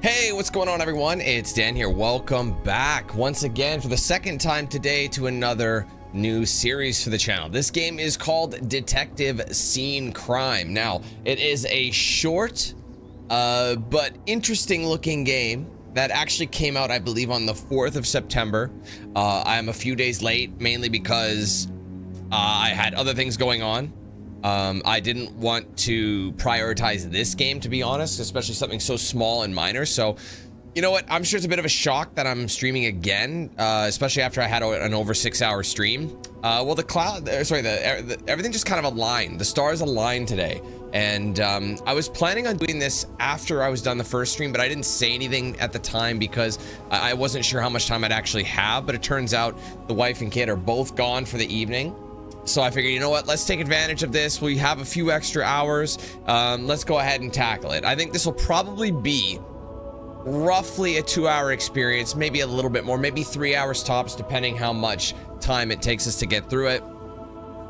Hey, what's going on, everyone? It's Dan here. Welcome back once again for the second time today to another new series for the channel. This game is called Detective Scene Crime. Now, it is a short but interesting looking game that actually came out, I believe, on the 4th of September. I am a few days late, mainly because I had other things going on. I didn't want to prioritize this game, to be honest, especially something so small and minor. So, you know what? I'm sure it's a bit of a shock that I'm streaming again, especially after I had an over 6-hour stream. Well, everything just kind of aligned. The stars aligned today. And I was planning on doing this after I was done the first stream, but I didn't say anything at the time because I wasn't sure how much time I'd actually have. But it turns out the wife and kid are both gone for the evening. So I figured, you know what, let's take advantage of this. We have a few extra hours. Let's go ahead and tackle it. I think this will probably be roughly a 2-hour experience, maybe a little bit more, maybe 3 hours tops, depending how much time it takes us to get through it.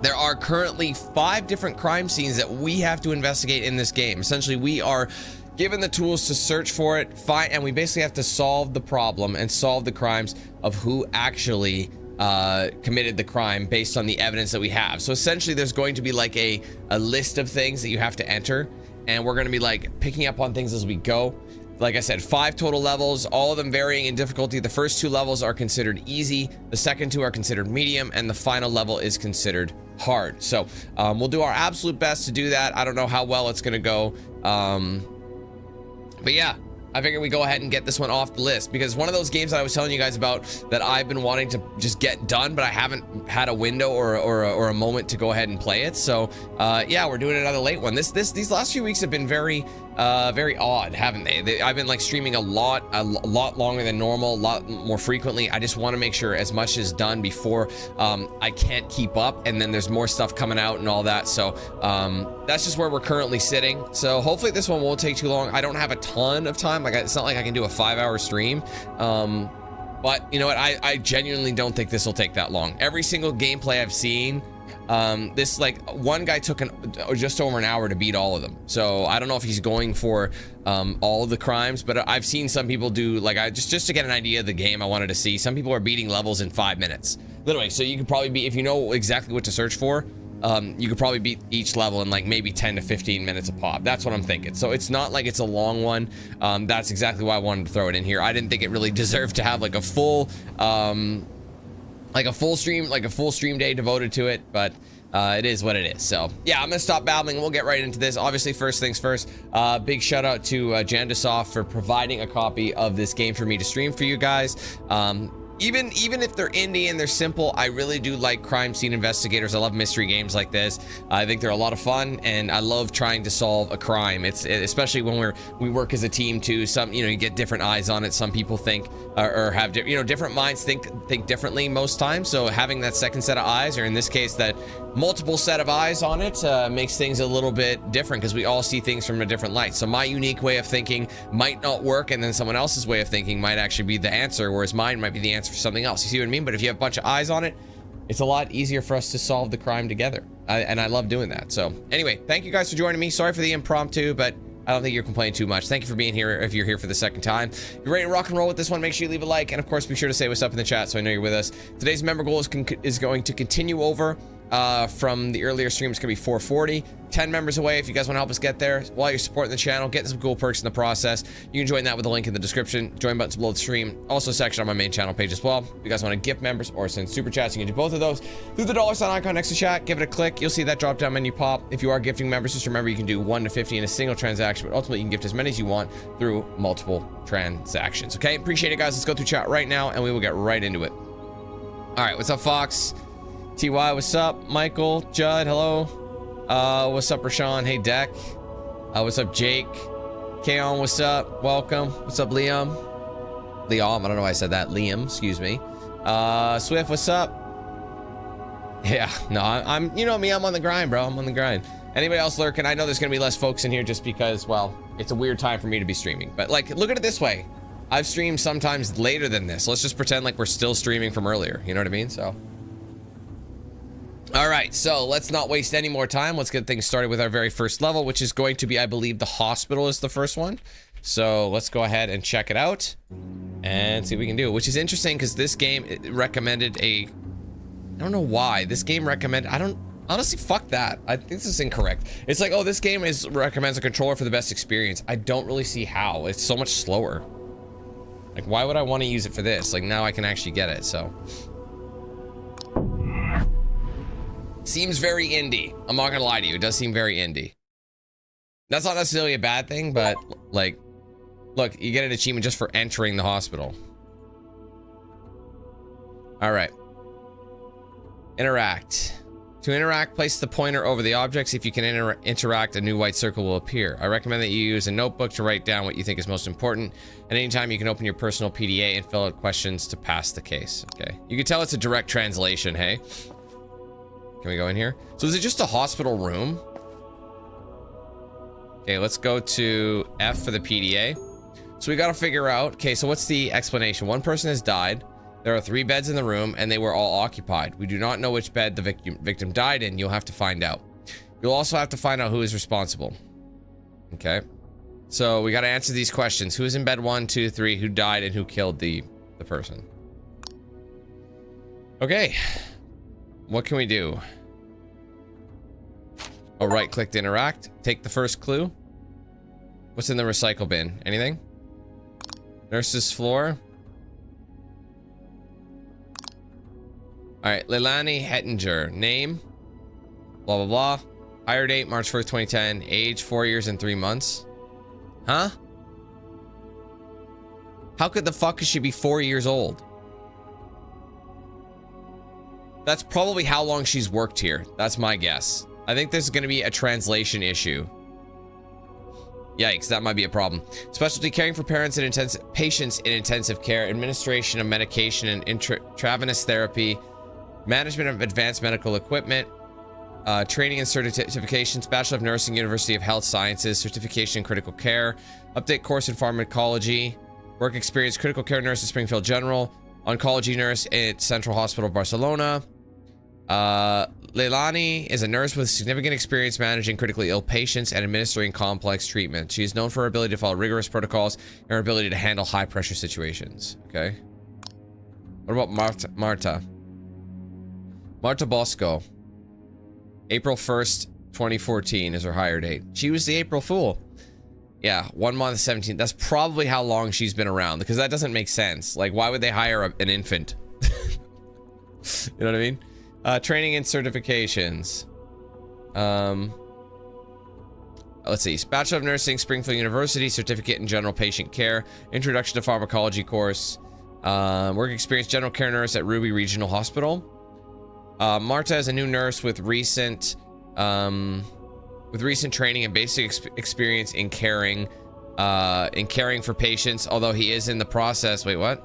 There are currently 5 different crime scenes that we have to investigate in this game. Essentially, we are given the tools to search for it, and we basically have to solve the problem and solve the crimes of who actually committed the crime based on the evidence that we have. So essentially there's going to be like a list of things that you have to enter, and we're going to be like picking up on things as we go. Like I said, 5 total levels, all of them varying in difficulty. The first 2 levels are considered easy, the second 2 are considered medium, and the final level is considered hard. So we'll do our absolute best to do that. I don't know how well it's going to go, but yeah, I figured we go ahead and get this one off the list because one of those games that I was telling you guys about that I've been wanting to just get done, but I haven't had a window or a moment to go ahead and play it. So yeah, we're doing another late one. These last few weeks have been very odd, haven't they? I've been like streaming a lot longer than normal, a lot more frequently. I just want to make sure as much is done before I can't keep up, and then there's more stuff coming out and all that. So that's just where we're currently sitting. So hopefully this one won't take too long. I don't have a ton of time. Like, it's not like I can do a 5-hour stream. But you know what? I genuinely don't think this will take that long. Every single gameplay I've seen, this, like, one guy took just over an hour to beat all of them. So I don't know if he's going for all of the crimes, but I've seen some people do, like, just to get an idea of the game I wanted to see. Some people are beating levels in 5 minutes, literally. So you could probably be, if you know exactly what to search for, you could probably beat each level in like maybe 10 to 15 minutes a pop. That's what I'm thinking. So it's not like it's a long one. That's exactly why I wanted to throw it in here. I didn't think it really deserved to have like a full stream day devoted to it, but it is what it is. So yeah, I'm gonna stop babbling and we'll get right into this. Obviously, first things first, big shout out to UBISOFT for providing a copy of this game for me to stream for you guys. Even if they're indie and they're simple, I really do like crime scene investigators. I love mystery games like this. I think they're a lot of fun, and I love trying to solve a crime. It's especially when we work as a team too. Some, you know, you get different eyes on it. Some people think or have different minds, think differently most times. So having that second set of eyes, or in this case that multiple set of eyes on it, makes things a little bit different because we all see things from a different light. So my unique way of thinking might not work, and then someone else's way of thinking might actually be the answer, whereas mine might be the answer for something else. You see what I mean? But if you have a bunch of eyes on it, it's a lot easier for us to solve the crime together. And I love doing that. So anyway, thank you guys for joining me. Sorry for the impromptu, but I don't think you're complaining too much. Thank you for being here. If you're here for the second time, if you're ready to rock and roll with this one, make sure you leave a like, and of course be sure to say what's up in the chat so I know you're with us. Today's member goal is going to continue over from the earlier stream. It's gonna be 440. 10 members away. If you guys want to help us get there while you're supporting the channel, getting some cool perks in the process, you can join that with a link in the description. Join buttons below the stream. Also a section on my main channel page as well. If you guys want to gift members or send super chats, you can do both of those through the $ icon next to chat. Give it a click. You'll see that drop down menu pop. If you are gifting members, just remember you can do 1 to 50 in a single transaction, but ultimately you can gift as many as you want through multiple transactions. Okay, appreciate it, guys. Let's go through chat right now and we will get right into it. All right, what's up, Fox? TY, what's up? Michael, Judd, hello. What's up, Rashawn? Hey, Deck. What's up, Jake? Kaon, what's up? Welcome. What's up, Liam? I don't know why I said that. Liam, excuse me. Swift, what's up? Yeah, no, I'm, you know me, I'm on the grind, bro. I'm on the grind. Anybody else lurking? I know there's gonna be less folks in here just because, well, it's a weird time for me to be streaming. But like, look at it this way. I've streamed sometimes later than this. Let's just pretend like we're still streaming from earlier. You know what I mean? So. All right, so let's not waste any more time. Let's get things started with our very first level, which is going to be, I believe, the hospital is the first one. So let's go ahead and check it out and see what we can do, which is interesting because this game recommended I don't know why this game recommended, honestly, fuck that. I think this is incorrect. It's like, oh, this game recommends a controller for the best experience. I don't really see how. It's so much slower. Like, why would I want to use it for this? Like, now I can actually get it, so. Seems very indie. I'm not gonna lie to you. It does seem very indie. That's not necessarily a bad thing, but, like, look, you get an achievement just for entering the hospital. All right. Interact. To interact, place the pointer over the objects. If you can interact, a new white circle will appear. I recommend that you use a notebook to write down what you think is most important. At any time, you can open your personal PDA and fill out questions to pass the case. Okay. You can tell it's a direct translation, hey? Can we go in here? So is it just a hospital room? Okay, let's go to F for the PDA. So we got to figure out, okay, so what's the explanation? One person has died. There are 3 beds in the room, and they were all occupied. We do not know which bed the victim died in. You'll have to find out. You'll also have to find out who is responsible. Okay. So we got to answer these questions. Who is in bed 1, 2, 3? Who died and who killed the person? Okay. What can we do? Oh, right-click to interact. Take the first clue. What's in the recycle bin? Anything? Nurse's floor. All right, Leilani Hettinger. Name. Blah, blah, blah. Hire date, March 1st, 2010. Age, 4 years and 3 months. Huh? How could the fuck could she be 4 years old? That's probably how long she's worked here. That's my guess. I think there's going to be a translation issue. Yikes, that might be a problem. Specialty: caring for patients in intensive care, administration of medication and intravenous therapy, management of advanced medical equipment, training and certifications, Bachelor of Nursing, University of Health Sciences, certification in critical care, update course in pharmacology, work experience, critical care nurse at Springfield General, oncology nurse at Central Hospital Barcelona. Leilani is a nurse with significant experience managing critically ill patients and administering complex treatment. She is known for her ability to follow rigorous protocols and her ability to handle high pressure situations. Okay. What about Marta? Marta Bosco. April 1st, 2014 is her hire date. She was the April Fool. Yeah, 1 month, 17. That's probably how long she's been around, because that doesn't make sense. Like, why would they hire an infant? You know what I mean? Training and certifications. Let's see. Bachelor of Nursing, Springfield University, certificate in general patient care, introduction to pharmacology course, work experience, general care nurse at Ruby Regional Hospital. Marta is a new nurse with recent training and basic experience in caring for patients, although he is in the process. Wait, what?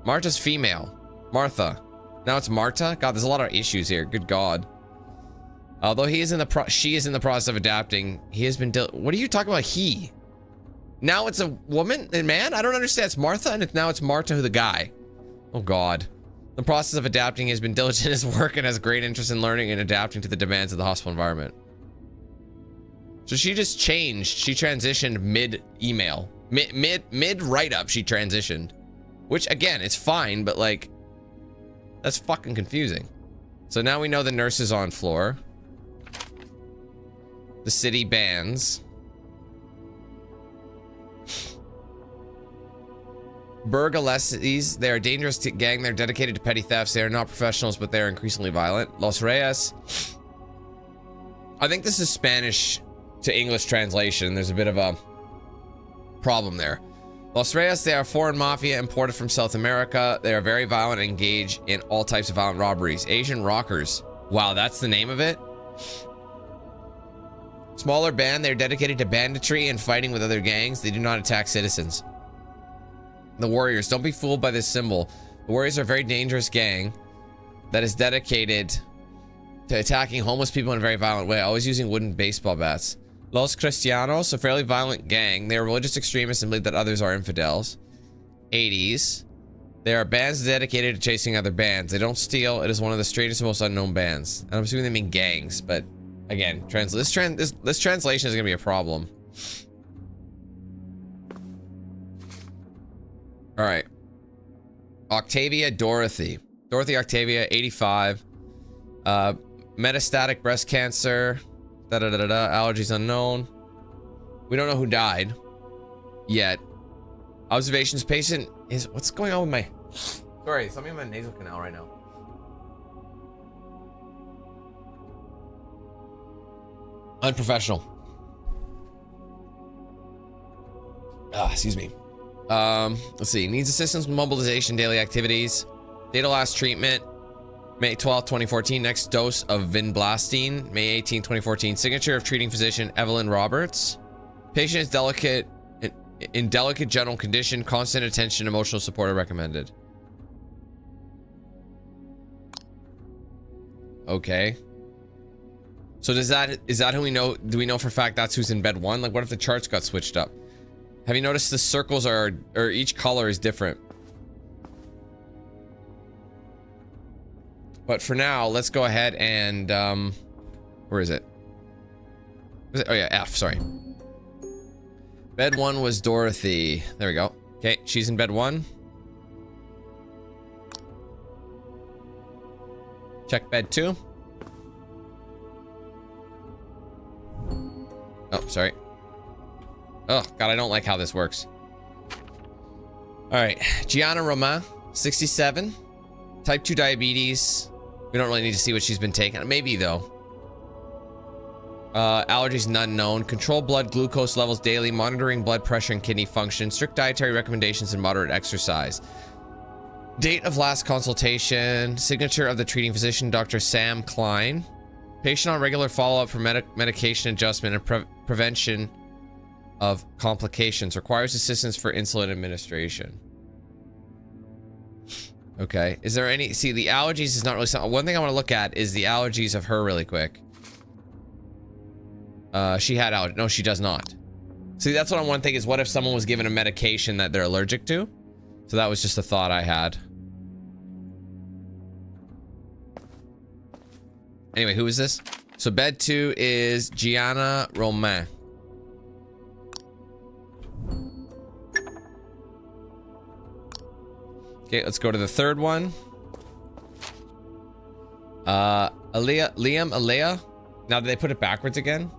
Marta's female. Martha. Now it's Marta? God, there's a lot of issues here. Good God. Although she is in the process of adapting, he has been what are you talking about, he? Now it's a woman and man? I don't understand. It's Martha, and now it's Marta, who the guy. Oh God. The process of adapting, he has been diligent in his work and has great interest in learning and adapting to the demands of the hospital environment. So she just changed. She transitioned mid-email. Mid write-up, she transitioned. Which, again, it's fine, but, like, that's fucking confusing. So now we know the nurse is on floor. The city bans. Burgalesses, they are dangerous to gang. They're dedicated to petty thefts. They are not professionals, but they are increasingly violent. Los Reyes. I think this is Spanish to English translation. There's a bit of a problem there. Los Reyes, they are foreign mafia imported from South America. They are very violent and engage in all types of violent robberies. Asian Rockers. Wow, that's the name of it? Smaller band, they're dedicated to banditry and fighting with other gangs. They do not attack citizens. The Warriors, don't be fooled by this symbol. The Warriors are a very dangerous gang that is dedicated to attacking homeless people in a very violent way, always using wooden baseball bats. Los Cristianos, a fairly violent gang. They are religious extremists and believe that others are infidels. 80s. They are bands dedicated to chasing other bands. They don't steal. It is one of the strangest and most unknown bands. And I'm assuming they mean gangs, but again, this translation is going to be a problem. All right. Octavia Dorothy. Dorothy Octavia, 85. Metastatic breast cancer. Allergies unknown. We don't know who died yet. Observations patient is... What's going on with my... Sorry, something in my nasal canal right now. Unprofessional. Excuse me. Let's see. Needs assistance with mobilization, daily activities. Date of last treatment, May 12, 2014. Next dose of vinblastine, May 18, 2014. Signature of treating physician Evelyn Roberts. Patient is delicate, in delicate general condition. Constant attention, emotional support are recommended. Okay. So is that who we know? Do we know for a fact that's who's in bed 1? Like, what if the charts got switched up? Have you noticed the circles or each color is different? But for now, let's go ahead and where is it? Oh yeah, F, sorry. Bed 1 was Dorothy. There we go. Okay, she's in bed 1. Check bed 2. Oh, sorry. Oh, God, I don't like how this works. All right. Gianna Romain, 67. Type 2 diabetes. We don't really need to see what she's been taking. Maybe, though. Allergies none known. Control blood glucose levels daily. Monitoring blood pressure and kidney function. Strict dietary recommendations and moderate exercise. Date of last consultation. Signature of the treating physician, Dr. Sam Klein. Patient on regular follow-up for medication adjustment and prevention of complications. Requires assistance for insulin administration. Okay. Is there any... See, the allergies is not really something... One thing I want to look at is the allergies of her really quick. She had allergies. No, she does not. See, that's what I want to think is what if someone was given a medication that they're allergic to? So that was just a thought I had. Anyway, who is this? So bed 2 is Gianna Romain. Okay, let's go to the third one. Liam. Now, did they put it backwards again?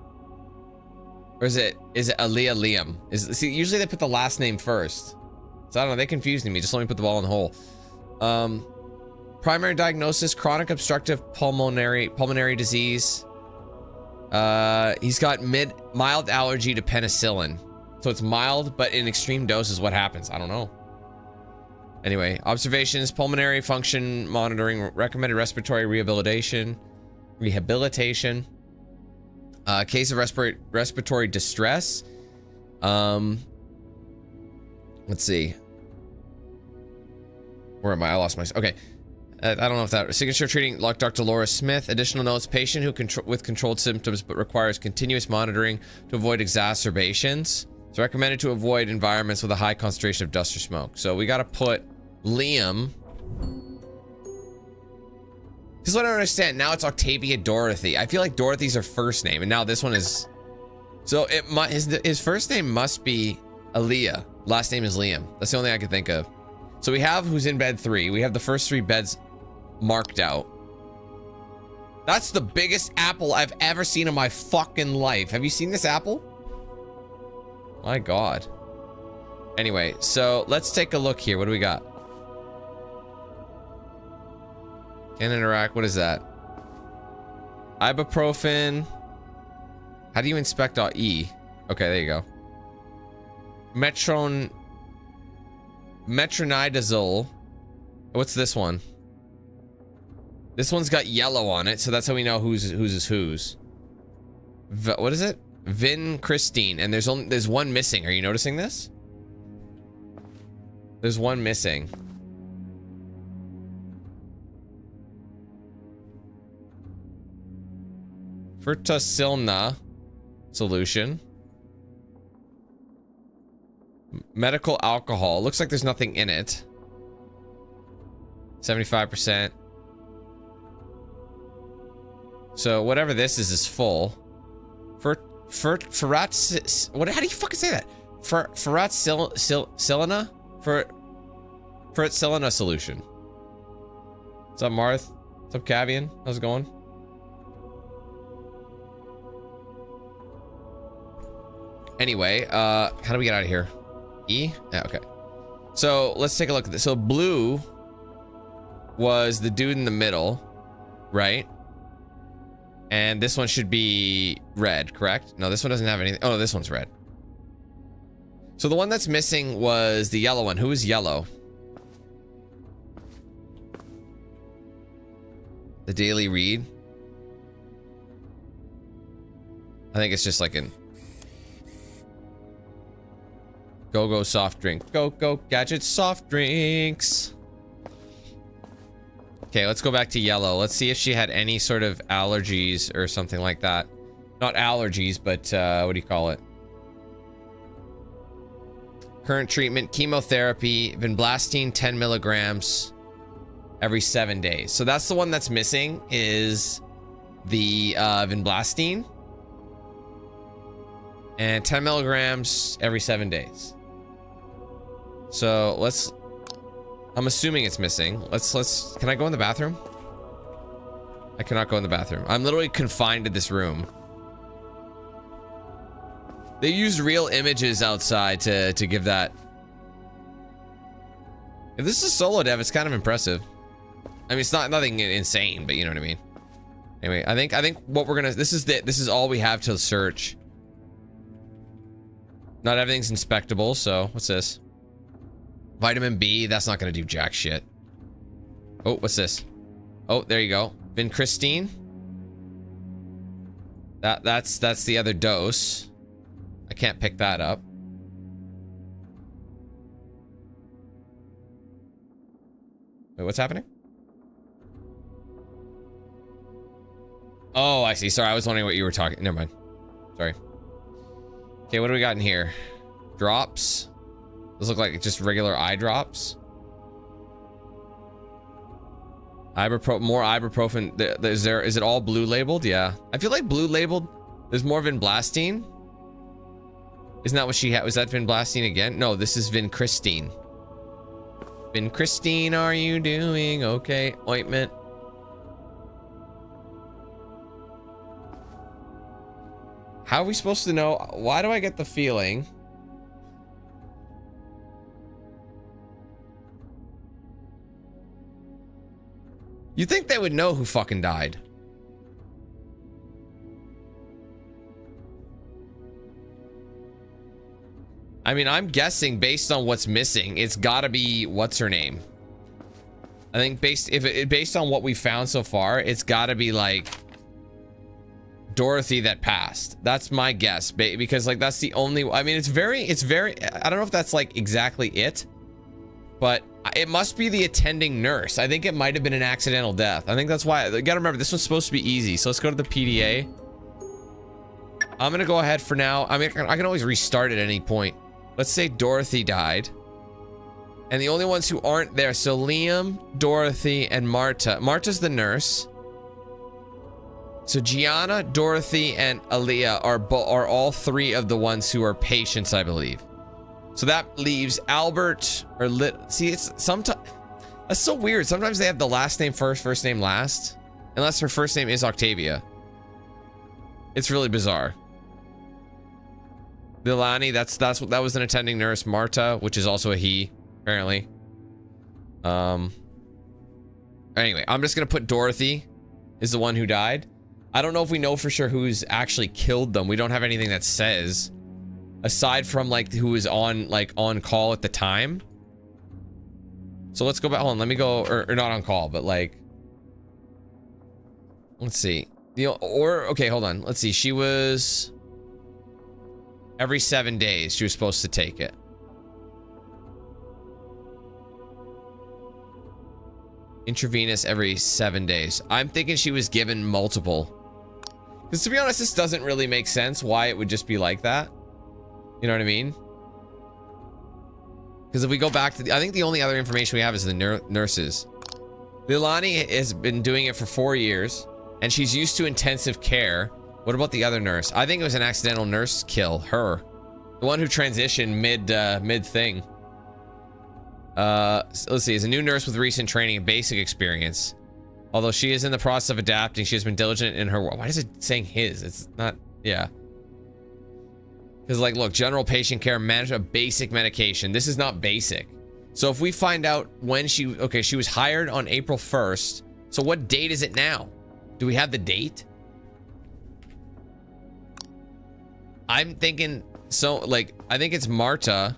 Or is it Aaliyah Liam? See, usually they put the last name first. So I don't know, they confused me. Just let me put the ball in the hole. Primary diagnosis, chronic obstructive pulmonary disease. He's got mild allergy to penicillin. So it's mild, but in extreme doses, what happens? I don't know. Anyway, observations, pulmonary function monitoring, recommended respiratory rehabilitation. Case of respiratory distress. Let's see. Where am I? I lost my... Okay. I don't know if that... Signature treating like Dr. Laura Smith. Additional notes. Patient who with controlled symptoms but requires continuous monitoring to avoid exacerbations. It's recommended to avoid environments with a high concentration of dust or smoke. So we got to put Liam. This is what I don't understand. Now it's Octavia Dorothy. I feel like Dorothy's her first name, and now this one is... So his first name must be Aaliyah. Last name is Liam. That's the only thing I can think of. So we have who's in bed 3. We have the first 3 beds marked out. That's the biggest apple I've ever seen in my fucking life. Have you seen this apple? My God. Anyway, so let's take a look here. What do we got? Can interact. What is that? Ibuprofen. How do you inspect E? Okay, there you go. Metronidazole. What's this one? This one's got yellow on it, so that's how we know whose is whose. What is it? Vincristine, and there's one missing. Are you noticing this? There's one missing. Furtacilna solution. Medical alcohol. Looks like there's nothing in it. 75%. So whatever this is full. How do you fucking say that? Furacilina? for it selling a solution. What's up, Marth? What's up, Cavian? How's it going? Anyway, how do we get out of here? E? Yeah, okay. So let's take a look at this. So blue was the dude in the middle, right? And this one should be red, correct? No, this one doesn't have anything. Oh, no, this one's red. So the one that's missing was the yellow one. Who is yellow? The daily read. I think it's just like an go soft drink. Go gadget soft drinks. Okay, let's go back to yellow. Let's see if she had any sort of allergies or something like that. Not allergies, but what do you call it? Current treatment, chemotherapy, vinblastine 10 milligrams every 7 days. So that's the one that's missing, is the vinblastine. And 10 milligrams every 7 days. So let's, I'm assuming it's missing. Let's, can I go in the bathroom? I cannot go in the bathroom. I'm literally confined to this room. They used real images outside to give that. If this is solo dev, it's kind of impressive. I mean, it's not nothing insane, but you know what I mean. Anyway, I think what we're gonna, this is all we have to search. Not everything's inspectable, so what's this? Vitamin B, that's not gonna do jack shit. Oh, what's this? Oh, there you go. Vincristine. That's the other dose. I can't pick that up. Wait, what's happening? Oh, I see. Sorry, I was wondering what you were talking. Never mind. Sorry. Okay, what do we got in here? Drops. Those look like just regular eye drops. More ibuprofen. Is it all blue labeled? Yeah. I feel like blue labeled. There's more vinblastine. Isn't that what she had? Was that vinblastine again? No, this is vincristine. Vincristine, are you doing okay? Ointment. How are we supposed to know? Why do I get the feeling? You think they would know who fucking died? I mean, I'm guessing based on what's missing, it's gotta be, what's her name? I think based on what we found so far, it's gotta be like Dorothy that passed. That's my guess, because like that's the only, I mean, it's very, I don't know if that's like exactly it, but it must be the attending nurse. I think it might have been an accidental death. I think that's why, you gotta remember, this one's supposed to be easy. So let's go to the PDA. I'm gonna go ahead for now. I mean, I can always restart at any point. Let's say Dorothy died. And the only ones who aren't there, so Liam, Dorothy, and Marta. Marta's the nurse. So Gianna, Dorothy, and Aaliyah are all three of the ones who are patients, I believe. So that leaves Albert, or see, it's sometimes, that's so weird. Sometimes they have the last name first, first name last. Unless her first name is Octavia. It's really bizarre. Milani, that was an attending nurse. Marta, which is also a he, apparently. Anyway, I'm just gonna put Dorothy is the one who died. I don't know if we know for sure who's actually killed them. We don't have anything that says, aside from like who was on call at the time. So let's go back. Hold on, let me go, or not on call, but like, let's see. Okay, hold on. Let's see. She was every 7 days. She was supposed to take it. Intravenous every 7 days. I'm thinking she was given multiple. Because to be honest, this doesn't really make sense why it would just be like that. You know what I mean? Because if we go back to I think the only other information we have is the nurses. Lilani has been doing it for 4 years, and she's used to intensive care. What about the other nurse? I think it was an accidental nurse kill. Her. The one who transitioned mid thing. So let's see. Is a new nurse with recent training and basic experience. Although she is in the process of adapting, she has been diligent in her work. Why is it saying his? It's not, yeah. Because like, look, general patient care, management, basic medication. This is not basic. So if we find out when okay, she was hired on April 1st. So what date is it now? Do we have the date? I'm thinking, so like, I think it's Marta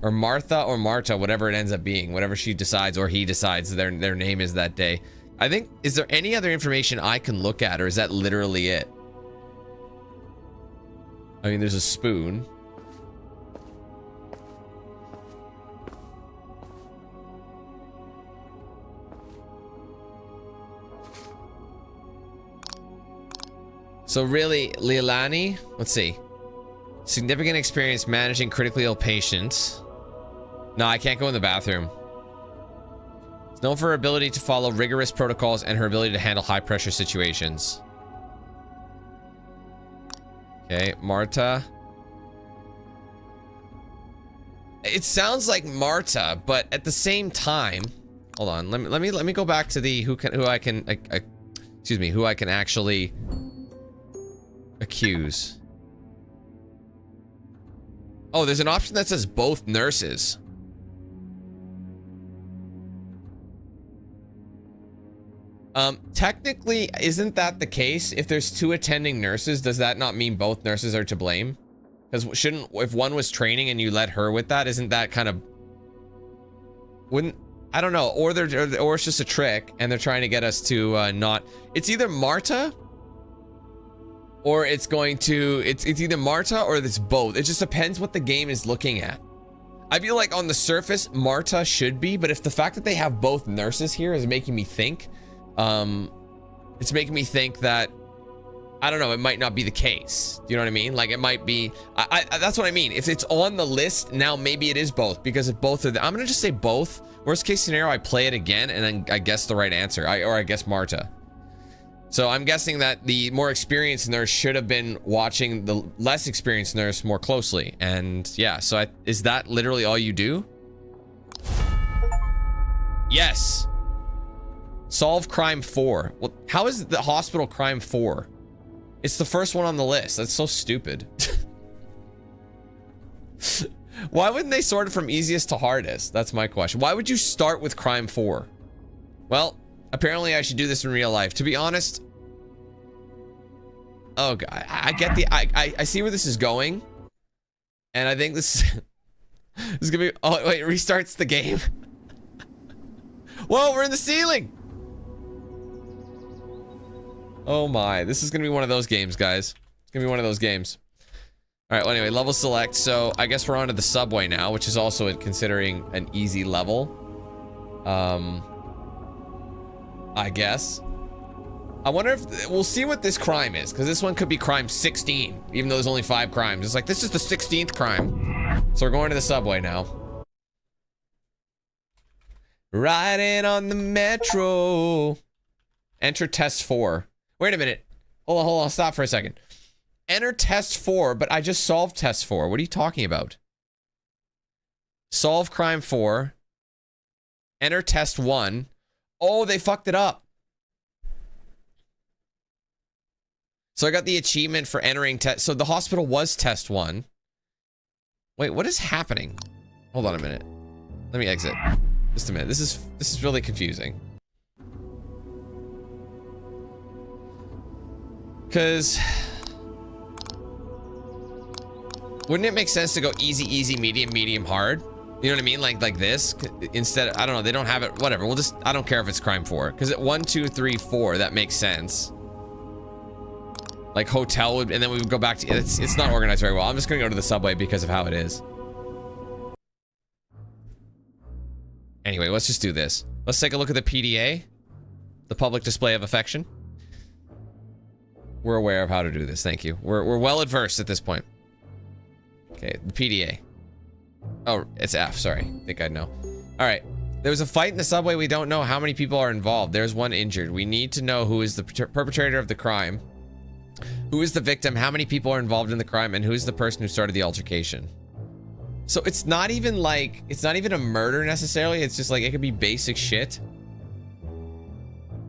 or Marta, whatever it ends up being, whatever she decides or he decides their name is that day. I think, is there any other information I can look at, or is that literally it? I mean, there's a spoon. So really, Leilani, let's see. Significant experience managing critically ill patients. No, I can't go in the bathroom. It's known for her ability to follow rigorous protocols and her ability to handle high pressure situations. Okay, Marta. It sounds like Marta, but at the same time, hold on. Let me go back to the who I can actually accuse. Oh, there's an option that says both nurses. Technically, isn't that the case? If there's 2 attending nurses, does that not mean both nurses are to blame? Because shouldn't, if one was training and you let her with that, isn't that kind of, wouldn't, I don't know, or it's just a trick and they're trying to get us to not, it's either Marta or it's going to, it's either Marta or it's both. It just depends what the game is looking at. I feel like on the surface, Marta should be, but if the fact that they have both nurses here is making me think, it's making me think that, I don't know, it might not be the case. Do you know what I mean? Like, it might be, that's what I mean. If it's on the list, now maybe it is both, because if both are I'm gonna just say both. Worst case scenario, I play it again, and then I guess the right answer, or I guess Marta. So I'm guessing that the more experienced nurse should have been watching the less experienced nurse more closely. And yeah, so is that literally all you do? Yes. Solve crime 4. Well, how is the hospital crime 4? It's the first one on the list. That's so stupid. Why wouldn't they sort it from easiest to hardest? That's my question. Why would you start with crime 4? Well, apparently I should do this in real life. To be honest, oh god, I get the, I see where this is going, and I think this is gonna be, oh wait, it restarts the game. Whoa, we're in the ceiling. Oh my, this is gonna be one of those games, guys. It's gonna be one of those games. All right, well anyway, level select. So I guess we're onto the subway now, which is also considering an easy level. I guess. I wonder if we'll see what this crime is, because this one could be crime 16, even though there's only 5 crimes. It's like, this is the 16th crime. So we're going to the subway now. Riding on the metro. Enter test 4. Wait a minute. Hold on, stop for a second. Enter test 4, but I just solved test 4. What are you talking about? Solve crime 4. Enter test 1. Oh, they fucked it up. So I got the achievement for entering test. So the hospital was test 1. Wait, what is happening? Hold on a minute. Let me exit. Just a minute. This is really confusing. Because wouldn't it make sense to go easy, easy, medium, medium, hard? You know what I mean? Like this instead. I don't know. They don't have it. Whatever. We'll just. I don't care if it's crime 4 because at 1, 2, 3, 4 that makes sense. Like hotel would, and then we would go back to. It's not organized very well. I'm just gonna go to the subway because of how it is. Anyway, let's just do this. Let's take a look at the PDA, the public display of affection. We're aware of how to do this. Thank you. We're well adversed at this point. Okay, the PDA. Oh, it's F. Sorry. I think I know. All right. There was a fight in the subway. We don't know how many people are involved. There's one injured. We need to know who is the perpetrator of the crime, who is the victim, how many people are involved in the crime, and who is the person who started the altercation. So it's not even like, it's not even a murder necessarily. It's just like, it could be basic shit.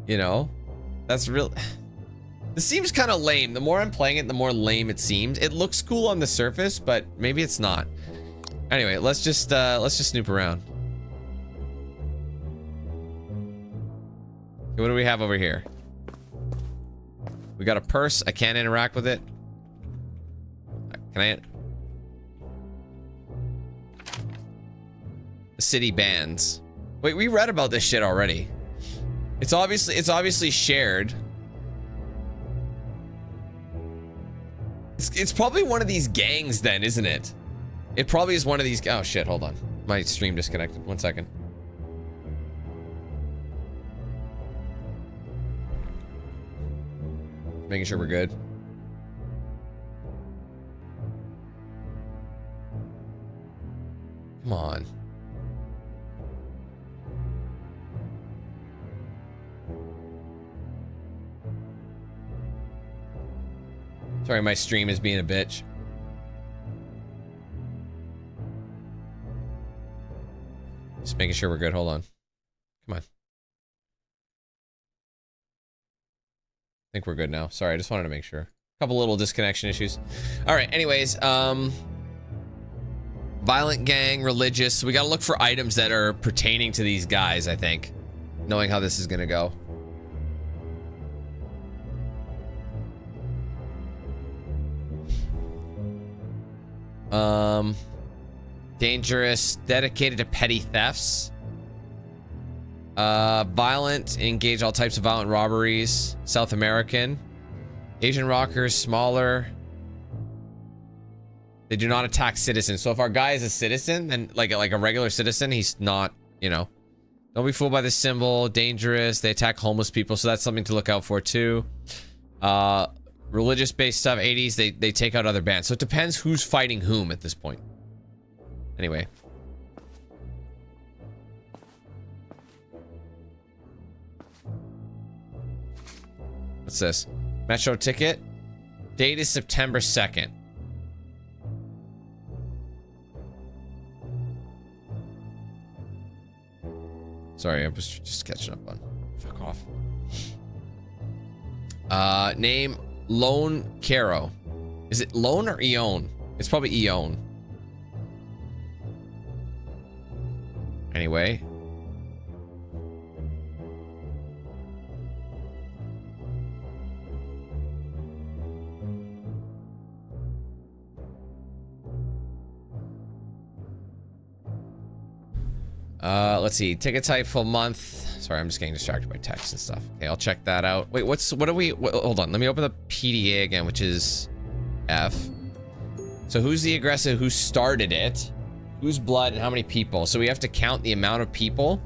You know? That's real. This seems kind of lame. The more I'm playing it, the more lame it seems. It looks cool on the surface, but maybe it's not. Anyway, let's just snoop around. Okay, what do we have over here? We got a purse. I can't interact with it. Can I? City bans. Wait, we read about this shit already. It's obviously shared. It's probably one of these gangs then, isn't it? It probably is one of these. Oh shit, hold on. My stream disconnected. 1 second. Making sure we're good. Come on. Sorry, my stream is being a bitch. Just making sure we're good. Hold on. Come on. I think we're good now. Sorry, I just wanted to make sure. A couple little disconnection issues. All right, anyways, violent gang, religious. So we got to look for items that are pertaining to these guys, I think. Knowing how this is going to go. Dangerous, dedicated to petty thefts. Violent, engage all types of violent robberies. South American. Asian rockers, smaller. They do not attack citizens. So if our guy is a citizen, then like a regular citizen, he's not, you know. Don't be fooled by this symbol. Dangerous. They attack homeless people, so that's something to look out for too. Religious based stuff, 80s, they take out other bands. So it depends who's fighting whom at this point. Anyway. What's this? Metro ticket. Date is September 2nd. Sorry, I was just catching up on. Fuck off. Name Lone Caro. Is it Lone or Eon? It's probably Eon. Anyway. Let's see. Ticket type full month. Sorry, I'm just getting distracted by text and stuff. Okay, I'll check that out. Wait, what are we? Hold on. Let me open the PDA again, which is F. So who's the aggressor? Who started it? Whose blood and how many people? So we have to count the amount of people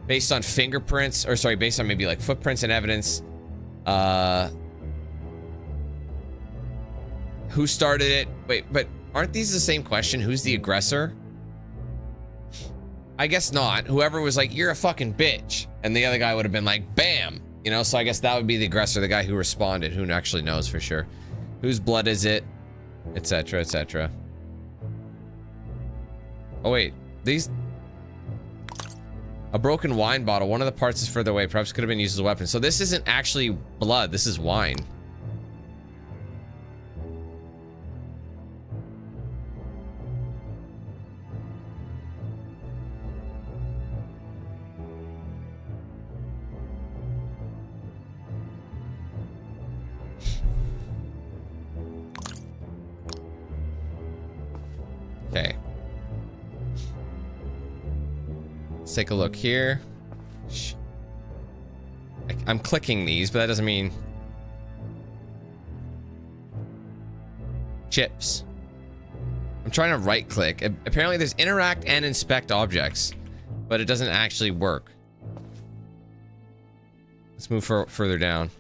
based on fingerprints, or sorry, based on maybe like footprints and evidence. Who started it? Wait, but aren't these the same question? Who's the aggressor? I guess not. Whoever was like, you're a fucking bitch. And the other guy would have been like, bam. You know, so I guess that would be the aggressor, the guy who responded, who actually knows for sure. Whose blood is it? Etc, etc. Oh, wait. These... A broken wine bottle. One of the parts is further away. Perhaps could have been used as a weapon. So this isn't actually blood. This is wine. Okay. Let's take a look here. I'm clicking these, but that doesn't mean... Chips. I'm trying to right click. Apparently there's interact and inspect objects, but it doesn't actually work. Let's move further down.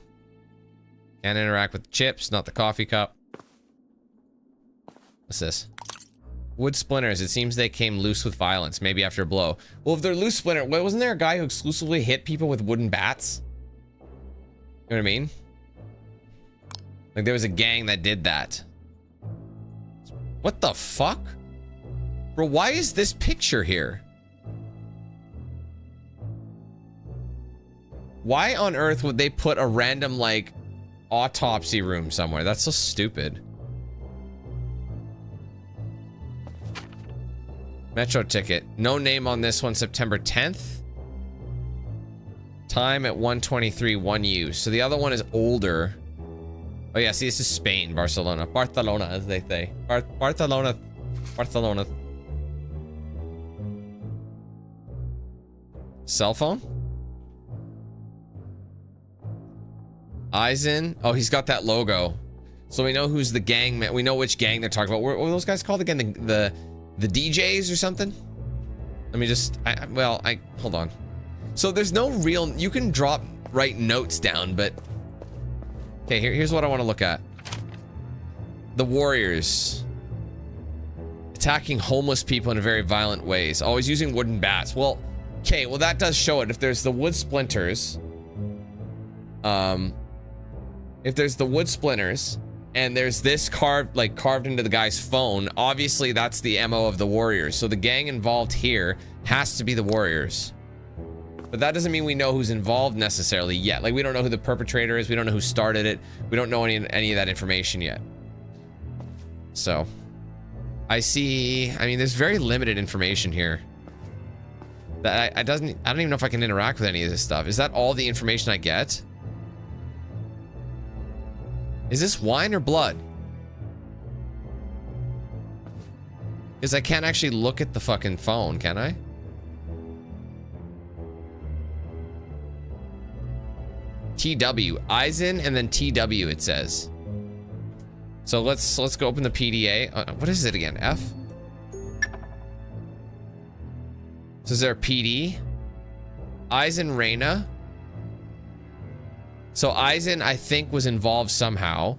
Can't interact with chips, not the coffee cup. What's this? Wood splinters. It seems they came loose with violence, maybe after a blow. Well, if they're loose splinter, wasn't there a guy who exclusively hit people with wooden bats? You know what I mean? Like there was a gang that did that. What the fuck? Bro, why is this picture here? Why on earth would they put a random, like, autopsy room somewhere? That's so stupid. Metro ticket. No name on this one, September 10th. Time at 1:23, 1U. So the other one is older. Oh yeah, see, this is Spain, Barcelona. Barcelona, as they say. Barcelona. Barcelona. Cell phone? Eisen. Oh, he's got that logo. So we know who's the gang. We know which gang they're talking about. What were those guys called again? The DJs or something? Let me just, hold on. So there's no real, you can write notes down, but okay, here's what I want to look at. The Warriors. Attacking homeless people in very violent ways. Always using wooden bats. Well, okay, well that does show it. If there's the wood splinters, if there's the wood splinters, and there's this carved into the guy's phone, obviously that's the MO of the Warriors. So the gang involved here has to be the Warriors. But that doesn't mean we know who's involved necessarily yet. Like, we don't know who the perpetrator is. We don't know who started it. We don't know any of that information yet. So, I mean, there's very limited information here. That I don't even know if I can interact with any of this stuff. Is that all the information I get? Is this wine or blood? Because I can't actually look at the fucking phone, can I? TW. Eisen and then TW it says. So let's go open the PDA. What is it again? F? So is there a PD? Eisen Reina. So Eisen, I think, was involved somehow.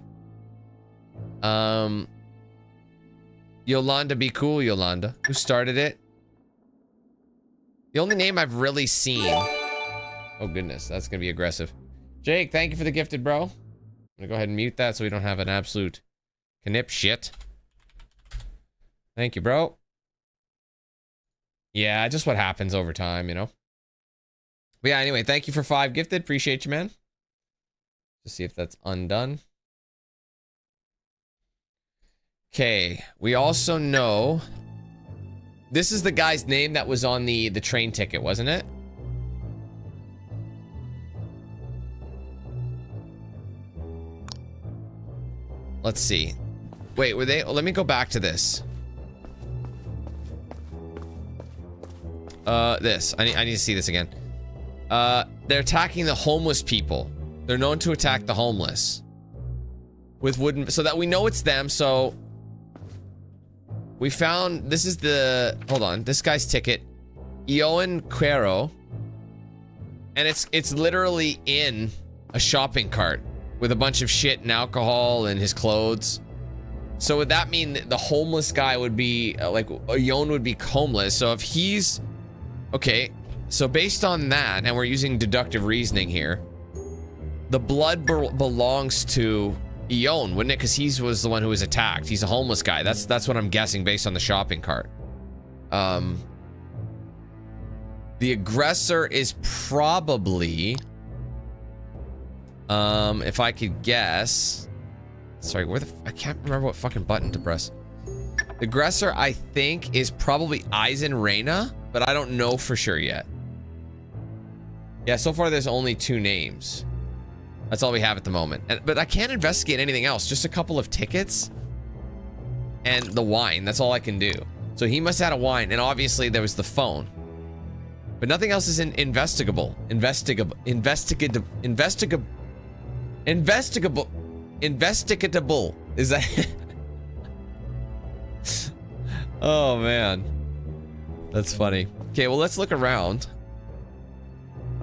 Yolanda, be cool, Yolanda. Who started it? The only name I've really seen. Oh goodness, that's gonna be aggressive. Jake, thank you for the gifted, bro. I'm gonna go ahead and mute that so we don't have an absolute knip shit. Thank you, bro. Yeah, just what happens over time, you know. But yeah, anyway, thank you for 5 gifted. Appreciate you, man. Let's see if that's undone. Okay, we also know this is the guy's name that was on the train ticket, wasn't it? Let's see. Wait, were they? Let me go back to this. This. I need to see this again. They're attacking the homeless people. They're known to attack the homeless with wooden, so that we know it's them. So we found, this is the, hold on, this guy's ticket, Eoin Quero, and it's literally in a shopping cart with a bunch of shit and alcohol and his clothes. So would that mean that the homeless guy would be like, Eoin would be homeless? So if he's okay, so based on that, and we're using deductive reasoning here, the blood belongs to Eoin, wouldn't it? Because he was the one who was attacked. He's a homeless guy. That's what I'm guessing based on the shopping cart. The aggressor is probably, if I could guess, sorry, I can't remember what fucking button to press. The aggressor, I think, is probably Eisen Reina, but I don't know for sure yet. Yeah, so far there's only 2 names. That's all we have at the moment. But I can't investigate anything else. Just a couple of tickets and the wine. That's all I can do. So he must have had a wine, and obviously there was the phone. But nothing else is investigable. Investigatable. Is that? Oh man, that's funny. Okay, well, let's look around.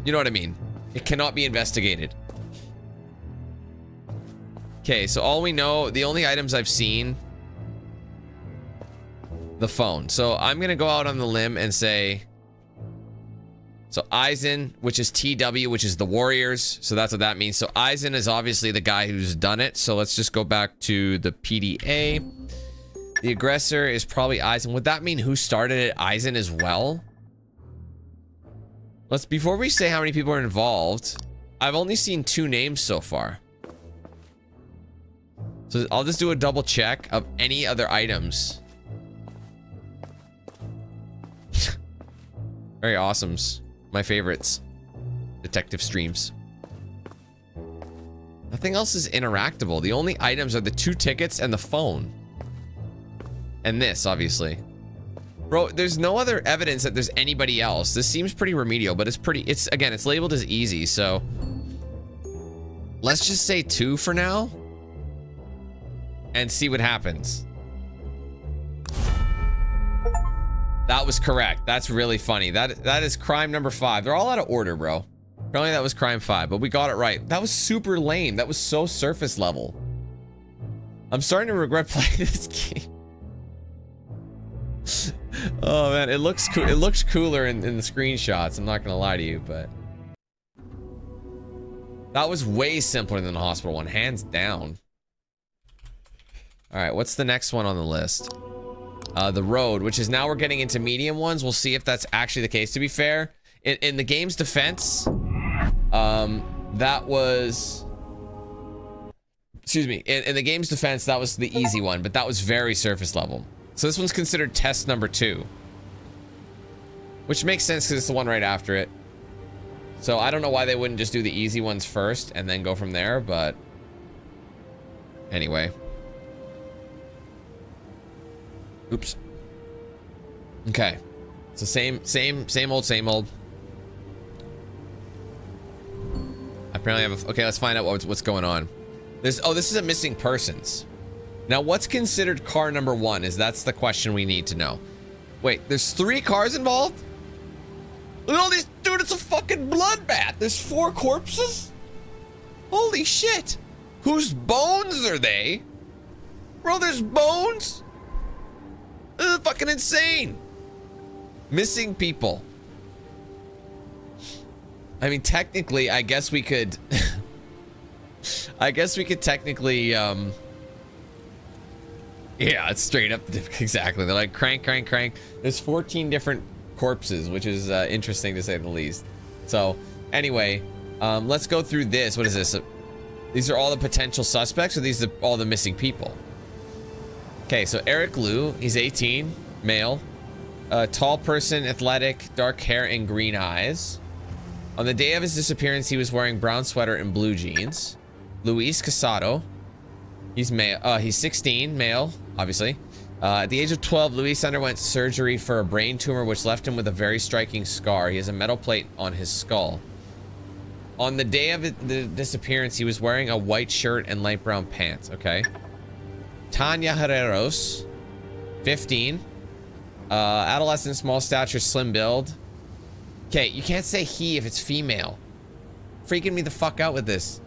You know what I mean? It cannot be investigated. Okay, so all we know, the only items I've seen, the phone. So I'm gonna go out on the limb and say, so Eisen, which is TW, which is the Warriors. So that's what that means. So Eisen is obviously the guy who's done it. So let's just go back to the PDA. The aggressor is probably Eisen. Would that mean who started it, Eisen as well? Before we say how many people are involved, I've only seen 2 names so far. So I'll just do a double check of any other items. Very awesomes. My favorites. Detective streams. Nothing else is interactable. The only items are the 2 tickets and the phone. And this, obviously. Bro, there's no other evidence that there's anybody else. This seems pretty remedial, but again, it's labeled as easy, so let's just say 2 for now and see what happens. That was correct. That's really funny. That is crime number 5. They're all out of order, bro. Apparently that was crime 5, but we got it right. That was super lame. That was so surface level. I'm starting to regret playing this game. Oh man, it looks cool. It looks cooler in the screenshots. I'm not gonna lie to you, but that was way simpler than the hospital one, hands down. All right, what's the next one on the list? The road, which is now we're getting into medium ones. We'll see if that's actually the case. To be fair, in the game's defense, that was, excuse me, in the game's defense, that was the easy one, but that was very surface level. So this one's considered test number 2, which makes sense because it's the one right after it. So I don't know why they wouldn't just do the easy ones first and then go from there, but anyway. Oops. Okay. So same old. Apparently I have okay, let's find out what's going on. This is a missing persons. Now, what's considered car number 1? That's the question we need to know. Wait, there's 3 cars involved? Look at all these, dude, it's a fucking bloodbath. There's 4 corpses? Holy shit. Whose bones are they? Bro, there's bones? This is fucking insane. Missing people. I mean, technically, I guess we could technically, yeah, it's straight up exactly. They're like crank. There's 14 different corpses, which is interesting to say the least. So anyway, let's go through this. What is this? These are all the potential suspects, or these are all the missing people? Okay, so Eric Liu, he's 18, male, tall person, athletic, dark hair and green eyes. On the day of his disappearance, he was wearing brown sweater and blue jeans. Luis Casado, he's male. He's 16, male, obviously. At the age of 12, Luis underwent surgery for a brain tumor, which left him with a very striking scar. He has a metal plate on his skull. On the day of the disappearance, he was wearing a white shirt and light brown pants. Okay. Tanya Herreros, 15, adolescent, small stature, slim build. Okay, you can't say he if it's female. Freaking me the fuck out with this.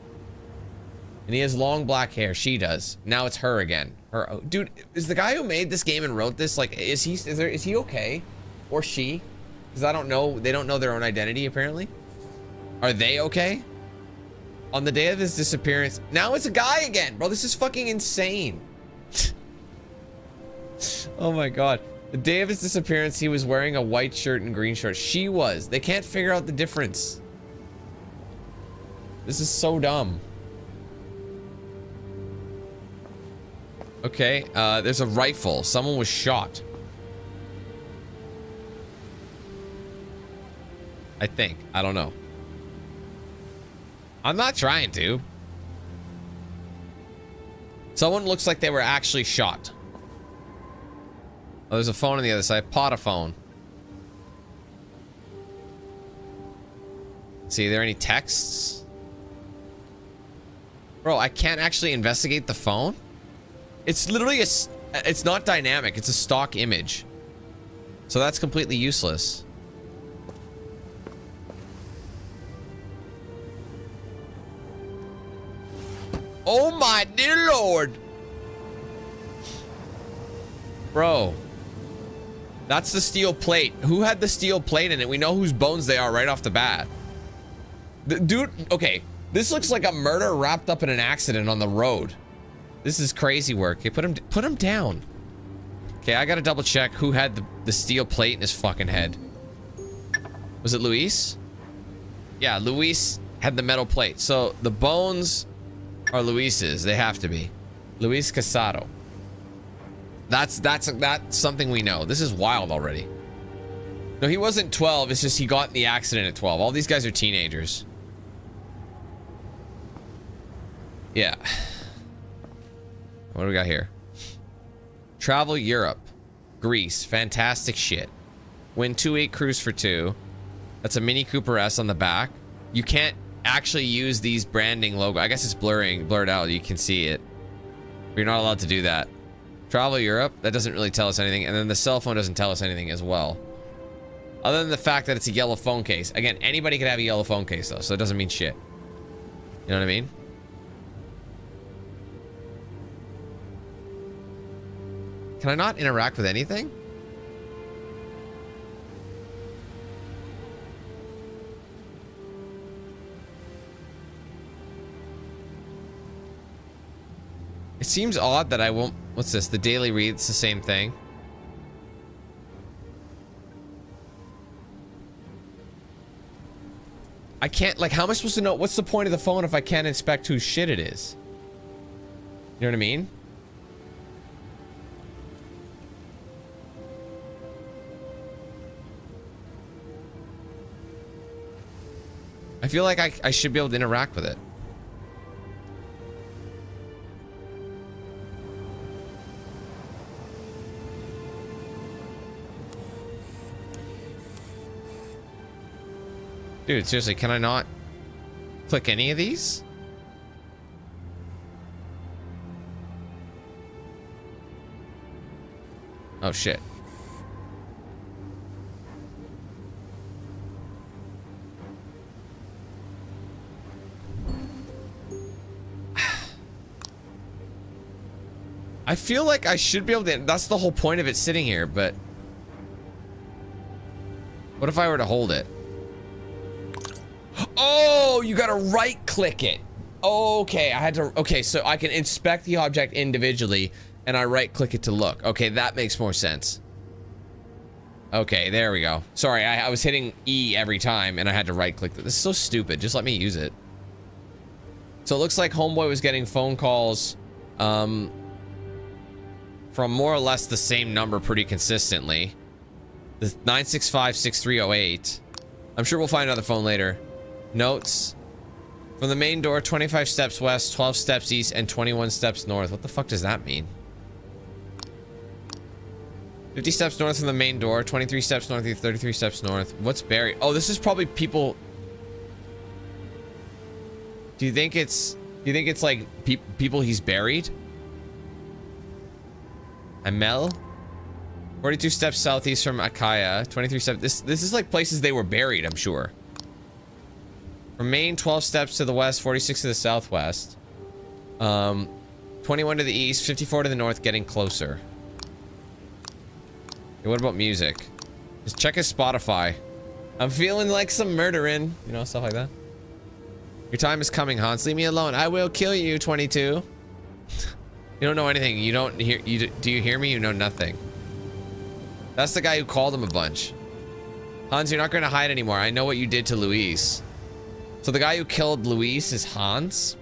And he has long black hair. She does. Now it's her again. Her, dude, is the guy who made this game and wrote this, like, is he okay? Or she? Because I don't know. They don't know their own identity, apparently. Are they okay? On the day of his disappearance. Now it's a guy again, bro. This is fucking insane. Oh my god. The day of his disappearance, he was wearing a white shirt and green shorts. She was. They can't figure out the difference. This is so dumb. Okay, there's a rifle. Someone was shot. I think. I don't know. I'm not trying to. Someone looks like they were actually shot. Oh, there's a phone on the other side. Potaphone. See, are there any texts? Bro, I can't actually investigate the phone? It's literally it's not dynamic. It's a stock image. So that's completely useless. Oh my dear lord. Bro. That's the steel plate. Who had the steel plate in it? We know whose bones they are right off the bat. Dude, okay. This looks like a murder wrapped up in an accident on the road. This is crazy work. Okay, put him down. Okay, I gotta double check who had the steel plate in his fucking head. Was it Luis? Yeah, Luis had the metal plate. So the bones are Luis's. They have to be. Luis Casado. That's something we know. This is wild already. No, he wasn't 12. It's just he got in the accident at 12. All these guys are teenagers. Yeah. What do we got here? Travel Europe. Greece. Fantastic shit. Win 2-8 cruise for 2. That's a Mini Cooper S on the back. You can't actually use these branding logo. I guess it's blurred out. You can see it. But you're not allowed to do that. Travel Europe. That doesn't really tell us anything. And then the cell phone doesn't tell us anything as well. Other than the fact that it's a yellow phone case. Again, anybody could have a yellow phone case though, so it doesn't mean shit. You know what I mean? Can I not interact with anything? It seems odd that I won't... What's this? The daily read. It's the same thing. I can't... Like, how am I supposed to know? What's the point of the phone if I can't inspect whose shit it is? You know what I mean? I feel like I should be able to interact with it. Dude, seriously, can I not click any of these? Oh, shit. I feel like I should be able to... That's the whole point of it sitting here, but... What if I were to hold it? Oh, you gotta right-click it. Okay, I had to... Okay, so I can inspect the object individually, and I right-click it to look. Okay, that makes more sense. Okay, there we go. Sorry, I was hitting E every time, and I had to right-click it. This is so stupid. Just let me use it. So it looks like Homeboy was getting phone calls, from more or less the same number pretty consistently. The 965-6308. I'm sure we'll find another phone later. Notes. From the main door, 25 steps west, 12 steps east, and 21 steps north. What the fuck does that mean? 50 steps north from the main door, 23 steps north, 33 steps north. What's buried? Oh, this is probably people... Do you think it's like people he's buried? Amel? 42 steps southeast from Akaya. 23 steps. This is like places they were buried, I'm sure. Remain 12 steps to the west, 46 to the southwest. 21 to the east, 54 to the north, getting closer. Okay, what about music? Just check his Spotify. I'm feeling like some murdering, you know, stuff like that. Your time is coming, Hans. Leave me alone. I will kill you, 22. You don't know anything. You don't hear... do you hear me? You know nothing. That's the guy who called him a bunch. Hans, you're not going to hide anymore. I know what you did to Luis. So the guy who killed Luis is Hans?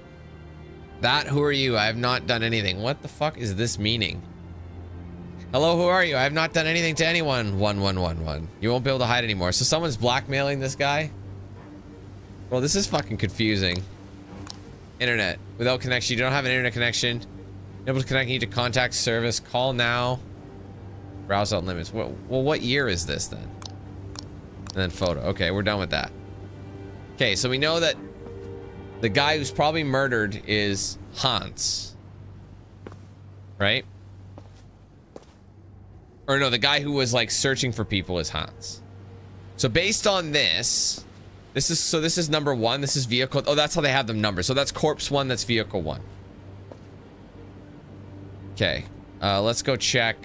Who are you? I have not done anything. What the fuck is this meaning? Hello, who are you? I have not done anything to anyone. 1111. You won't be able to hide anymore. So someone's blackmailing this guy? Well, this is fucking confusing. Internet. Without connection. You don't have an internet connection. Able to connect, you need to contact service. Call now. Browse out limits. Well, what year is this then? And then photo. Okay, we're done with that. Okay, so we know that the guy who's probably murdered is Hans. Right? Or no, the guy who was like searching for people is Hans. So based on this is number 1. This is vehicle. Oh, that's how they have them numbered. So that's corpse 1. That's vehicle 1. Okay, let's go check.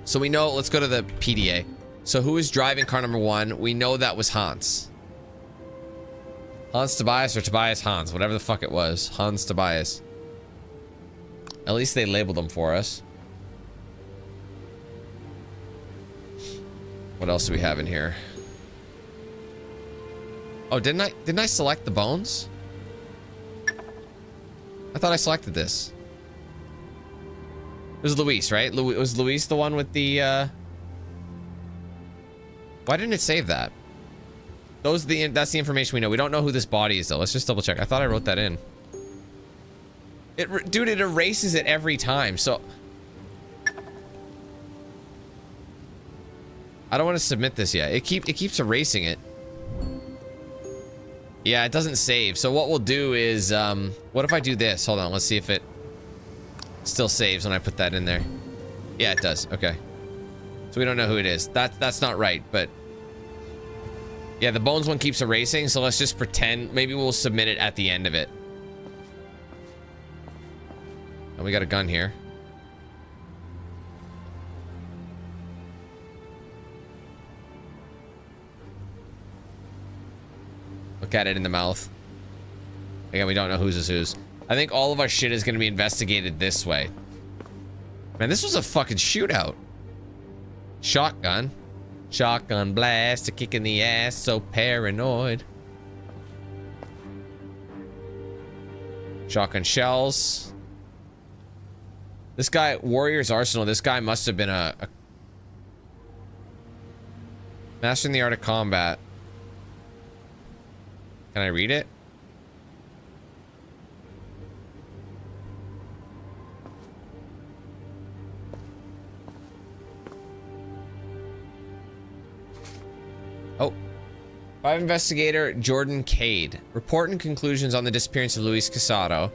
So we know, let's go to the PDA. So who is driving car number 1? We know that was Hans. Hans Tobias or Tobias Hans, whatever the fuck it was. Hans Tobias. At least they labeled them for us. What else do we have in here? Oh, didn't I select the bones? I thought I selected this. It was Luis, right? Was Luis the one with the, Why didn't it save that? That's the information we know. We don't know who this body is, though. Let's just double check. I thought I wrote that in. Dude, it erases it every time, so... I don't want to submit this yet. It keeps erasing it. Yeah, it doesn't save. So what we'll do is, what if I do this? Hold on, let's see if it still saves when I put that in there. Yeah, it does. Okay. So we don't know who it is. That's not right, but... Yeah, the bones one keeps erasing, so let's just pretend. Maybe we'll submit it at the end of it. And we got a gun here. Look at it in the mouth. Again, we don't know whose is whose. I think all of our shit is going to be investigated this way. Man, this was a fucking shootout. Shotgun. Shotgun blast, a kick in the ass, so paranoid. Shotgun shells. This guy, Warrior's Arsenal, this guy must have been a Mastering the Art of Combat. Can I read it? Oh. Private Investigator Jordan Cade. Report and conclusions on the disappearance of Luis Casado.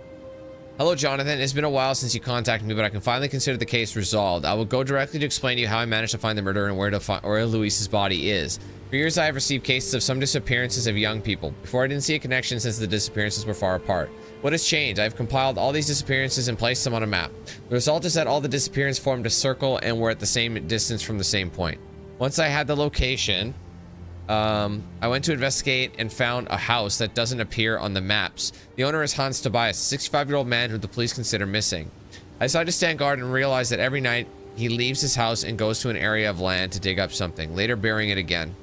Hello, Jonathan. It's been a while since you contacted me, but I can finally consider the case resolved. I will go directly to explain to you how I managed to find the murderer and where Luis's body is. For years, I have received cases of some disappearances of young people. Before, I didn't see a connection since the disappearances were far apart. What has changed? I have compiled all these disappearances and placed them on a map. The result is that all the disappearances formed a circle and were at the same distance from the same point. Once I had the location... I went to investigate and found a house that doesn't appear on the maps. The owner is Hans Tobias, a 65-year-old man who the police consider missing. I decided to stand guard and realized that every night he leaves his house and goes to an area of land to dig up something, later burying it again.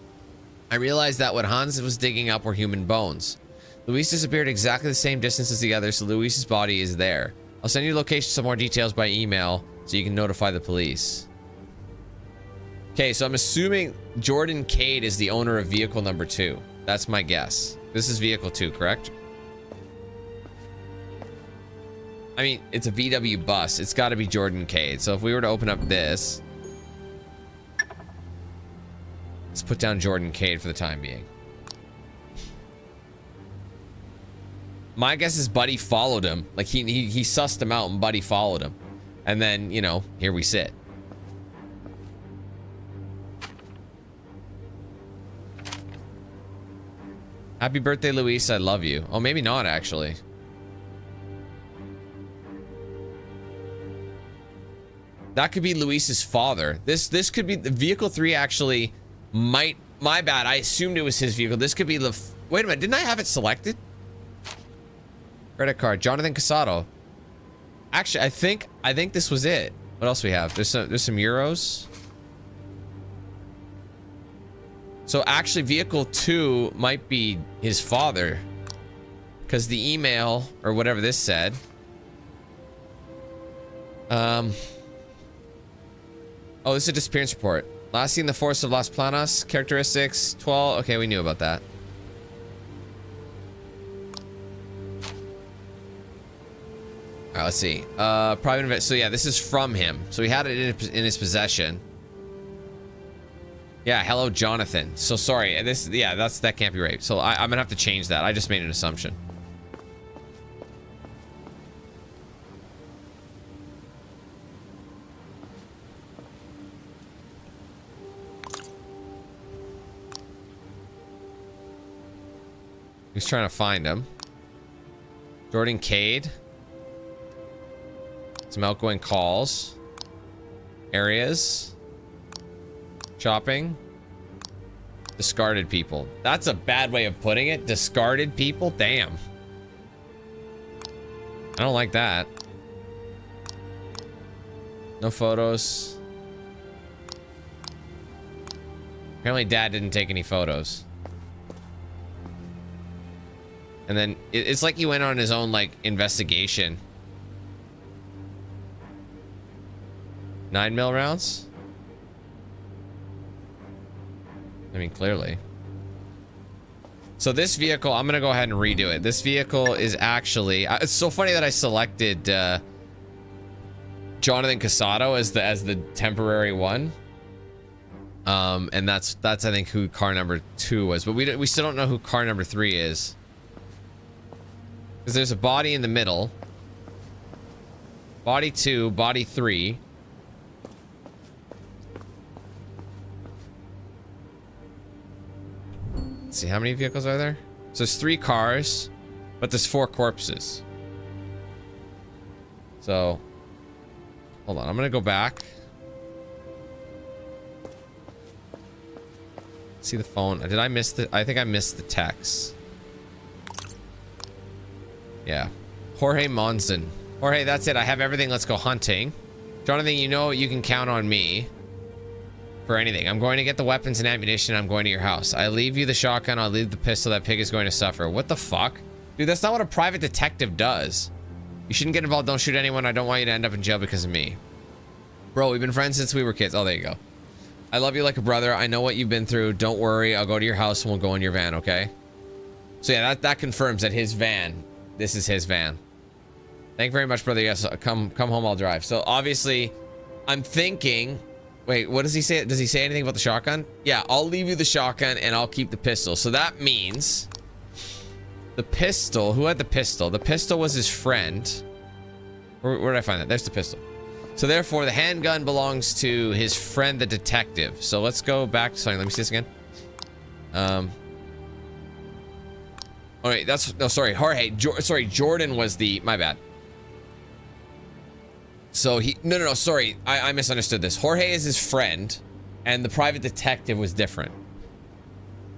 I realized that what Hans was digging up were human bones. Luis disappeared exactly the same distance as the others, so Luis's body is there. I'll send you location some more details by email so you can notify the police. Okay, so I'm assuming Jordan Cade is the owner of vehicle number 2. That's my guess. This is vehicle 2, correct? I mean, it's a VW bus. It's got to be Jordan Cade. So if we were to open up this... Let's put down Jordan Cade for the time being. My guess is Buddy followed him. Like, he sussed him out and Buddy followed him. And then, you know, here we sit. Happy birthday, Luis. I love you. Oh, maybe not, actually. That could be Luis's father. This could be... Vehicle 3 actually might... My bad. I assumed it was his vehicle. This could be the... Wait a minute. Didn't I have it selected? Credit card. Jonathan Casado. Actually, I think this was it. What else we have? There's some euros. So actually, vehicle 2 might be his father, because the email or whatever this said. Oh, this is a disappearance report. Last seen the forest of Las Planas. Characteristics 12. Okay, we knew about that. All right, let's see. Private invest. So yeah, this is from him. So he had it in his possession. Yeah, hello, Jonathan. So sorry. Yeah, that can't be right. So I'm gonna have to change that. I just made an assumption. He's trying to find him. Jordan Cade. Some outgoing calls. Areas. Shopping. Discarded people. That's a bad way of putting it. Discarded people? Damn. I don't like that. No photos. Apparently dad didn't take any photos. And then it's like he went on his own like investigation. 9mm rounds? I mean, clearly. So this vehicle, I'm gonna go ahead and redo it. This vehicle is actually, it's so funny that I selected Jonathan Casado as the temporary one. And that's I think who car number 2 was, but we still don't know who car number 3 is. Because there's a body in the middle. Body 2, body 3. Let's see, how many vehicles are there? So there's 3 cars, but there's 4 corpses. So, hold on, I'm gonna go back. See the phone. Did I miss the, I think I missed the text. Yeah. Jorge Monson. Jorge, that's it. I have everything. Let's go hunting. Jonathan, you know you can count on me for anything. I'm going to get the weapons and ammunition. I'm going to your house. I leave you the shotgun. I'll leave the pistol. That pig is going to suffer. What the fuck? Dude, that's not what a private detective does. You shouldn't get involved. Don't shoot anyone. I don't want you to end up in jail because of me. Bro, we've been friends since we were kids. Oh, there you go. I love you like a brother. I know what you've been through. Don't worry. I'll go to your house and we'll go in your van, okay? So yeah, that confirms that his van, this is his van. Thank you very much, brother. Yes, come home, I'll drive. So obviously, I'm thinking, wait, what does he say? Does he say anything about the shotgun? Yeah, I'll leave you the shotgun and I'll keep the pistol. So that means the pistol, who had the pistol? The pistol was his friend. Where did I find that? There's the pistol. So therefore, the handgun belongs to his friend, the detective. So let's go back to something. Let me see this again. Oh wait, that's, no, sorry, Jorge. Sorry, Jordan was the, my bad. So he, no, sorry. I misunderstood this. Jorge is his friend, and the private detective was different.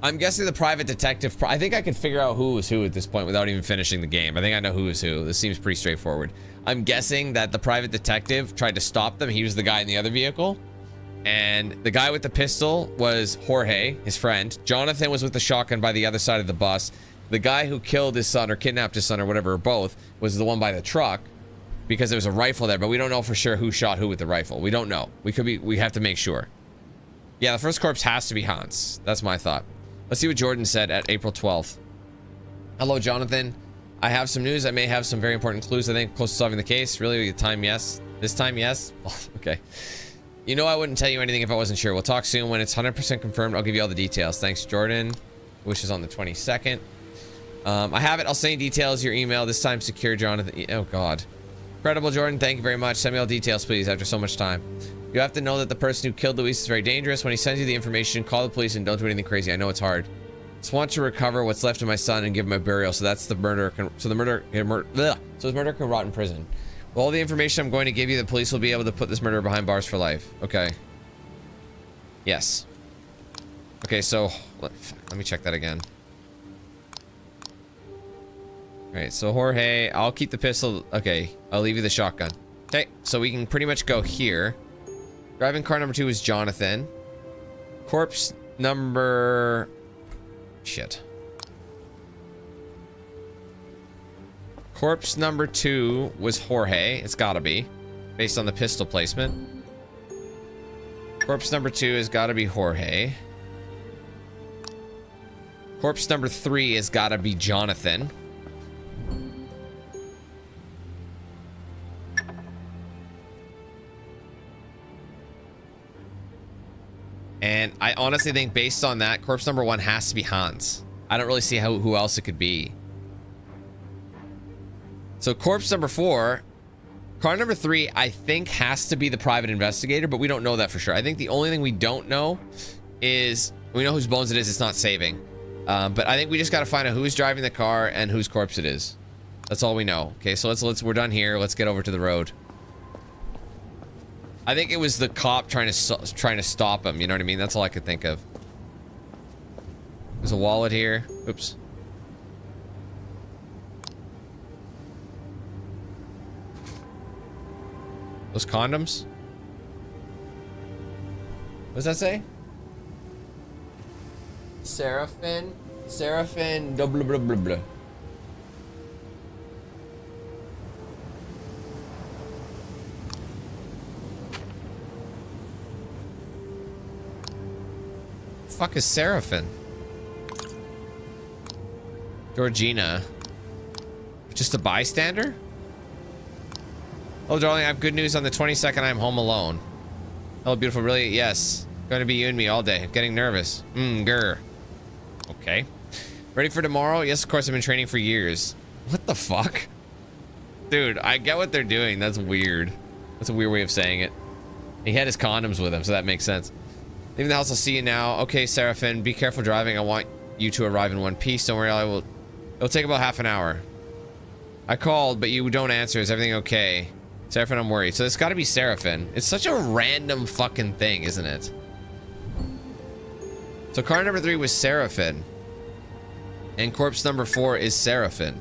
I'm guessing the private detective, I think I can figure out who is who at this point without even finishing the game. I think I know who is who. This seems pretty straightforward. I'm guessing that the private detective tried to stop them. He was the guy in the other vehicle. And the guy with the pistol was Jorge, his friend. Jonathan was with the shotgun by the other side of the bus. The guy who killed his son or kidnapped his son or whatever, or both, was the one by the truck because there was a rifle there, but we don't know for sure who shot who with the rifle. We don't know. We have to make sure. Yeah, the first corpse has to be Hans. That's my thought. Let's see what Jordan said at April 12th. Hello, Jonathan. I have some news. I may have some very important clues, I think, close to solving the case. Really, the time, yes. This time, yes. Okay. You know I wouldn't tell you anything if I wasn't sure. We'll talk soon. When it's 100% confirmed, I'll give you all the details. Thanks, Jordan. Which is on the 22nd. I have it. I'll send you details, your email. This time secure, Jonathan. Oh, God. Incredible, Jordan. Thank you very much. Send me all details, please, after so much time. You have to know that the person who killed Luis is very dangerous. When he sends you the information, call the police and don't do anything crazy. I know it's hard. Just want to recover what's left of my son and give him a burial. So that's the murder. So his murder can rot in prison. With all the information I'm going to give you, the police will be able to put this murderer behind bars for life. Okay. Yes. Okay, so let me check that again. All right, so Jorge, I'll keep the pistol. Okay, I'll leave you the shotgun. Okay, so we can pretty much go here. Driving car number 2 is Jonathan. Corpse number... Shit. Corpse number 2 was Jorge. It's gotta be. Based on the pistol placement. Corpse number 2 has gotta be Jorge. Corpse number 3 has gotta be Jonathan. And I honestly think based on that, corpse number 1 has to be Hans. I don't really see who else it could be. So corpse number 4, car number 3, I think has to be the private investigator, but we don't know that for sure. I think the only thing we don't know is, we know whose bones it is, it's not saving. But I think we just got to find out who's driving the car and whose corpse it is. That's all we know. Okay, so we're done here. Let's get over to the road. I think it was the cop trying to stop him. You know what I mean? That's all I could think of. There's a wallet here. Oops. Those condoms? What does that say? Seraphim, blah blah blah blah blah. Fuck is Seraphim? Georgina. Just a bystander? Oh, darling, I have good news. On the 22nd, I'm home alone. Hello, beautiful. Really? Yes. Going to be you and me all day. I'm getting nervous. Grr. Okay. Ready for tomorrow? Yes, of course. I've been training for years. What the fuck? Dude, I get what they're doing. That's weird. That's a weird way of saying it. He had his condoms with him, so that makes sense. Leaving the house, I'll see you now. Okay, Seraphim, be careful driving. I want you to arrive in one piece. Don't worry, it'll take about half an hour. I called, but you don't answer. Is everything okay? Seraphim, I'm worried. So it's gotta be Seraphim. It's such a random fucking thing, isn't it? So car number 3 was Seraphim. And corpse number 4 is Seraphim.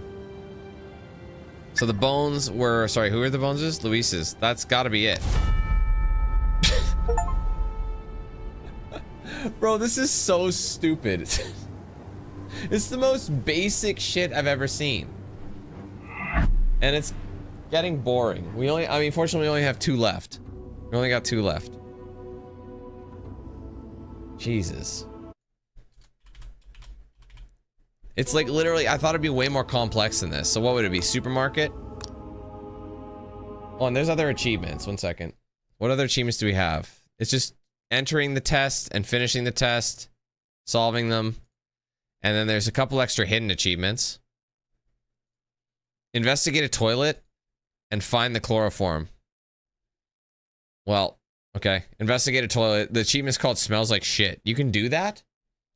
So the bones were, sorry, who are the bones? Luis's. That's gotta be it. Bro, this is so stupid. It's the most basic shit I've ever seen. And it's getting boring. I mean, fortunately, we only have 2 left. We only got 2 left. Jesus. It's like literally, I thought it'd be way more complex than this. So what would it be? Supermarket? Oh, and there's other achievements. One second. What other achievements do we have? It's just entering the test and finishing the test, solving them. And then there's a couple extra hidden achievements. Investigate a toilet and find the chloroform. Well, okay. Investigate a toilet. The achievement's called smells like shit. You can do that?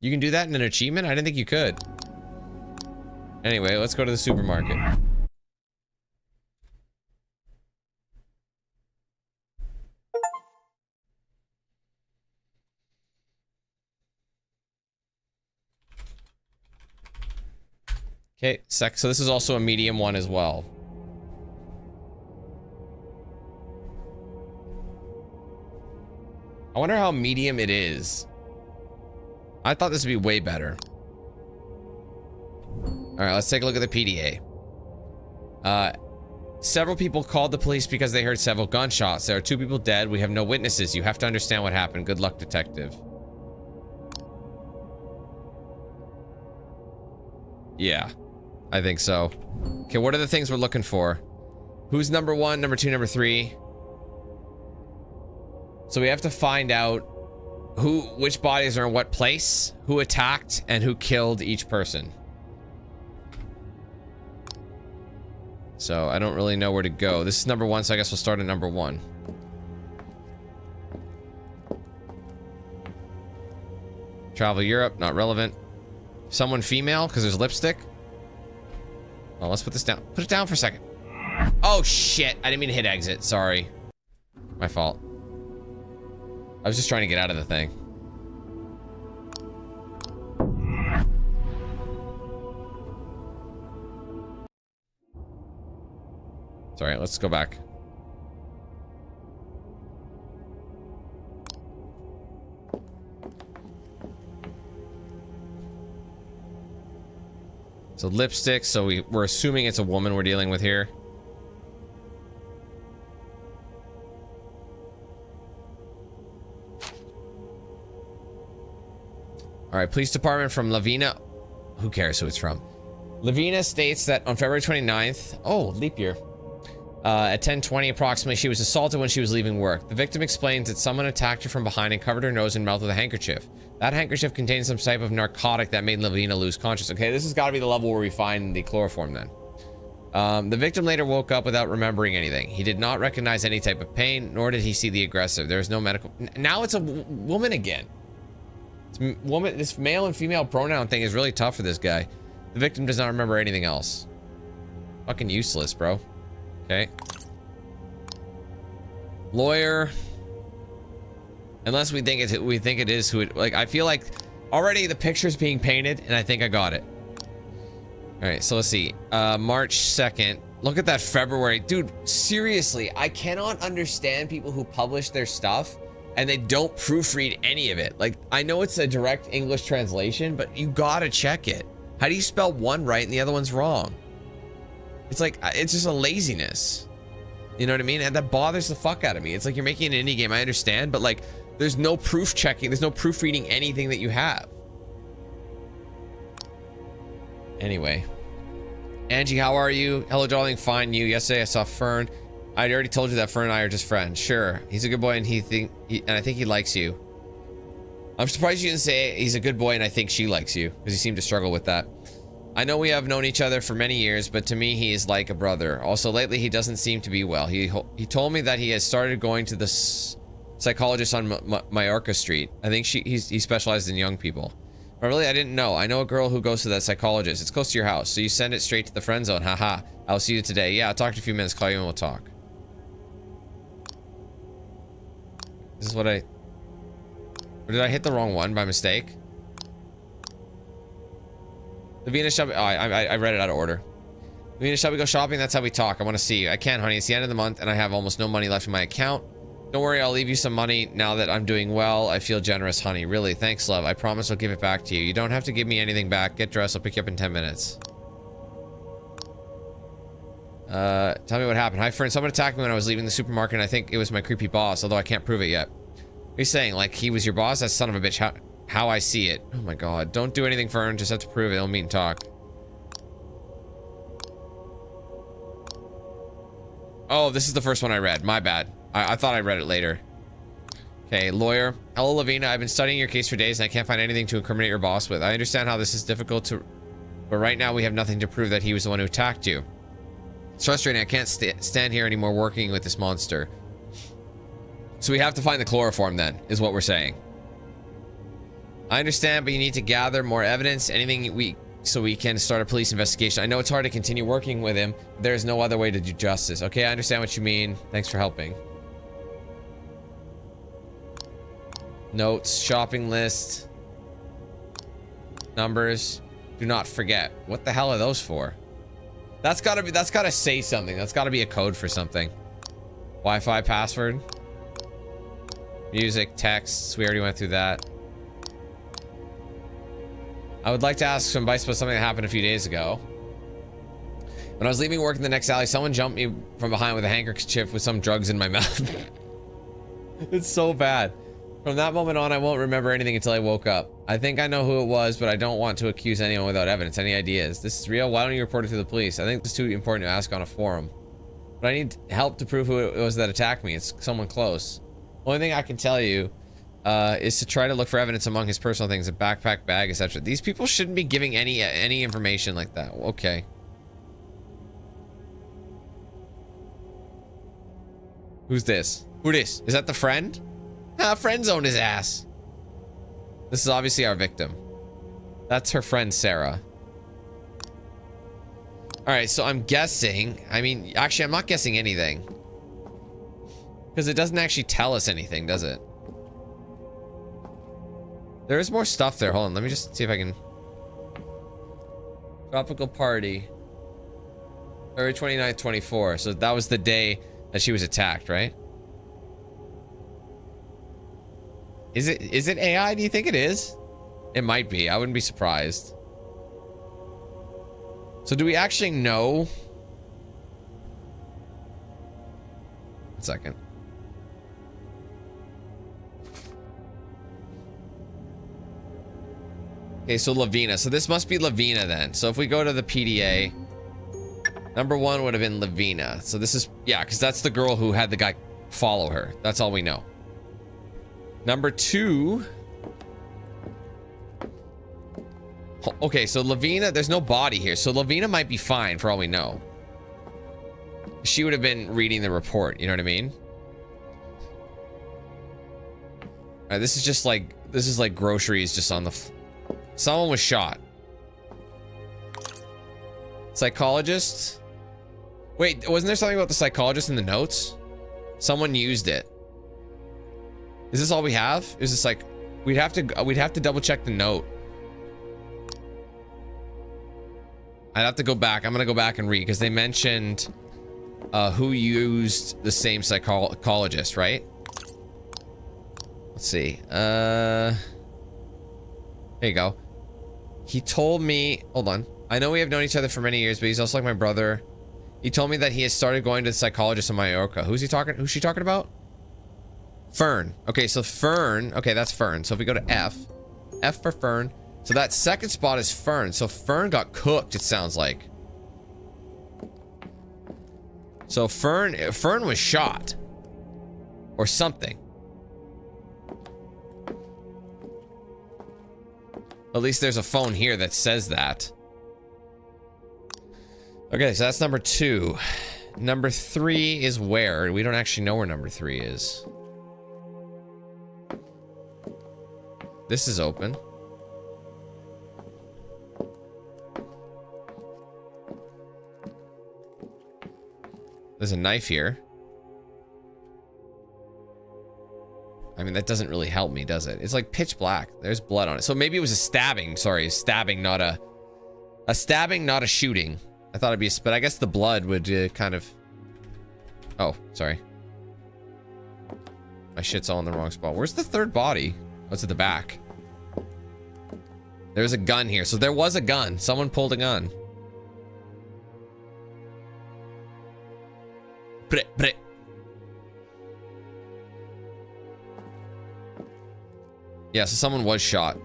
You can do that in an achievement? I didn't think you could. Anyway, let's go to the supermarket. Okay, so this is also a medium one as well. I wonder how medium it is. I thought this would be way better. Alright, let's take a look at the PDA. Several people called the police because they heard several gunshots. There are 2 people dead. We have no witnesses. You have to understand what happened. Good luck, detective. Yeah. I think so. Okay, what are the things we're looking for? Who's number 1, number 2, number 3? So we have to find out which bodies are in what place, who attacked, and who killed each person. So I don't really know where to go. This is number 1, so I guess we'll start at number 1. Travel Europe, not relevant. Someone female, because there's lipstick. Oh, let's put this down. Put it down for a second. Oh, shit. I didn't mean to hit exit. Sorry. My fault. I was just trying to get out of the thing. Sorry, let's go back. So lipstick, so we're assuming it's a woman we're dealing with here. All right, police department from Lavina. Who cares who it's from? Lavina states that on February 29th, oh, leap year, at 10:20 approximately, she was assaulted when she was leaving work. The victim explains that someone attacked her from behind and covered her nose and mouth with a handkerchief. That handkerchief contained some type of narcotic that made Lavina lose consciousness. Okay, this has got to be the level where we find the chloroform then. The victim later woke up without remembering anything. He did not recognize any type of pain, nor did he see the aggressor. There is no medical... Now it's a woman again. It's woman. This male and female pronoun thing is really tough for this guy. The victim does not remember anything else. Fucking useless, bro. Okay. Lawyer. Unless we think it is who it, like, I feel like already the picture's being painted and I think I got it. All right, so let's see. March 2nd. Look at that February. Dude, seriously, I cannot understand people who publish their stuff and they don't proofread any of it. Like, I know it's a direct English translation, but you gotta check it. How do you spell one right and the other one's wrong? It's like, it's just a laziness. You know what I mean? And that bothers the fuck out of me. It's like, you're making an indie game, I understand, but like, there's no proof checking, there's no proofreading anything that you have. Anyway. Angie, how are you? Hello, darling, fine, you. Yesterday I saw Fern. I already told you that Fern and I are just friends. Sure, he's a good boy, and I think he likes you. I'm surprised you didn't say he's a good boy and I think she likes you, because he seemed to struggle with that. I know we have known each other for many years, but to me he is like a brother. Also, lately he doesn't seem to be well. He told me that he has started going to the psychologist on Majorca Street. I think he specializes in young people. But really, I didn't know. I know a girl who goes to that psychologist. It's close to your house, so you send it straight to the friend zone. Haha. I'll see you today. Yeah, I'll talk to you in a few minutes. Call you and we'll talk. This is what or did I hit the wrong one by mistake? The Venus shop. Oh, I read it out of order. Venus, shall we go shopping? That's how we talk. I want to see you. I can't, honey. It's the end of the month and I have almost no money left in my account. Don't worry, I'll leave you some money now that I'm doing well. I feel generous, honey. Really, thanks, love. I promise I'll give it back to you. You don't have to give me anything back. Get dressed. I'll pick you up in 10 minutes. Tell me what happened. Hi, friend. Someone attacked me when I was leaving the supermarket, and I think it was my creepy boss, although I can't prove it yet. Are you saying, like, he was your boss? That son of a bitch. How I see it. Oh my god. Don't do anything, Fern. Just have to prove it. We'll meet and talk. Oh, this is the first one I read. My bad. I thought I read it later. Okay, lawyer. Hello, Lavina. I've been studying your case for days, and I can't find anything to incriminate your boss with. I understand how this is difficult but right now we have nothing to prove that he was the one who attacked you. It's frustrating. I can't stand here anymore working with this monster. So we have to find the chloroform then, is what we're saying. I understand, but you need to gather more evidence, so we can start a police investigation. I know it's hard to continue working with him, but there's no other way to do justice. Okay, I understand what you mean. Thanks for helping. Notes, shopping list, numbers. Do not forget. What the hell are those for? That's gotta say something. That's gotta be a code for something. Wi-Fi password. Music, texts. We already went through that. I would like to ask some advice about something that happened a few days ago. When I was leaving work in the next alley, someone jumped me from behind with a handkerchief with some drugs in my mouth. It's so bad. From that moment on, I won't remember anything until I woke up. I think I know who it was, but I don't want to accuse anyone without evidence. Any ideas? This is real? Why don't you report it to the police? I think it's too important to ask on a forum. But I need help to prove who it was that attacked me. It's someone close. Only thing I can tell you is to try to look for evidence among his personal things, a backpack, bag, etc. These people shouldn't be giving any information like that. Okay. Who's this? Who this? Is that the friend? Ah, friend zoned his ass. This is obviously our victim. That's her friend Sarah. Alright, so I'm guessing. I mean, actually, I'm not guessing anything. Because it doesn't actually tell us anything, does it? There is more stuff there. Hold on, let me just see if I can. Tropical party. February 29th, 24. So that was the day that she was attacked, right? Is it AI? Do you think it is? It might be. I wouldn't be surprised. So do we actually know? 1 second. Okay, so Lavina. So this must be Lavina then. So if we go to the PDA, number 1 would have been Lavina. So this is, yeah, because that's the girl who had the guy follow her. That's all we know. Number 2. Okay, so Lavina, there's no body here. So Lavina might be fine for all we know. She would have been reading the report, you know what I mean? Alright, this is just like, this is like groceries just on the... Someone was shot. Psychologist? Wait, wasn't there something about the psychologist in the notes? Someone used it. Is this all we have? Is this like... We'd have to double check the note. I'd have to go back. I'm gonna go back and read because they mentioned who used the same psychologist, right? Let's see. There you go. He told me, hold on. I know we have known each other for many years, but he's also like my brother. He told me that he has started going to the psychologist in Mallorca. Who's she talking about? Fern. Okay, so Fern. Okay, that's Fern. So if we go to F for Fern. So that second spot is Fern. So Fern got cooked, it sounds like. So Fern was shot. Or something. At least there's a phone here that says that. Okay, so that's number 2. Number 3 is where? We don't actually know where number 3 is. This is open. There's a knife here. I mean, that doesn't really help me, does it? It's like pitch black. There's blood on it. So maybe it was a stabbing. Sorry, stabbing, not a stabbing, not a shooting. I thought it'd be, but I guess the blood would kind of. Oh, sorry. My shit's all in the wrong spot. Where's the third body? Oh, it's at the back. There's a gun here. So there was a gun. Someone pulled a gun. Yeah, so someone was shot.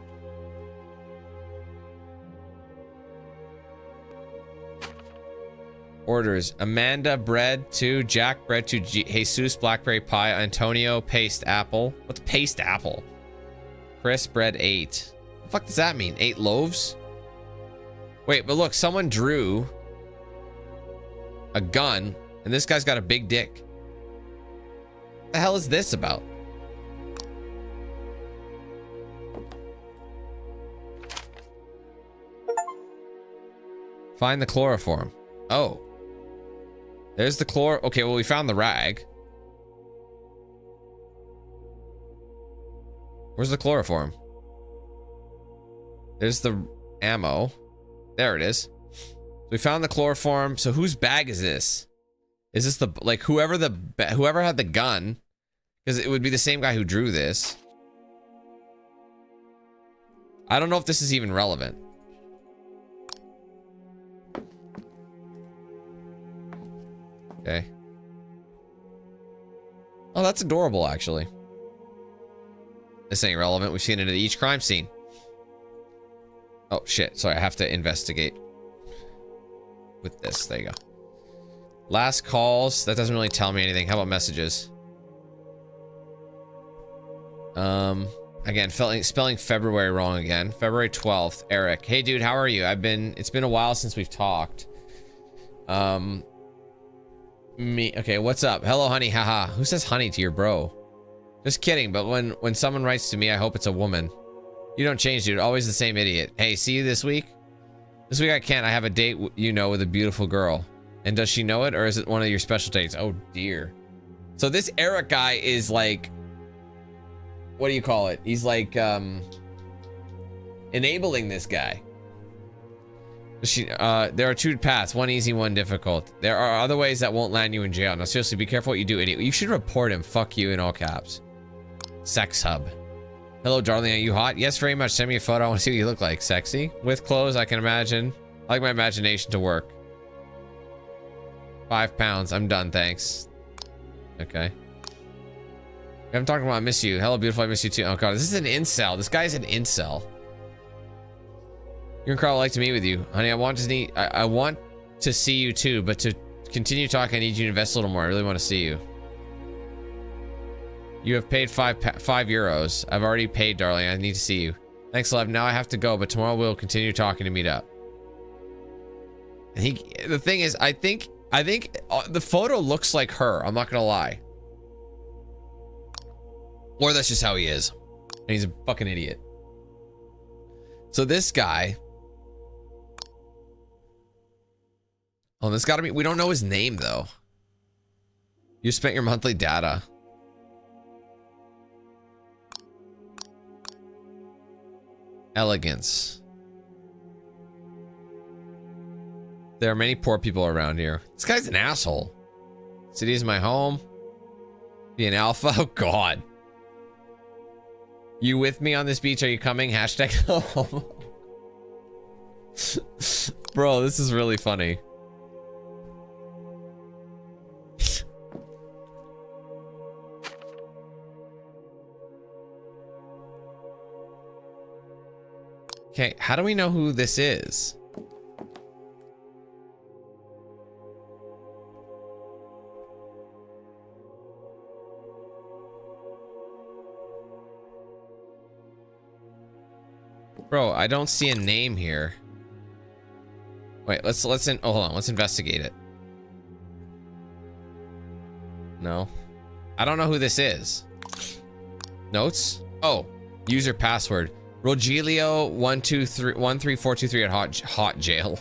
Orders. Amanda bread 2, Jack bread 2, Jesus blackberry pie, Antonio paste apple. What's paste apple? Chris bread 8. What the fuck does that mean? 8 loaves? Wait, but look, someone drew a gun and this guy's got a big dick. What the hell is this about? Find the chloroform. Oh. There's the okay, well, we found the rag. Where's the chloroform? There's the ammo. There it is. We found the chloroform. So whose bag is this? Is this the, like, whoever had the gun? Because it would be the same guy who drew this. I don't know if this is even relevant. Okay. Oh, that's adorable, actually. This ain't relevant. We've seen it at each crime scene. Oh, shit. Sorry, I have to investigate with this. There you go. Last calls. That doesn't really tell me anything. How about messages? Again, spelling February wrong again. February 12th. Eric. Hey, dude, how are you? It's been a while since we've talked. Okay, what's up? Hello, honey, haha. Who says honey to your bro? Just kidding, but when someone writes to me, I hope it's a woman. You don't change, dude. Always the same idiot. Hey, see you this week? This week I can't. I have a date, you know, with a beautiful girl. And does she know it, or is it one of your special dates? Oh, dear. So this Eric guy is like... What do you call it? He's like, enabling this guy. There are 2 paths, one easy, one difficult. There are other ways that won't land you in jail. Now, seriously, be careful what you do, idiot. You should report him. Fuck you in all caps. Sex hub. Hello, darling. Are you hot? Yes, very much. Send me a photo. I want to see what you look like. Sexy? With clothes, I can imagine. I like my imagination to work. 5 pounds. I'm done, thanks. Okay. I'm talking about I miss you. Hello, beautiful. I miss you too. Oh, God. This is an incel. This guy's an incel. You're incredible. I'd like to meet with you. Honey, I want to see you too, but to continue talking, I need you to invest a little more. I really want to see you. You have paid 5 euros. I've already paid, darling. I need to see you. Thanks, love. Now I have to go, but tomorrow we'll continue talking to meet up. The thing is, I think the photo looks like her. I'm not gonna lie. Or that's just how he is. And he's a fucking idiot. So this guy... Oh, this gotta be... We don't know his name, though. You spent your monthly data. Elegance. There are many poor people around here. This guy's an asshole. City is my home. Be an alpha? Oh, God. You with me on this beach? Are you coming? Hashtag home. Bro, this is really funny. Okay, how do we know who this is? Bro, I don't see a name here. Wait, let's hold on, let's investigate it. No. I don't know who this is. Notes? Oh, user password. Rogelio 13423 at hot jail.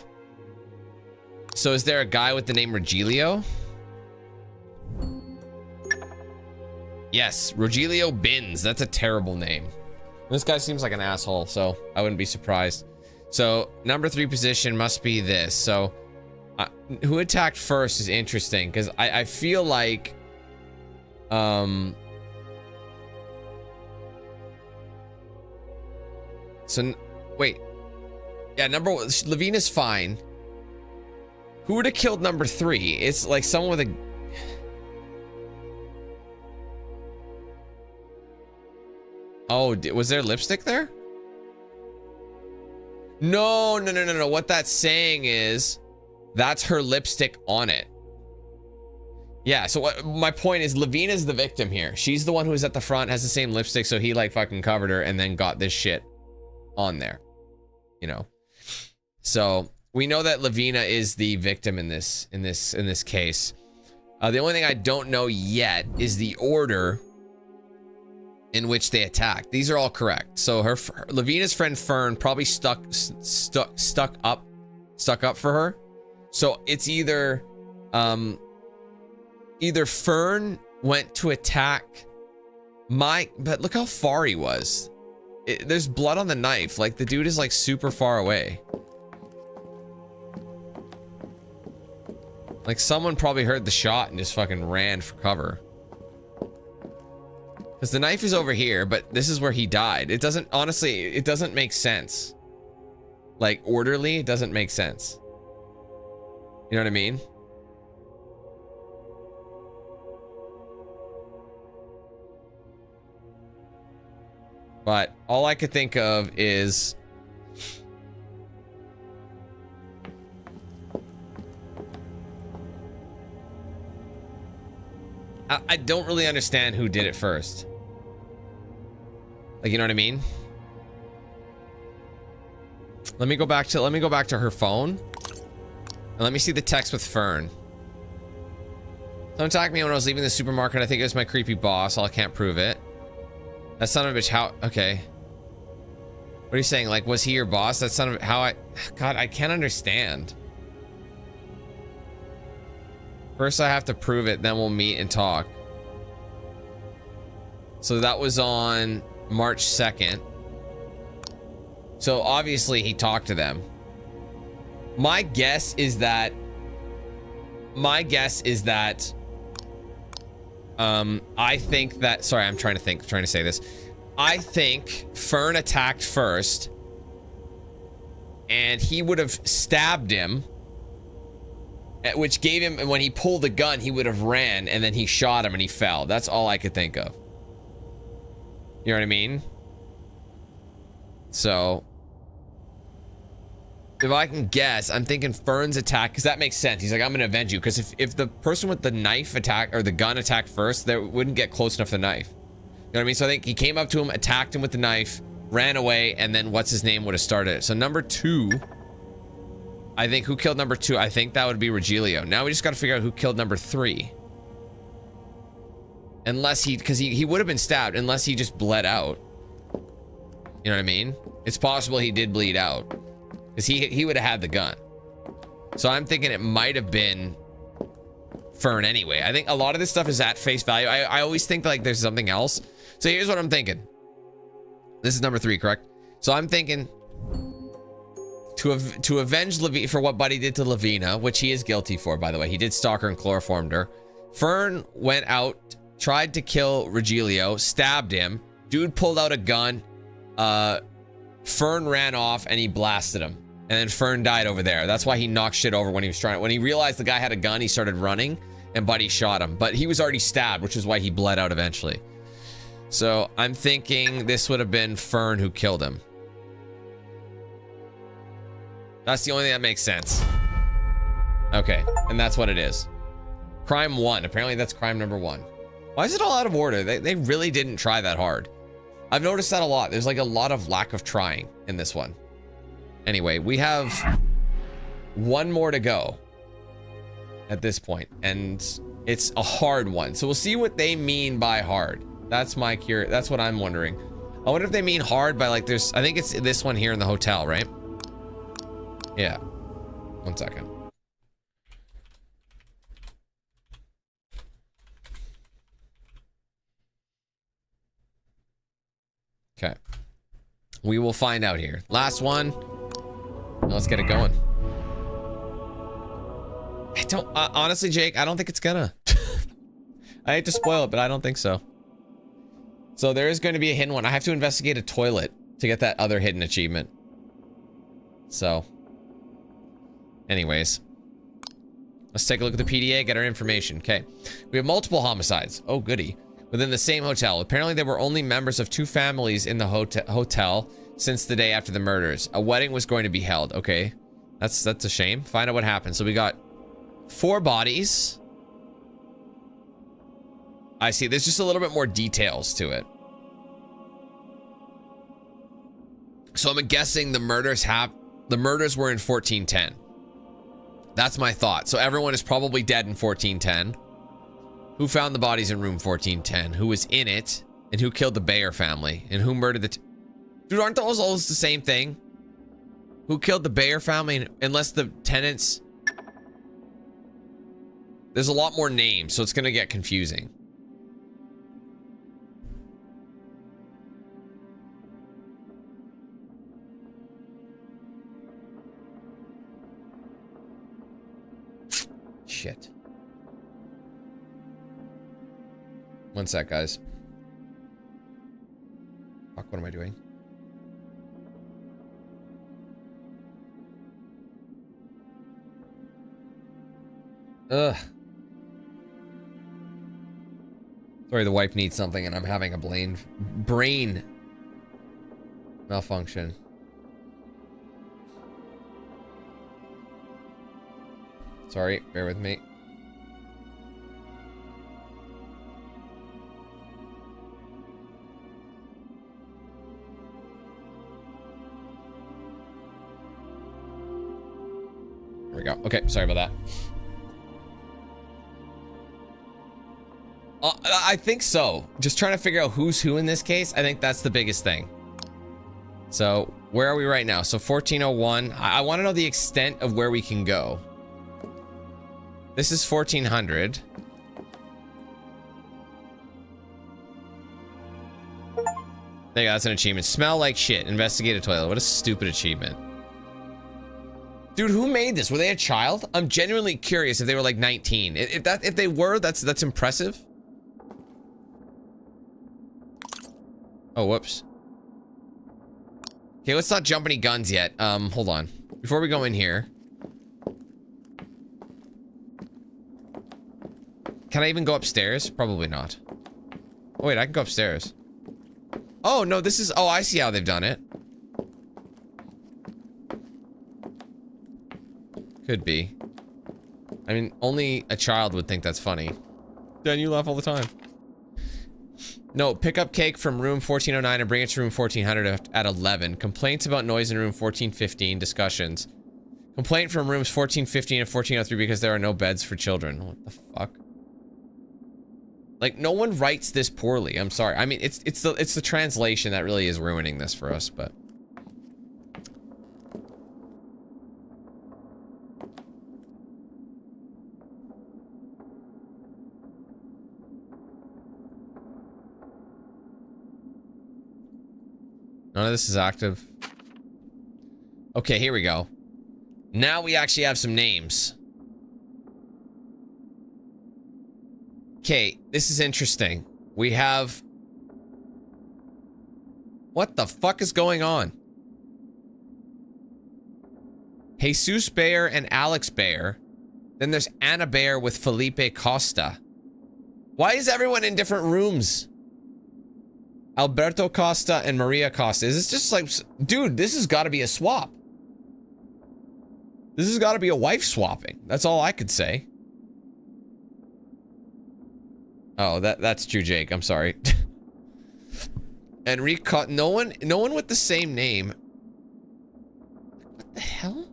So is there a guy with the name Rogelio? Yes, Rogelio Bins. That's a terrible name. This guy seems like an asshole, so I wouldn't be surprised. So number 3 position must be this. So who attacked first is interesting because I feel like so wait, yeah, number 1, Lavina's fine. Who would have killed number 3? It's like someone with a oh, was there lipstick there? No. What that's saying is that's her lipstick on it. Yeah, so what my point is, Lavina's the victim here. She's the one who was at the front, has the same lipstick, so he like fucking covered her and then got this shit on there. You know. So we know that Lavina is the victim in this case. The only thing I don't know yet is the order in which they attacked. These are all correct. So Lavina's friend Fern probably stuck up for her. So it's either Fern went to attack but look how far he was. There's blood on the knife. Like the dude is like super far away. Like someone probably heard the shot and just fucking ran for cover. Because the knife is over here, but this is where he died. It doesn't, honestly, it doesn't make sense. Like, orderly, it doesn't make sense. You know what I mean? But all I could think of is... I don't really understand who did it first. Like, you know what I mean? Let me go back to her phone. And let me see the text with Fern. Someone attacked me when I was leaving the supermarket. I think it was my creepy boss. I can't prove it. That son of a bitch, how... Okay. What are you saying? Like, was he your boss? That son of... How I... God, I can't understand. First I have to prove it, then we'll meet and talk. So that was on March 2nd. So obviously he talked to them. My guess is that I think that, sorry, I'm trying to say this. I think Fern attacked first and he would have stabbed him, which gave him, and when he pulled the gun, he would have ran and then he shot him and he fell. That's all I could think of. You know what I mean? So if I can guess, I'm thinking Fern's attack, because that makes sense. He's like, I'm gonna avenge you, because if the person with the knife attack or the gun attacked first, they wouldn't get close enough to the knife. You know what I mean? So I think he came up to him, attacked him with the knife, ran away, and then what's his name would have started it. So number 2, I think, who killed number 2? I think that would be Rogelio. Now we just got to figure out who killed number 3. Unless because he would have been stabbed unless he just bled out. You know what I mean? It's possible he did bleed out, because he would have had the gun. So I'm thinking it might have been Fern anyway. I think a lot of this stuff is at face value. I always think like there's something else. So here's what I'm thinking. This is number 3, correct? So I'm thinking to avenge Lavina for what Buddy did to Lavina, which he is guilty for, by the way. He did stalk her and chloroformed her. Fern went out, tried to kill Rogelio, stabbed him, Dude pulled out a gun. Fern ran off and he blasted him. And then Fern died over there. That's why he knocked shit over when he was trying. When he realized the guy had a gun, he started running, and Buddy shot him. But he was already stabbed, which is why he bled out eventually. So I'm thinking this would have been Fern who killed him. That's the only thing that makes sense. Okay, and that's what it is. Crime 1. Apparently that's crime number 1. Why is it all out of order? They really didn't try that hard. I've noticed that a lot. There's like a lot of lack of trying in this one. Anyway, we have one more to go at this point, and it's a hard one. So we'll see what they mean by hard. That's my cure. That's what I'm wondering. I wonder if they mean hard by like there's, I think it's this one here in the hotel, right? Yeah. 1 second. Okay. We will find out here. Last one. Let's get it going. I don't, honestly, Jake, I don't think it's gonna. I hate to spoil it, but I don't think so. So there is going to be a hidden one. I have to investigate a toilet to get that other hidden achievement. So, anyways, let's take a look at the PDA, get our information. Okay, we have multiple homicides. Oh, goody. Within the same hotel. Apparently, there were only members of 2 families in the hotel since the day after the murders. A wedding was going to be held. Okay, that's a shame. Find out what happened. So we got 4 bodies. I see. There's just a little bit more details to it. So I'm guessing the murders were in 1410. That's my thought. So everyone is probably dead in 1410. Who found the bodies in room 1410? Who was in it? And who killed the Bayer family? And who murdered the... Dude, aren't those all the same thing? Who killed the Bayer family? Unless the tenants... There's a lot more names, so it's going to get confusing. Shit. 1 sec, guys. Fuck, what am I doing? Ugh. Sorry, the wife needs something and I'm having a brain malfunction. Sorry, bear with me. There we go. Okay, sorry about that. I think so. Just trying to figure out who's who in this case. I think that's the biggest thing. So, where are we right now? So, 1401. I want to know the extent of where we can go. This is 1400. There you go, that's an achievement. Smell like shit. Investigate a toilet. What a stupid achievement. Dude, who made this? Were they a child? I'm genuinely curious if they were like 19. If they were, that's impressive. Oh, whoops. Okay, let's not jump any guns yet. Hold on. Before we go in here. Can I even go upstairs? Probably not. Oh, wait, I can go upstairs. Oh, no, this is... Oh, I see how they've done it. Could be. I mean, only a child would think that's funny. Dan, you laugh all the time. No, pick up cake from room 1409 and bring it to room 1400 at 11. Complaints about noise in room 1415. Discussions. Complaint from rooms 1415 and 1403 because there are no beds for children. What the fuck? Like, no one writes this poorly. I'm sorry. I mean, it's the translation that really is ruining this for us, but... None of this is active. Okay, here we go. Now we actually have some names. Okay, this is interesting. We have What the fuck is going on? Jesus Bayer and Alex Bayer. Then there's Anna Bayer with Felipe Costa. Why is everyone in different rooms? Alberto Costa and Maria Costa. Is this just like... Dude, this has got to be a swap. This has got to be a wife swapping. That's all I could say. Oh, that's true, Jake. I'm sorry. Enrique, no one with the same name. What the hell?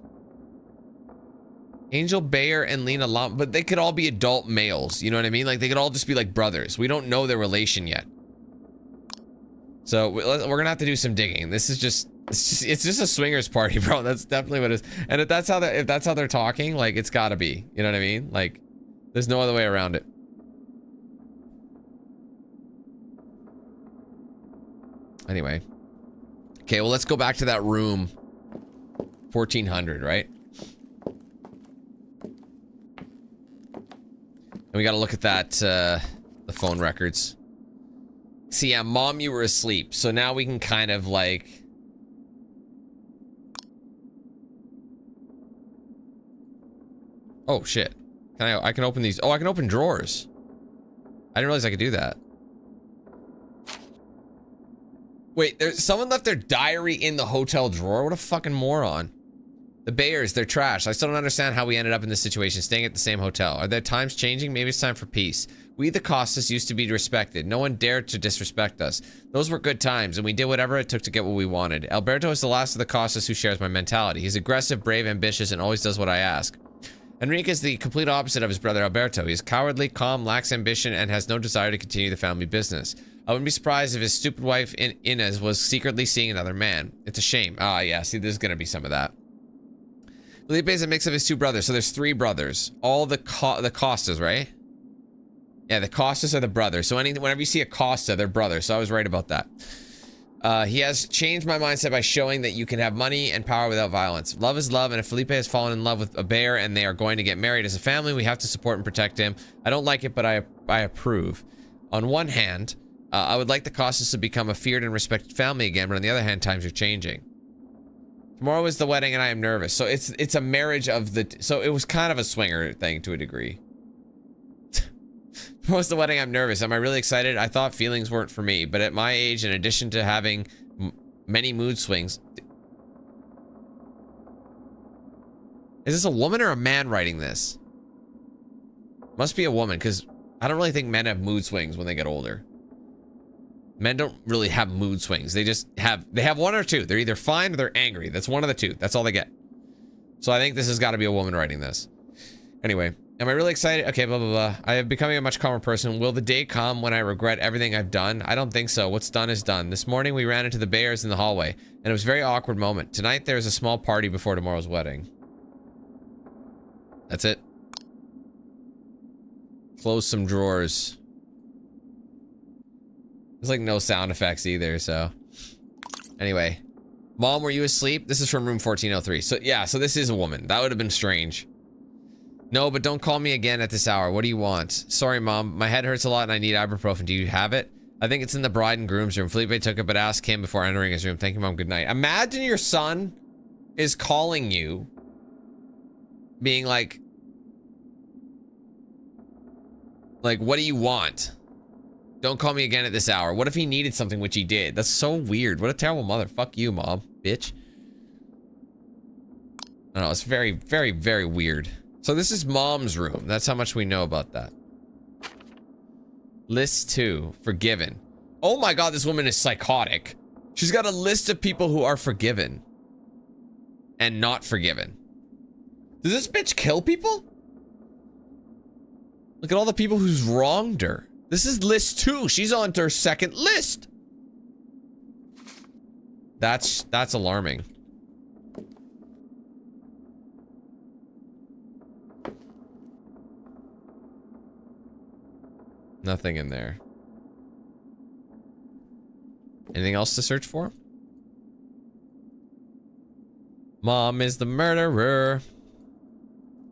Angel Bayer and Lena Lam, but they could all be adult males. You know what I mean? Like they could all just be like brothers. We don't know their relation yet. So we're gonna have to do some digging. This is just it's just a swingers party, bro. That's definitely what it is. And if that's how they're talking, like it's gotta be. You know what I mean? Like there's no other way around it. Anyway. Okay, well let's go back to that room 1400, right? And we gotta look at that the phone records. See, yeah, Mom, you were asleep. So now we can kind of like... Oh, shit. I can open these. Oh, I can open drawers. I didn't realize I could do that. Wait, someone left their diary in the hotel drawer? What a fucking moron. The Bayers, they're trash. I still don't understand how we ended up in this situation, staying at the same hotel. Are there times changing? Maybe it's time for peace. We, the Costas, used to be respected. No one dared to disrespect us. Those were good times, and we did whatever it took to get what we wanted. Alberto is the last of the Costas who shares my mentality. He's aggressive, brave, ambitious, and always does what I ask. Enrique is the complete opposite of his brother Alberto. He's cowardly, calm, lacks ambition, and has no desire to continue the family business. I wouldn't be surprised if his stupid wife, Inez, was secretly seeing another man. It's a shame. Ah, yeah, see, there's gonna be some of that. Felipe is a mix of his two brothers, so there's three brothers. All the Costas, right? Yeah, the Costas are the brothers. So whenever you see a Costa, they're brothers. So I was right about that. He has changed my mindset by showing that you can have money and power without violence. Love is love, and if Felipe has fallen in love with a bear and they are going to get married as a family, we have to support and protect him. I don't like it, but I approve. On one hand, I would like the Costas to become a feared and respected family again, but on the other hand, times are changing. Tomorrow is the wedding, and I am nervous. So it's a marriage of the... So it was kind of a swinger thing to a degree. Tomorrow's the wedding, I'm nervous. Am I really excited? I thought feelings weren't for me, but at my age, in addition to having many mood swings... Is this a woman or a man writing this? Must be a woman, because I don't really think men have mood swings when they get older. Men don't really have mood swings. They have one or two. They're either fine or they're angry. That's one of the two. That's all they get. So I think this has got to be a woman writing this. Anyway, am I really excited? Okay, blah, blah, blah. I am becoming a much calmer person. Will the day come when I regret everything I've done? I don't think so. What's done is done. This morning we ran into the Bears in the hallway, and it was a very awkward moment. Tonight there's a small party before tomorrow's wedding. That's it. Close some drawers. There's like no sound effects either, so. Anyway. Mom, were you asleep? This is from room 1403. So yeah, so this is a woman. That would have been strange. No, but don't call me again at this hour. What do you want? Sorry, Mom. My head hurts a lot and I need ibuprofen. Do you have it? I think it's in the bride and groom's room. Felipe took it, but ask him before entering his room. Thank you, Mom. Good night. Imagine your son is calling you, being like, what do you want? Don't call me again at this hour. What if he needed something, which he did? That's so weird. What a terrible mother. Fuck you, Mom. Bitch. I don't know. It's very, very, very weird. So this is Mom's room. That's how much we know about that. List 2. Forgiven. Oh my god, this woman is psychotic. She's got a list of people who are forgiven. And not forgiven. Does this bitch kill people? Look at all the people who's wronged her. This is list 2. She's on to her second list. That's alarming. Nothing in there. Anything else to search for? Mom is the murderer.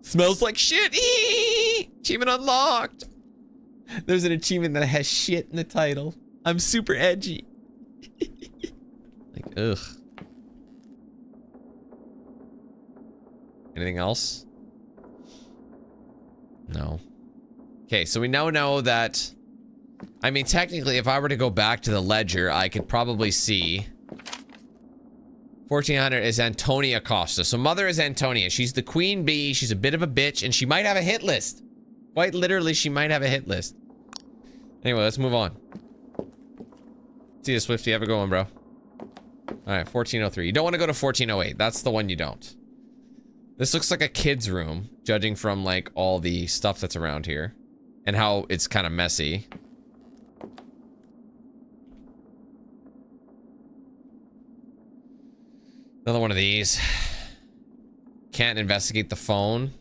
Smells like shit. Eee! Achievement unlocked. There's an achievement that has shit in the title. I'm super edgy. Ugh. Anything else? No. Okay, so we now know that... I mean, technically, if I were to go back to the ledger, I could probably see... 1400 is Antonia Costa. So mother is Antonia. She's the queen bee. She's a bit of a bitch, and she might have a hit list. Quite literally, she might have a hit list. Anyway, let's move on. See you, Swifty. Have a good one, bro. Alright, 1403. You don't want to go to 1408. That's the one you don't. This looks like a kid's room, judging from, like, all the stuff that's around here. And how it's kind of messy. Another one of these. Can't investigate the phone.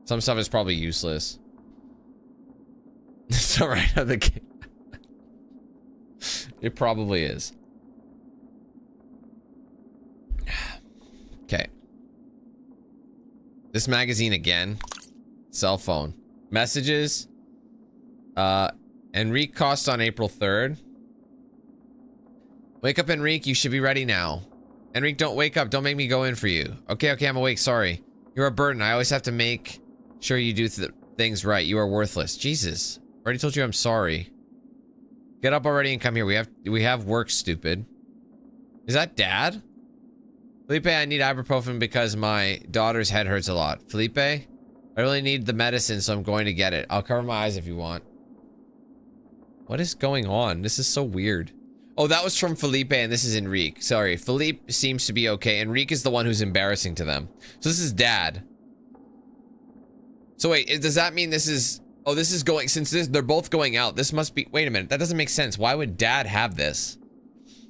Some stuff is probably useless. It's alright. It probably is. Okay. This magazine again. Cell phone. Messages. Enrique cost on April 3rd. Wake up, Enrique. You should be ready now. Enrique, don't wake up. Don't make me go in for you. Okay, I'm awake. Sorry. You're a burden. I always have to make sure you do things right. You are worthless. Jesus. Already told you I'm sorry. Get up already and come here. We have work, stupid. Is that Dad? Felipe, I need ibuprofen because my daughter's head hurts a lot. Felipe, I really need the medicine, so I'm going to get it. I'll cover my eyes if you want. What is going on? This is so weird. Oh, that was from Felipe, and this is Enrique. Sorry, Felipe seems to be okay. Enrique is the one who's embarrassing to them. So this is Dad. So wait, does that mean this is... Oh, this is going... Since they're both going out, this must be... Wait a minute, that doesn't make sense. Why would Dad have this?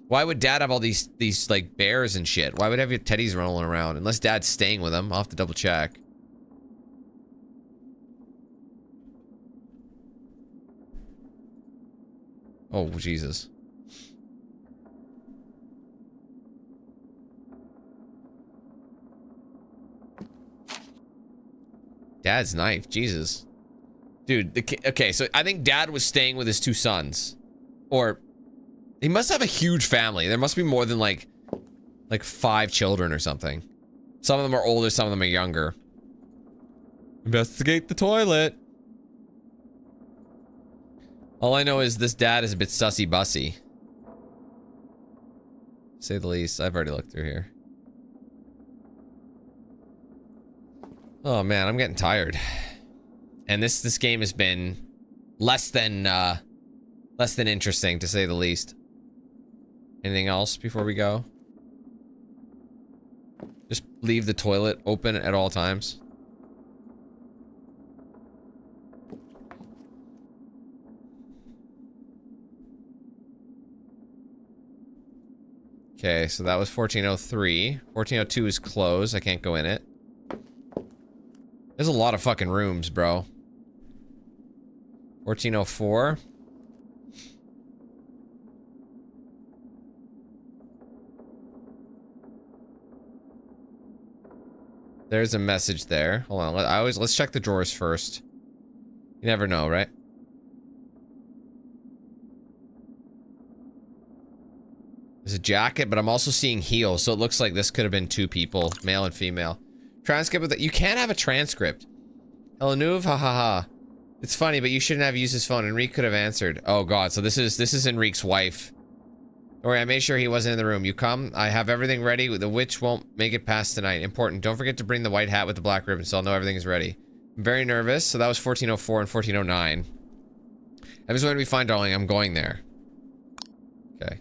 Why would Dad have all these like, bears and shit? Why would have your teddies rolling around? Unless Dad's staying with them. I'll have to double check. Oh, Jesus. Dad's knife, Jesus. Dude, okay, so I think Dad was staying with his two sons. Or, he must have a huge family. There must be more than like 5 children or something. Some of them are older, some of them are younger. Investigate the toilet. All I know is this dad is a bit sussy-bussy. To say the least. I've already looked through here. Oh man, I'm getting tired. And this game has been less than interesting, to say the least. Anything else before we go? Just leave the toilet open at all times. Okay, so that was 1403. 1402 is closed. I can't go in it. There's a lot of fucking rooms, bro. 1404. There's a message there. Hold on. Let's check the drawers first. You never know, right? There's a jacket, but I'm also seeing heels, so it looks like this could have been 2 people, male and female. Transcript with it. You can have a transcript. Hello, Nuv. Ha ha ha. It's funny, but you shouldn't have used his phone. Enrique could have answered. Oh god, so this is Enrique's wife. Don't worry, I made sure he wasn't in the room. You come. I have everything ready. The witch won't make it past tonight. Important. Don't forget to bring the white hat with the black ribbon, so I'll know everything is ready. I'm very nervous. So that was 1404 and 1409. I just want to be fine, darling. I'm going there. Okay.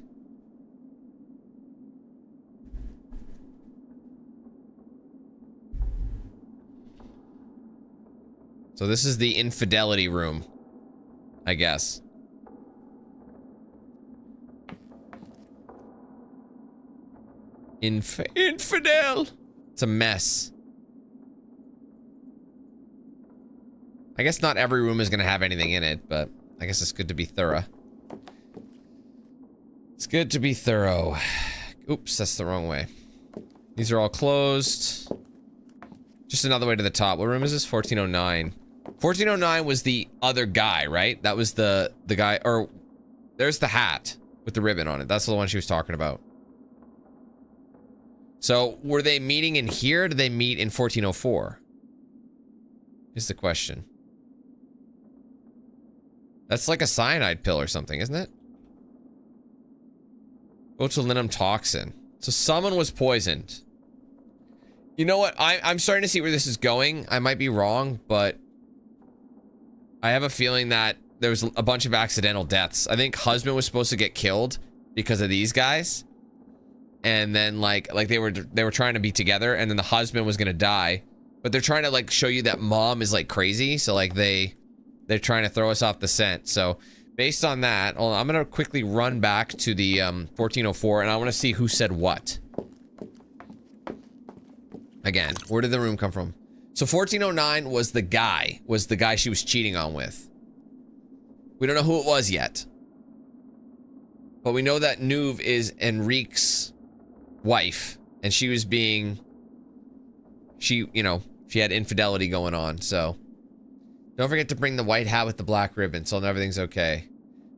So this is the infidelity room, I guess. Infidel! It's a mess. I guess not every room is gonna have anything in it, but I guess it's good to be thorough. It's good to be thorough. Oops, that's the wrong way. These are all closed. Just another way to the top. What room is this? 1409. 1409 was the other guy, right? That was the guy, or there's the hat with the ribbon on it. That's the one she was talking about. So were they meeting in here? Or did they meet in 1404? Is the question. That's like a cyanide pill or something, isn't it? Botulinum toxin. So someone was poisoned. You know what? I'm starting to see where this is going. I might be wrong, but I have a feeling that there was a bunch of accidental deaths. I think husband was supposed to get killed because of these guys. And then like they were trying to be together, and then the husband was gonna die. But they're trying to like show you that mom is like crazy. So like they're trying to throw us off the scent. So based on that, I'm gonna quickly run back to the 1404, and I want to see who said what. Again, where did the room come from? So 1409 was the guy she was cheating on with. We don't know who it was yet, but we know that Nuve is Enrique's wife, and she was being, she had infidelity going on. So don't forget to bring the white hat with the black ribbon, so everything's okay.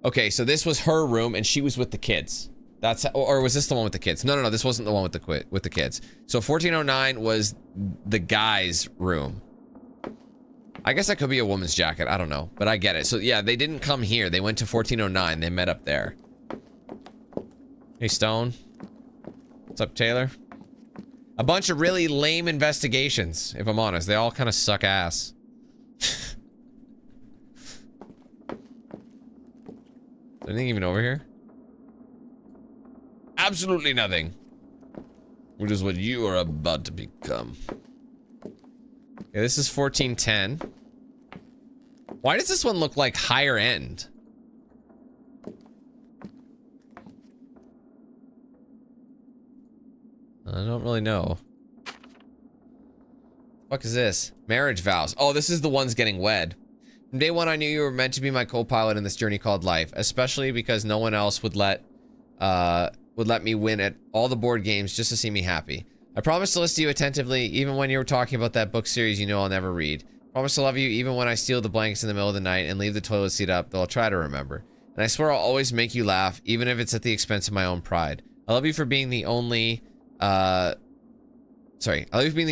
Okay, so this was her room, and she was with the kids. That's, or was this the one with the kids? No, this wasn't the one with the kids. So 1409 was the guy's room. I guess that could be a woman's jacket. I don't know, but I get it. So yeah, they didn't come here. They went to 1409. They met up there. Hey, Stone. What's up, Taylor? A bunch of really lame investigations, if I'm honest. They all kind of suck ass. Is there anything even over here? Absolutely nothing. Which is what you are about to become. Okay, this is 1410. Why does this one look like higher end? I don't really know. What is this? Marriage vows. Oh, this is the ones getting wed. From day one, I knew you were meant to be my co-pilot in this journey called life, especially because no one else would let me win at all the board games just to see me happy. I promise to listen to you attentively, even when you were talking about that book series you know I'll never read. I promise to love you even when I steal the blankets in the middle of the night and leave the toilet seat up, though I'll try to remember. And I swear I'll always make you laugh, even if it's at the expense of my own pride. I love you for being the only, I love you for being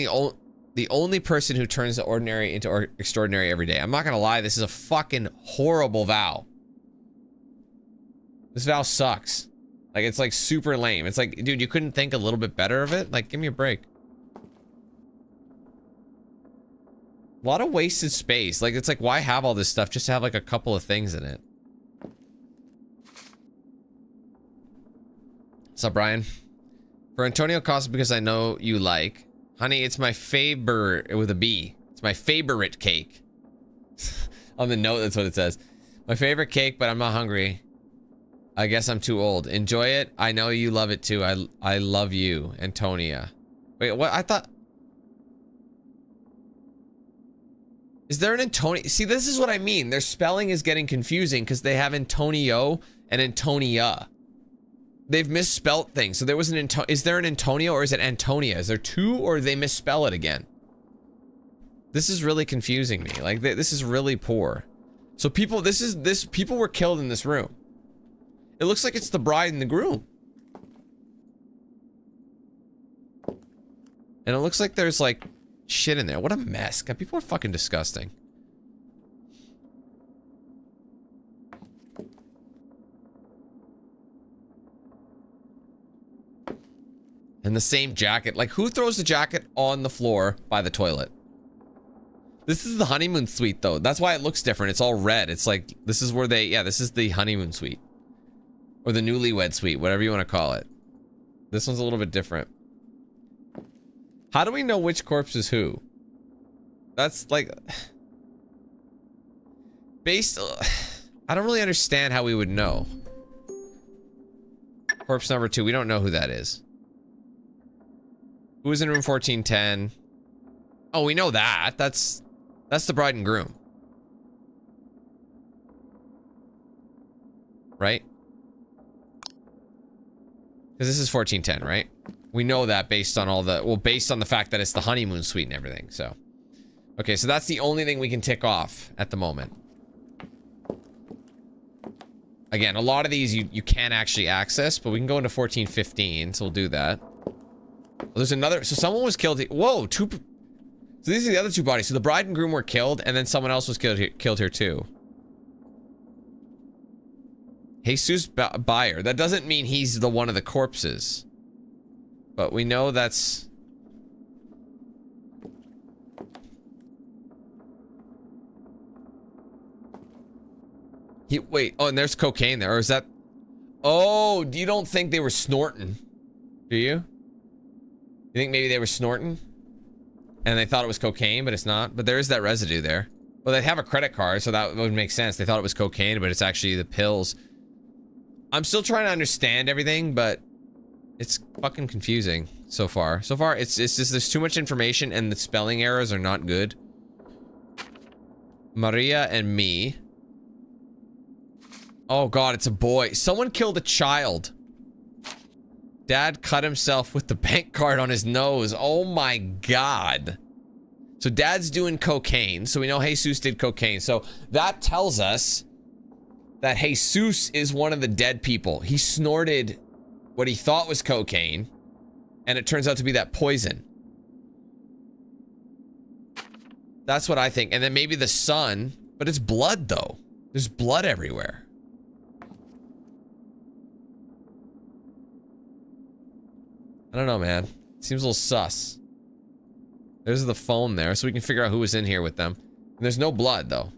the only person who turns the ordinary into extraordinary every day. I'm not gonna lie, this is a fucking horrible vow. This vow sucks. Like, it's like super lame. It's like, dude, you couldn't think a little bit better of it? Like, give me a break. A lot of wasted space. Like, it's like, why have all this stuff just to have like a couple of things in it? What's up, Brian? For Antonio Costa, because I know you like. Honey, it's my favorite, with a B. It's my favorite cake. On the note, that's what it says. My favorite cake, but I'm not hungry. I guess I'm too old. Enjoy it. I know you love it too. I love you, Antonia. Wait, what? I thought... Is there an Antonio? See, this is what I mean. Their spelling is getting confusing because they have Antonio and Antonia. They've misspelt things. So there was an is there an Antonio or is it Antonia? Is there two, or did they misspell it again? This is really confusing me. Like, this is really poor. So people, people were killed in this room. It looks like it's the bride and the groom. And it looks like there's like shit in there. What a mess. God, people are fucking disgusting. And the same jacket. Like, who throws the jacket on the floor by the toilet? This is the honeymoon suite, though. That's why it looks different. It's all red. It's like, this is where they, yeah, this is the honeymoon suite. Or the newlywed suite, whatever you want to call it. This one's a little bit different. How do we know which corpse is who? That's like... Based... I don't really understand how we would know. Corpse number 2, we don't know who that is. Who was in room 1410? Oh, we know that. That's the bride and groom. Right? Because this is 1410, right? We know that based on all the... Well, based on the fact that it's the honeymoon suite and everything, so... Okay, so that's the only thing we can tick off at the moment. Again, a lot of these you can't actually access, but we can go into 1415, so we'll do that. Well, there's another... So someone was killed... Whoa, two... So these are the other two bodies. So the bride and groom were killed, and then someone else was killed here too. Jesus Bayer. That doesn't mean he's the one of the corpses. But we know that's... Wait, oh, and there's cocaine there, or is that... Oh, you don't think they were snorting? Do you? You think maybe they were snorting? And they thought it was cocaine, but it's not? But there is that residue there. Well, they have a credit card, so that would make sense. They thought it was cocaine, but it's actually the pills. I'm still trying to understand everything, but... It's fucking confusing so far. So far, it's just there's too much information, and the spelling errors are not good. Maria and me... Oh god, it's a boy. Someone killed a child. Dad cut himself with the bank card on his nose. Oh my god. So dad's doing cocaine. So we know Jesus did cocaine. So that tells us that Jesus is one of the dead people. He snorted what he thought was cocaine, and it turns out to be that poison. That's what I think. And then maybe the son, but it's blood though. There's blood everywhere. I don't know, man. Seems a little sus. There's the phone there, so we can figure out who was in here with them. And there's no blood, though.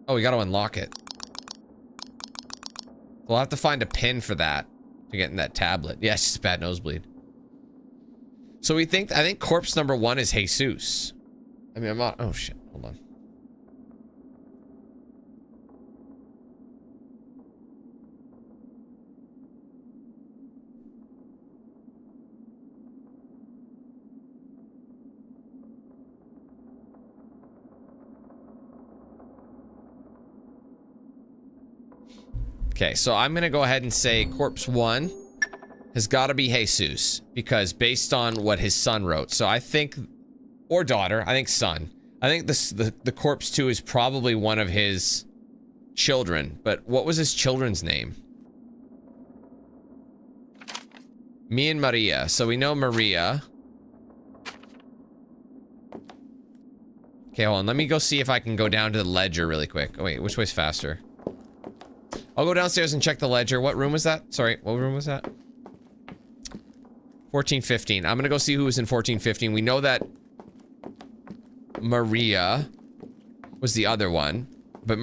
Oh, we gotta unlock it. We'll have to find a pin for that to get in that tablet. Yeah, it's just a bad nosebleed. So I think corpse number 1 is Jesus. I mean, I'm not... Oh, shit. Hold on. Okay, so I'm gonna go ahead and say corpse 1 has got to be Jesus, because based on what his son wrote. So I think, or daughter, I think son. I think the corpse 2 is probably one of his children, but what was his children's name? Me and Maria. So we know Maria. Okay, hold on. Let me go see if I can go down to the ledger really quick. Oh, wait, which way's faster? I'll go downstairs and check the ledger. What room was that? Sorry, what room was that? 1415. I'm gonna go see who was in 1415. We know that Maria was the other one, but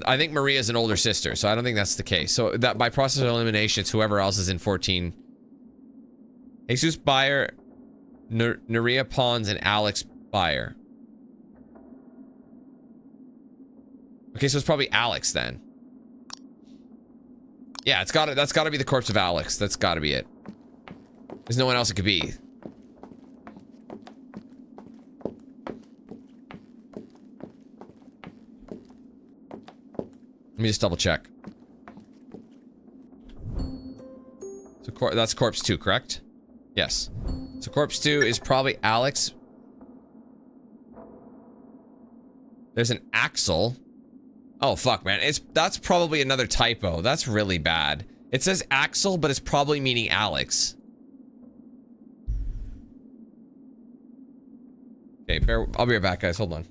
I think Maria's an older sister, so I don't think that's the case. So that by process of elimination, it's whoever else is in 14. Jesus Bayer, Naria Pons, and Alex Bayer. Okay, so it's probably Alex then. Yeah, that's gotta be the corpse of Alex. That's gotta be it. There's no one else it could be. Let me just double check. So that's corpse 2, correct? Yes. So corpse 2 is probably Alex. There's an Axel. Oh fuck, man. That's probably another typo. That's really bad. It says Axel, but it's probably meaning Alex. Okay, I'll be right back, guys. Hold on.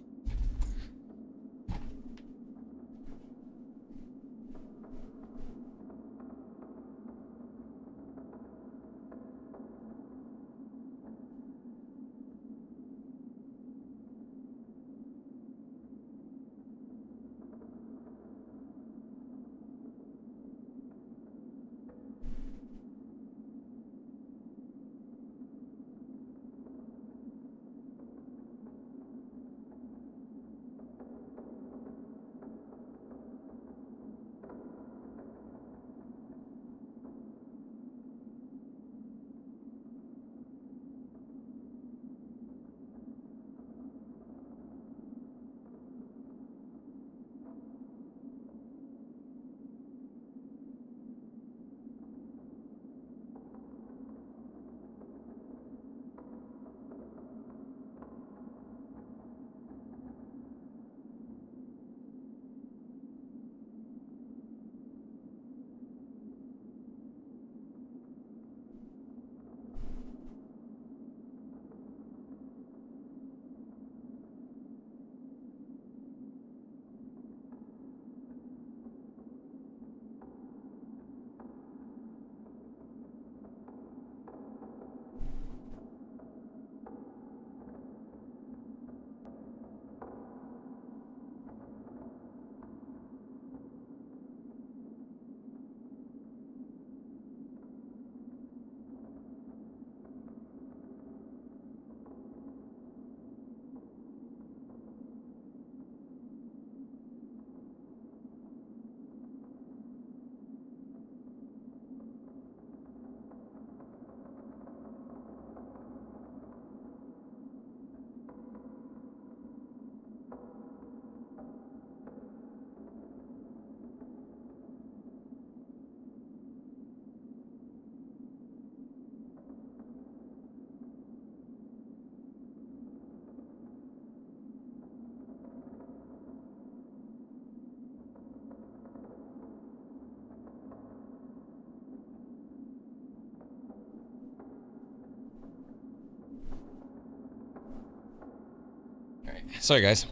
Sorry, guys.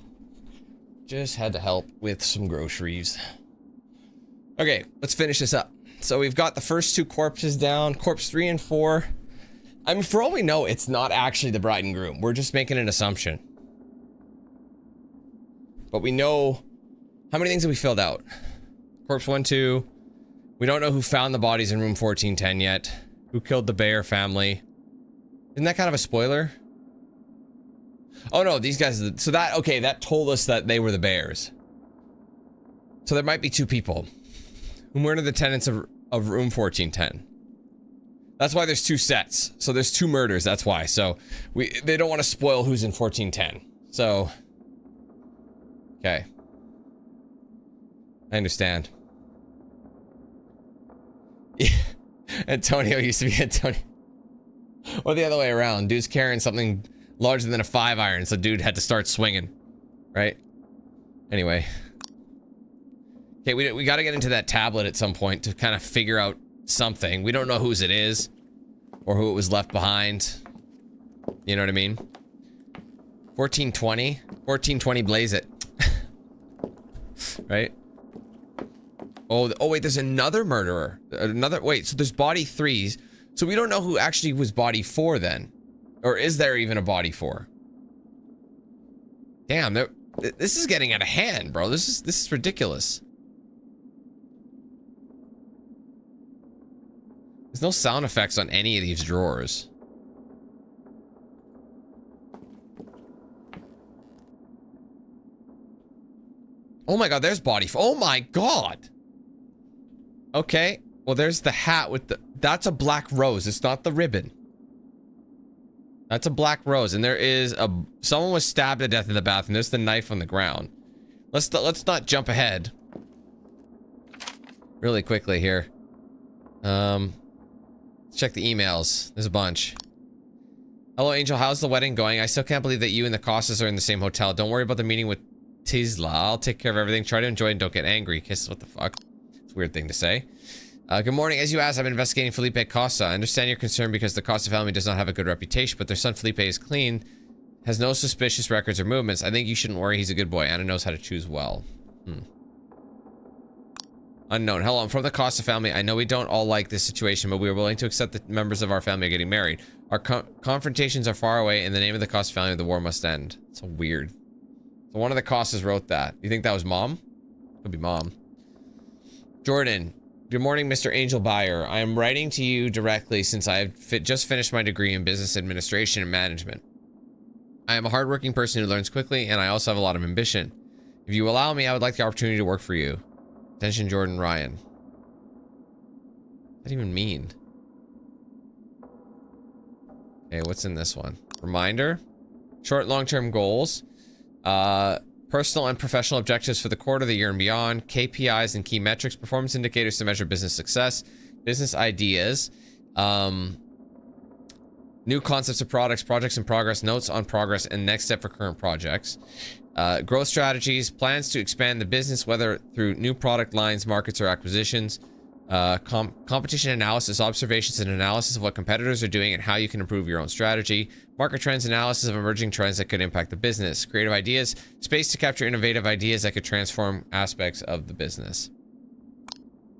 Just had to help with some groceries. Okay, let's finish this up. So we've got the first 2 corpses down. Corpse 3 and 4. I mean, for all we know, it's not actually the bride and groom. We're just making an assumption. But we know... How many things have we filled out? Corpse 1, 2. We don't know who found the bodies in room 1410 yet. Who killed the Bayer family. Isn't that kind of a spoiler? Oh no, these guys... So that... Okay, that told us that they were the Bayers. So there might be 2 people. Who murdered the tenants of room 1410. That's why there's 2 sets. So there's 2 murders, that's why. So they don't want to spoil who's in 1410. So... Okay. I understand. Yeah. Antonio used to be Antonio. Or the other way around. Dude's carrying something larger than a 5-iron, so dude had to start swinging. Right? Anyway. Okay, we gotta get into that tablet at some point to kind of figure out something. We don't know whose it is. Or who it was left behind. You know what I mean? 1420? 1420 blaze it. Right? Oh, wait, there's another murderer. Wait, so there's body 3s. So we don't know who actually was body 4 then. Or is there even a body 4? Damn, this is getting out of hand, bro. This is ridiculous. There's no sound effects on any of these drawers. Oh my god, there's body 4. Oh my god. Okay, well there's the hat with the... That's a black rose, it's not the ribbon. That's a black rose, and there is a... Someone was stabbed to death in the bathroom. There's the knife on the ground. Let's not jump ahead. Really quickly here. Let's check the emails. There's a bunch. Hello Angel, how's the wedding going? I still can't believe that you and the Costas are in the same hotel. Don't worry about the meeting with Tisla. I'll take care of everything. Try to enjoy and don't get angry. Kiss, what the fuck? It's a weird thing to say. Good morning. As you asked, I've been investigating Felipe Costa. I understand your concern because the Costa family does not have a good reputation, but their son Felipe is clean, has no suspicious records or movements. I think you shouldn't worry. He's a good boy. Anna knows how to choose well. Unknown. Hello, I'm from the Costa family. I know we don't all like this situation, but we are willing to accept that members of our family are getting married. Our confrontations are far away. In the name of the Costa family, the war must end. So weird. So one of the Costas wrote that. You think that was mom? Could be mom. Jordan. Good morning, Mr. Angel Buyer. I am writing to you directly since I have just finished my degree in business administration and management. I am a hardworking person who learns quickly, and I also have a lot of ambition. If you allow me, I would like the opportunity to work for you. Attention, Jordan Ryan. What does that even mean? Okay, what's in this one? Reminder. Short, long-term goals. Personal and professional objectives for the quarter, the year and beyond. KPIs and key metrics. Performance indicators to measure business success. Business ideas. New concepts of products. Projects in progress. Notes on progress and next step for current projects. Growth strategies. Plans to expand the business, whether through new product lines, markets, or acquisitions. Competition analysis, observations and analysis of what competitors are doing and how you can improve your own strategy. Market trends, analysis of emerging trends that could impact the business. Creative ideas, space to capture innovative ideas that could transform aspects of the business.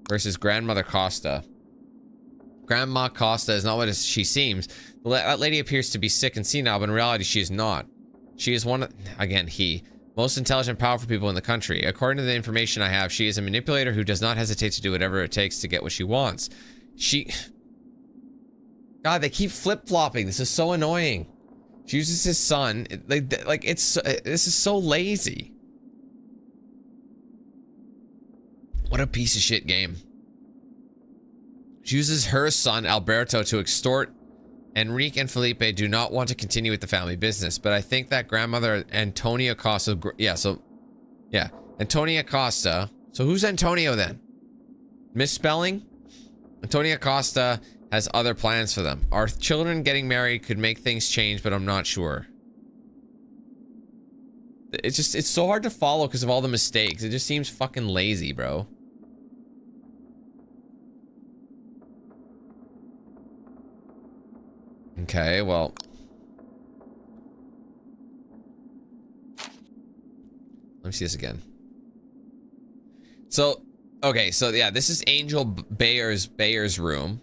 Versus Grandmother Costa. Grandma Costa is not what she seems. That lady appears to be sick and senile, but in reality she is not. She is one of, again, most intelligent, powerful people in the country. According to the information I have, she is a manipulator who does not hesitate to do whatever it takes to get what she wants. God, they keep flip-flopping. This is so annoying. She uses his son. This is so lazy. What a piece of shit game. She uses her son, Alberto, to extort. Enrique and Felipe do not want to continue with the family business, but I think that grandmother Antonia Costa, Antonia Costa. So who's Antonio then? Misspelling? Antonia Costa has other plans for them. Our children getting married could make things change, but I'm not sure. It's so hard to follow because of all the mistakes. It just seems fucking lazy, bro. Okay, well. me see this again. So, okay, so yeah, this is Angel Bayer's room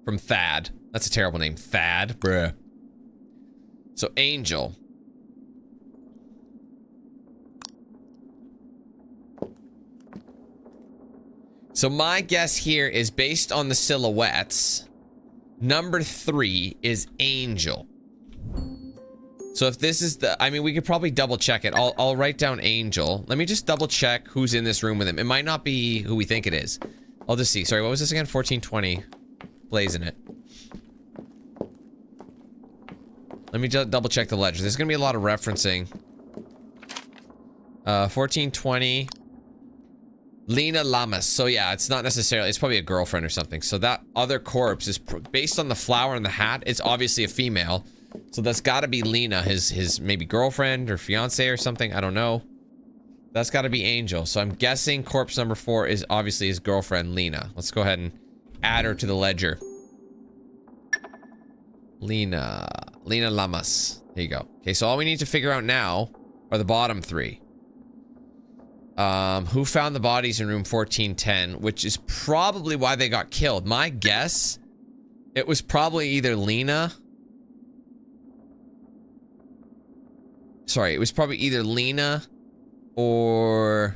from Thad. That's a terrible name, Thad. Bruh. So Angel. So my guess here is based on the silhouettes. Number 3 is Angel. So if this is the, I mean, we could probably double check it. I'll write down Angel. Let me just double check who's in this room with him. It might not be who we think it is. I'll just see. Sorry, what was this again? 1420. Blazing it. Let me just double check the ledger. There's gonna be a lot of referencing. 1420. Lena Lamas. So yeah, it's not necessarily, it's probably a girlfriend or something. So that other corpse is based on the flower and the hat. It's obviously a female. So that's got to be Lena, his maybe girlfriend or fiance or something. I don't know. That's got to be Angel. So I'm guessing corpse number 4 is obviously his girlfriend, Lena. Let's go ahead and add her to the ledger. Lena Lamas. There you go. Okay, so all we need to figure out now are the bottom 3. Who found the bodies in room 1410, which is probably why they got killed. My guess, it was probably either Lena. Sorry, it was probably either Lena or...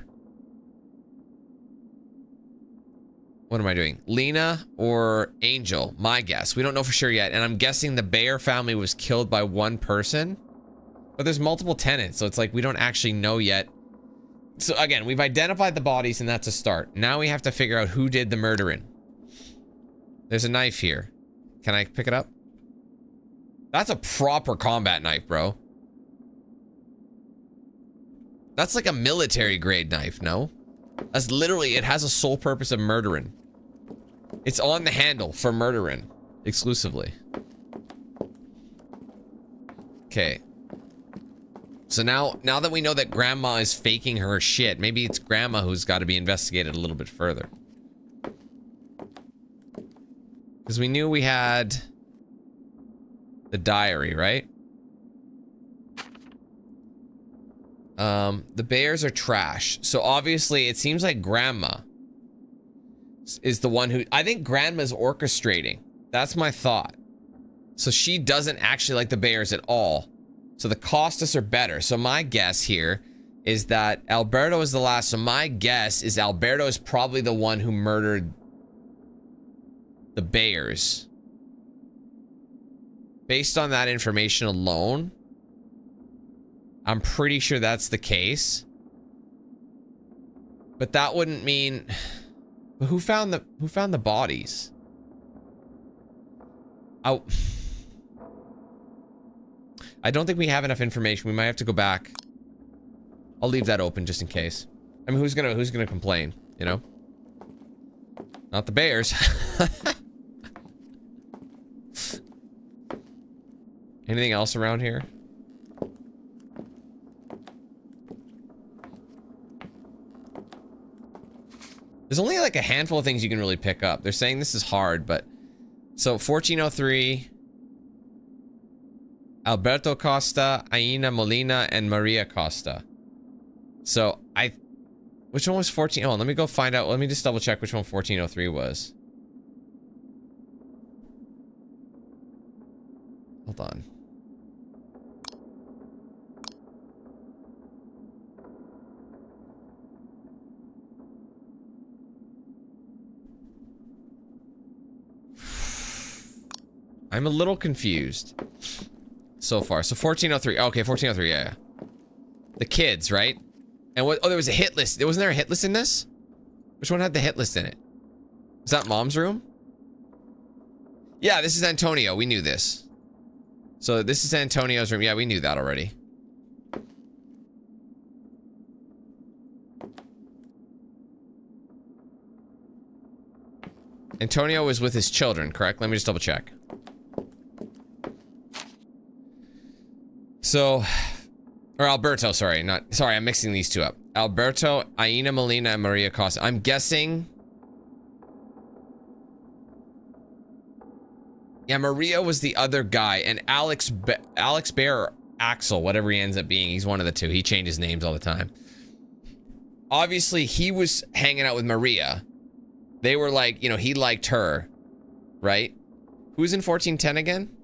What am I doing? Lena or Angel, my guess. We don't know for sure yet. And I'm guessing the Bayer family was killed by one person. But there's multiple tenants, so it's like we don't actually know yet. So again, we've identified the bodies and that's a start. Now we have to figure out who did the murdering. There's a knife here. Can I pick it up? That's a proper combat knife, bro. That's like a military grade knife, no? That's literally, it has a sole purpose of murdering. It's on the handle for murdering exclusively. Okay. So now that we know that grandma is faking her shit, maybe it's grandma who's got to be investigated a little bit further. Because we knew we had the diary, right? The bears are trash. So obviously it seems like grandma is the one who, I think grandma's orchestrating. That's my thought. So she doesn't actually like the bears at all. So the Costas are better. So my guess here is that Alberto is the last. So my guess is Alberto is probably the one who murdered the bears. Based on that information alone, I'm pretty sure that's the case. But that wouldn't mean... But who found the bodies? I don't think we have enough information. We might have to go back. I'll leave that open just in case. I mean, who's gonna complain, you know? Not the bears. Anything else around here? There's only like a handful of things you can really pick up. They're saying this is hard, but... So, 1403... Alberto Costa, Aina Molina, and Maria Costa. So, which one was 14? Oh, let me go find out. Let me just double check which one 1403 was. Hold on. I'm a little confused so far. So 1403. Okay, 1403. Yeah. The kids, right? And what? Oh, there was a hit list. Wasn't there a hit list in this? Which one had the hit list in it? Was that mom's room? Yeah, this is Antonio. We knew this. So this is Antonio's room. Yeah, we knew that already. Antonio was with his children, correct? Let me just double check. So, or Alberto, sorry, I'm mixing these two up. Alberto, Aina Molina, and Maria Costa. I'm guessing. Yeah, Maria was the other guy, and Alex Bear, or Axel, whatever he ends up being. He's one of the two. He changes names all the time. obviously he was hanging out with Maria. They were like, you know, he liked her, right? Who's in 1410 again?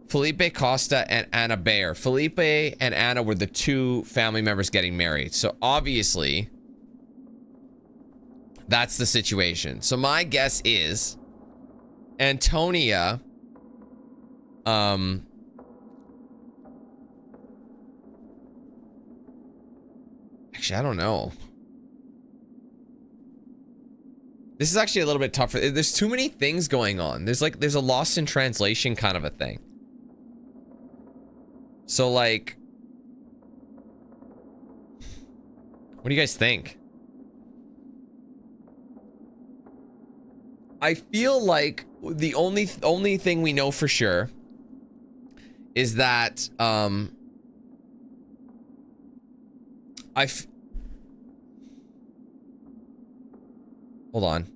Felipe Costa and Anna Bayer. Felipe and Anna were the two family members getting married. So obviously, that's the situation. So my guess is Antonia, actually, I don't know. This is actually a little bit tougher. There's too many things going on. There's a lost in translation kind of a thing. So like, what do you guys think? I feel like the only thing we know for sure is that hold on.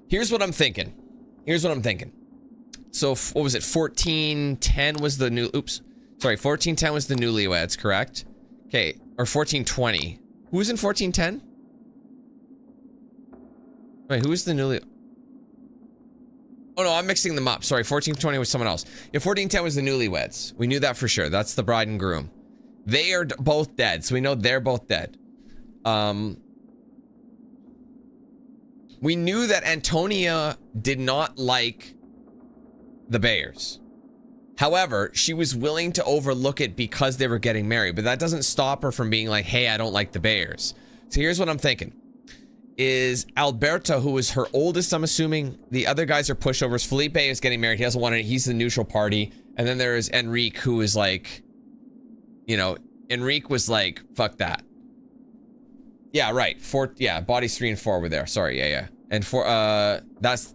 Here's what I'm thinking. So what was it? 1410 was the new, oops. Sorry, 1410 was the newlyweds, correct? Okay, or 1420. Who was in 1410? Wait, who was the newly? Oh no, I'm mixing them up. Sorry, 1420 was someone else. Yeah, 1410 was the newlyweds. We knew that for sure. That's the bride and groom. They are both dead, so we know they're both dead. We knew that Antonia did not like the Bayers. However, she was willing to overlook it because they were getting married, but that doesn't stop her from being like, hey, I don't like the Bayers. So here's what I'm thinking. Is Alberto, who is her oldest, I'm assuming. The other guys are pushovers. Felipe is getting married. He doesn't want it. He's the neutral party. And then there is Enrique, who is like, you know, Enrique was like, fuck that. Yeah, right. Yeah, bodies 3 and 4 were there. Sorry, yeah. And that's,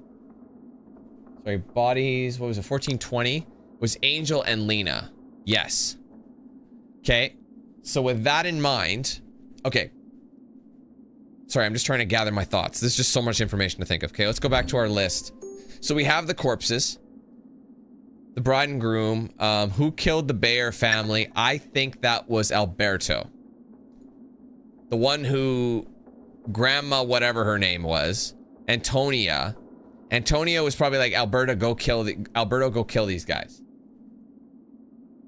sorry, bodies, what was it? 1420 was Angel and Lena. Yes. Okay. So with that in mind, okay. Sorry, I'm just trying to gather my thoughts. There's just so much information to think of. Okay, let's go back to our list. So we have the corpses. The bride and groom. Who killed the Bayer family? I think that was Alberto. The one who... Grandma, whatever her name was. Antonia. Antonia was probably like, Alberto, go kill these guys.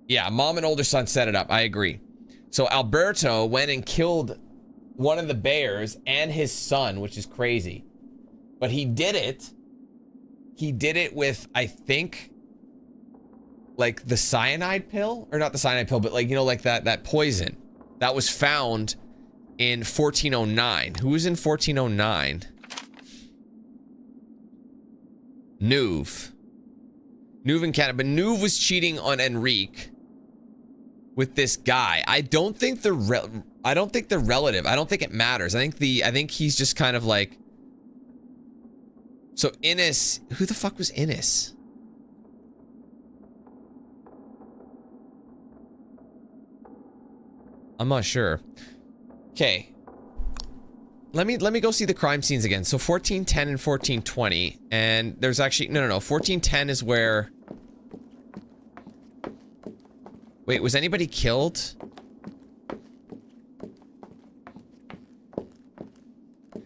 Yeah, mom and older son set it up. I agree. So Alberto went and killed one of the Bayers and his son, which is crazy. But he did it with, I think, like the cyanide pill, or not the cyanide pill, but like, you know, like that poison that was found in 1409. Who was in 1409? Nuve in Canada, but Nuve was cheating on Enrique with this guy. I don't think they're relative. I don't think it matters. I think he's just kind of like. So Innes, who the fuck was Innes? I'm not sure. Okay. Let me go see the crime scenes again. So 1410 and 1420, and there's actually no. 1410 is where. Wait, was anybody killed?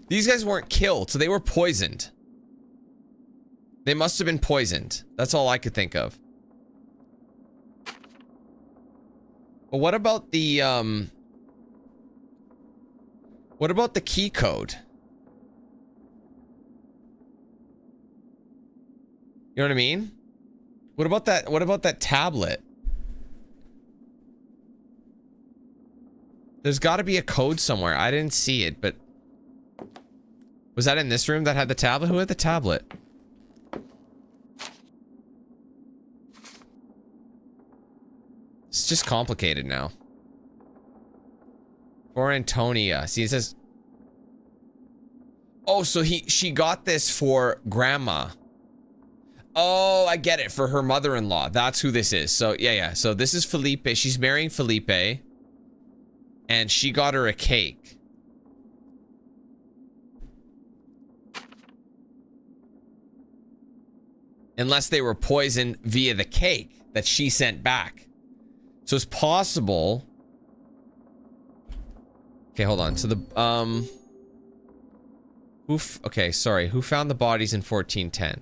These guys weren't killed, so they were poisoned. They must have been poisoned. That's all I could think of. But what about the key code? You know what I mean? What about that tablet? There's got to be a code somewhere. I didn't see it, but was that in this room that had the tablet? Who had the tablet? It's just complicated now. For Antonia. See, it says... Oh, so she got this for grandma. Oh, I get it. For her mother-in-law. That's who this is. So, yeah. So this is Felipe. She's marrying Felipe. And she got her a cake. Unless they were poisoned via the cake that she sent back. So it's possible Okay, hold on. So the okay, sorry. Who found the bodies in 1410?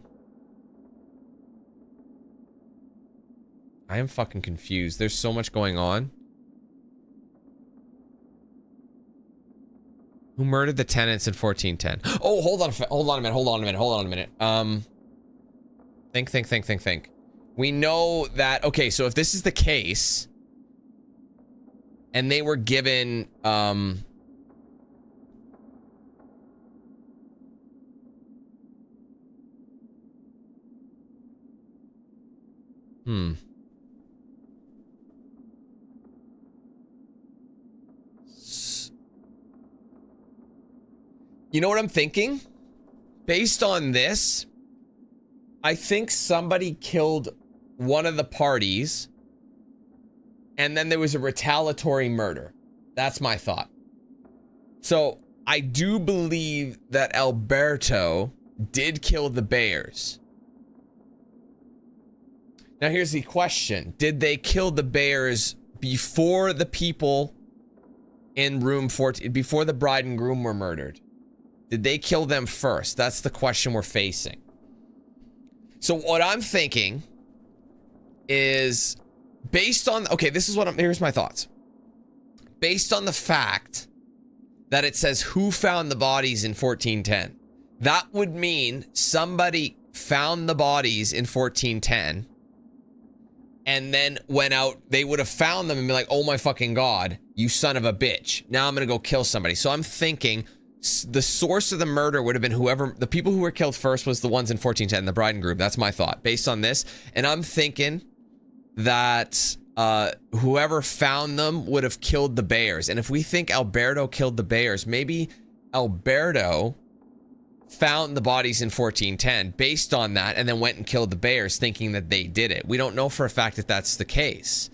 I am fucking confused. There's so much going on. Who murdered the tenants in 1410? Oh, hold on a minute. Think. We know that, okay, so if this is the case, and they were given, You know what I'm thinking? Based on this, I think somebody killed one of the parties, and then there was a retaliatory murder. That's my thought. So I do believe that Alberto did kill the Bears. Now here's the question. Did they kill the Bears before the people in room 14, before the bride and groom were murdered? Did they kill them first? That's the question we're facing. So what I'm thinking is, based on, okay, this is what here's my thoughts. Based on the fact that it says who found the bodies in 1410, that would mean somebody found the bodies in 1410 and then went out. They would have found them and be like, oh my fucking God, you son of a bitch. Now I'm going to go kill somebody. So I'm thinking the source of the murder would have been whoever, the people who were killed first was the ones in 1410, the bride and groom. That's my thought based on this. And I'm thinking that whoever found them would have killed the Bears. And if we think Alberto killed the Bears, maybe Alberto found the bodies in 1410 based on that and then went and killed the Bears thinking that they did it. We don't know for a fact if that's the case.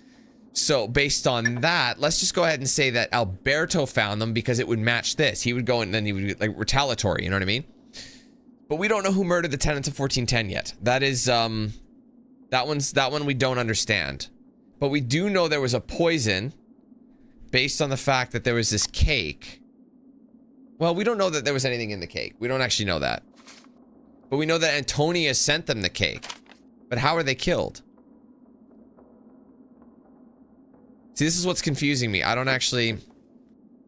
So based on that, let's just go ahead and say that Alberto found them because it would match this. He would go and then he would be like retaliatory, you know what I mean? But we don't know who murdered the tenants of 1410 yet. That is that one we don't understand. But we do know there was a poison based on the fact that there was this cake. Well, we don't know that there was anything in the cake. We don't actually know that. But we know that Antonia sent them the cake. But how are they killed? See, this is what's confusing me. I don't actually...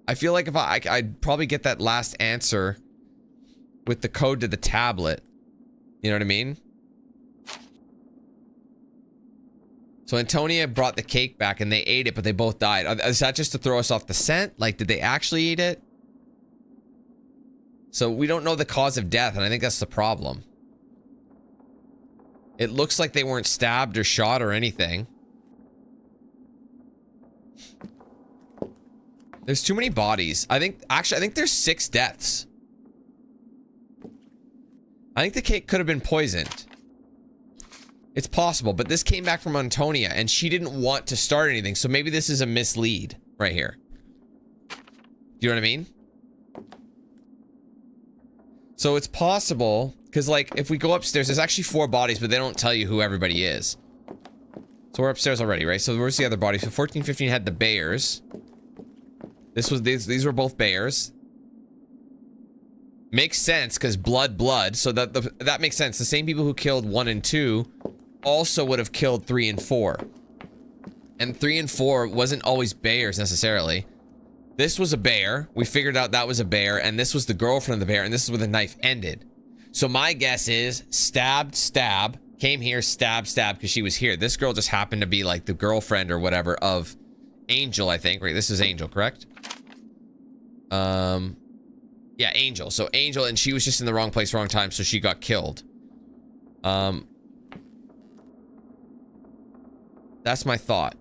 I feel like if I'd probably get that last answer with the code to the tablet. You know what I mean? So Antonia brought the cake back and they ate it, but they both died. Is that just to throw us off the scent? Like, did they actually eat it? So we don't know the cause of death, and I think that's the problem. It looks like they weren't stabbed or shot or anything. There's too many bodies. I think there's 6 deaths. I think the cake could have been poisoned. It's possible, but this came back from Antonia, and she didn't want to start anything, so maybe this is a mislead right here. Do you know what I mean? So it's possible, because, like, if we go upstairs, there's actually 4 bodies, but they don't tell you who everybody is. So we're upstairs already, right? So where's the other bodies? So 1415 had the Bears. These were both Bears. Makes sense, because blood. So that makes sense. The same people who killed 1 and 2 also would have killed 3 and 4. And 3 and 4 wasn't always Bears necessarily. This was a bear. We figured out that was a bear, and this was the girlfriend of the bear, and this is where the knife ended. So my guess is stab, came here, stab, because she was here. This girl just happened to be like the girlfriend or whatever of Angel, I think. Right, this is Angel, correct? Yeah, Angel. So Angel, and she was just in the wrong place, wrong time, so she got killed. That's my thought.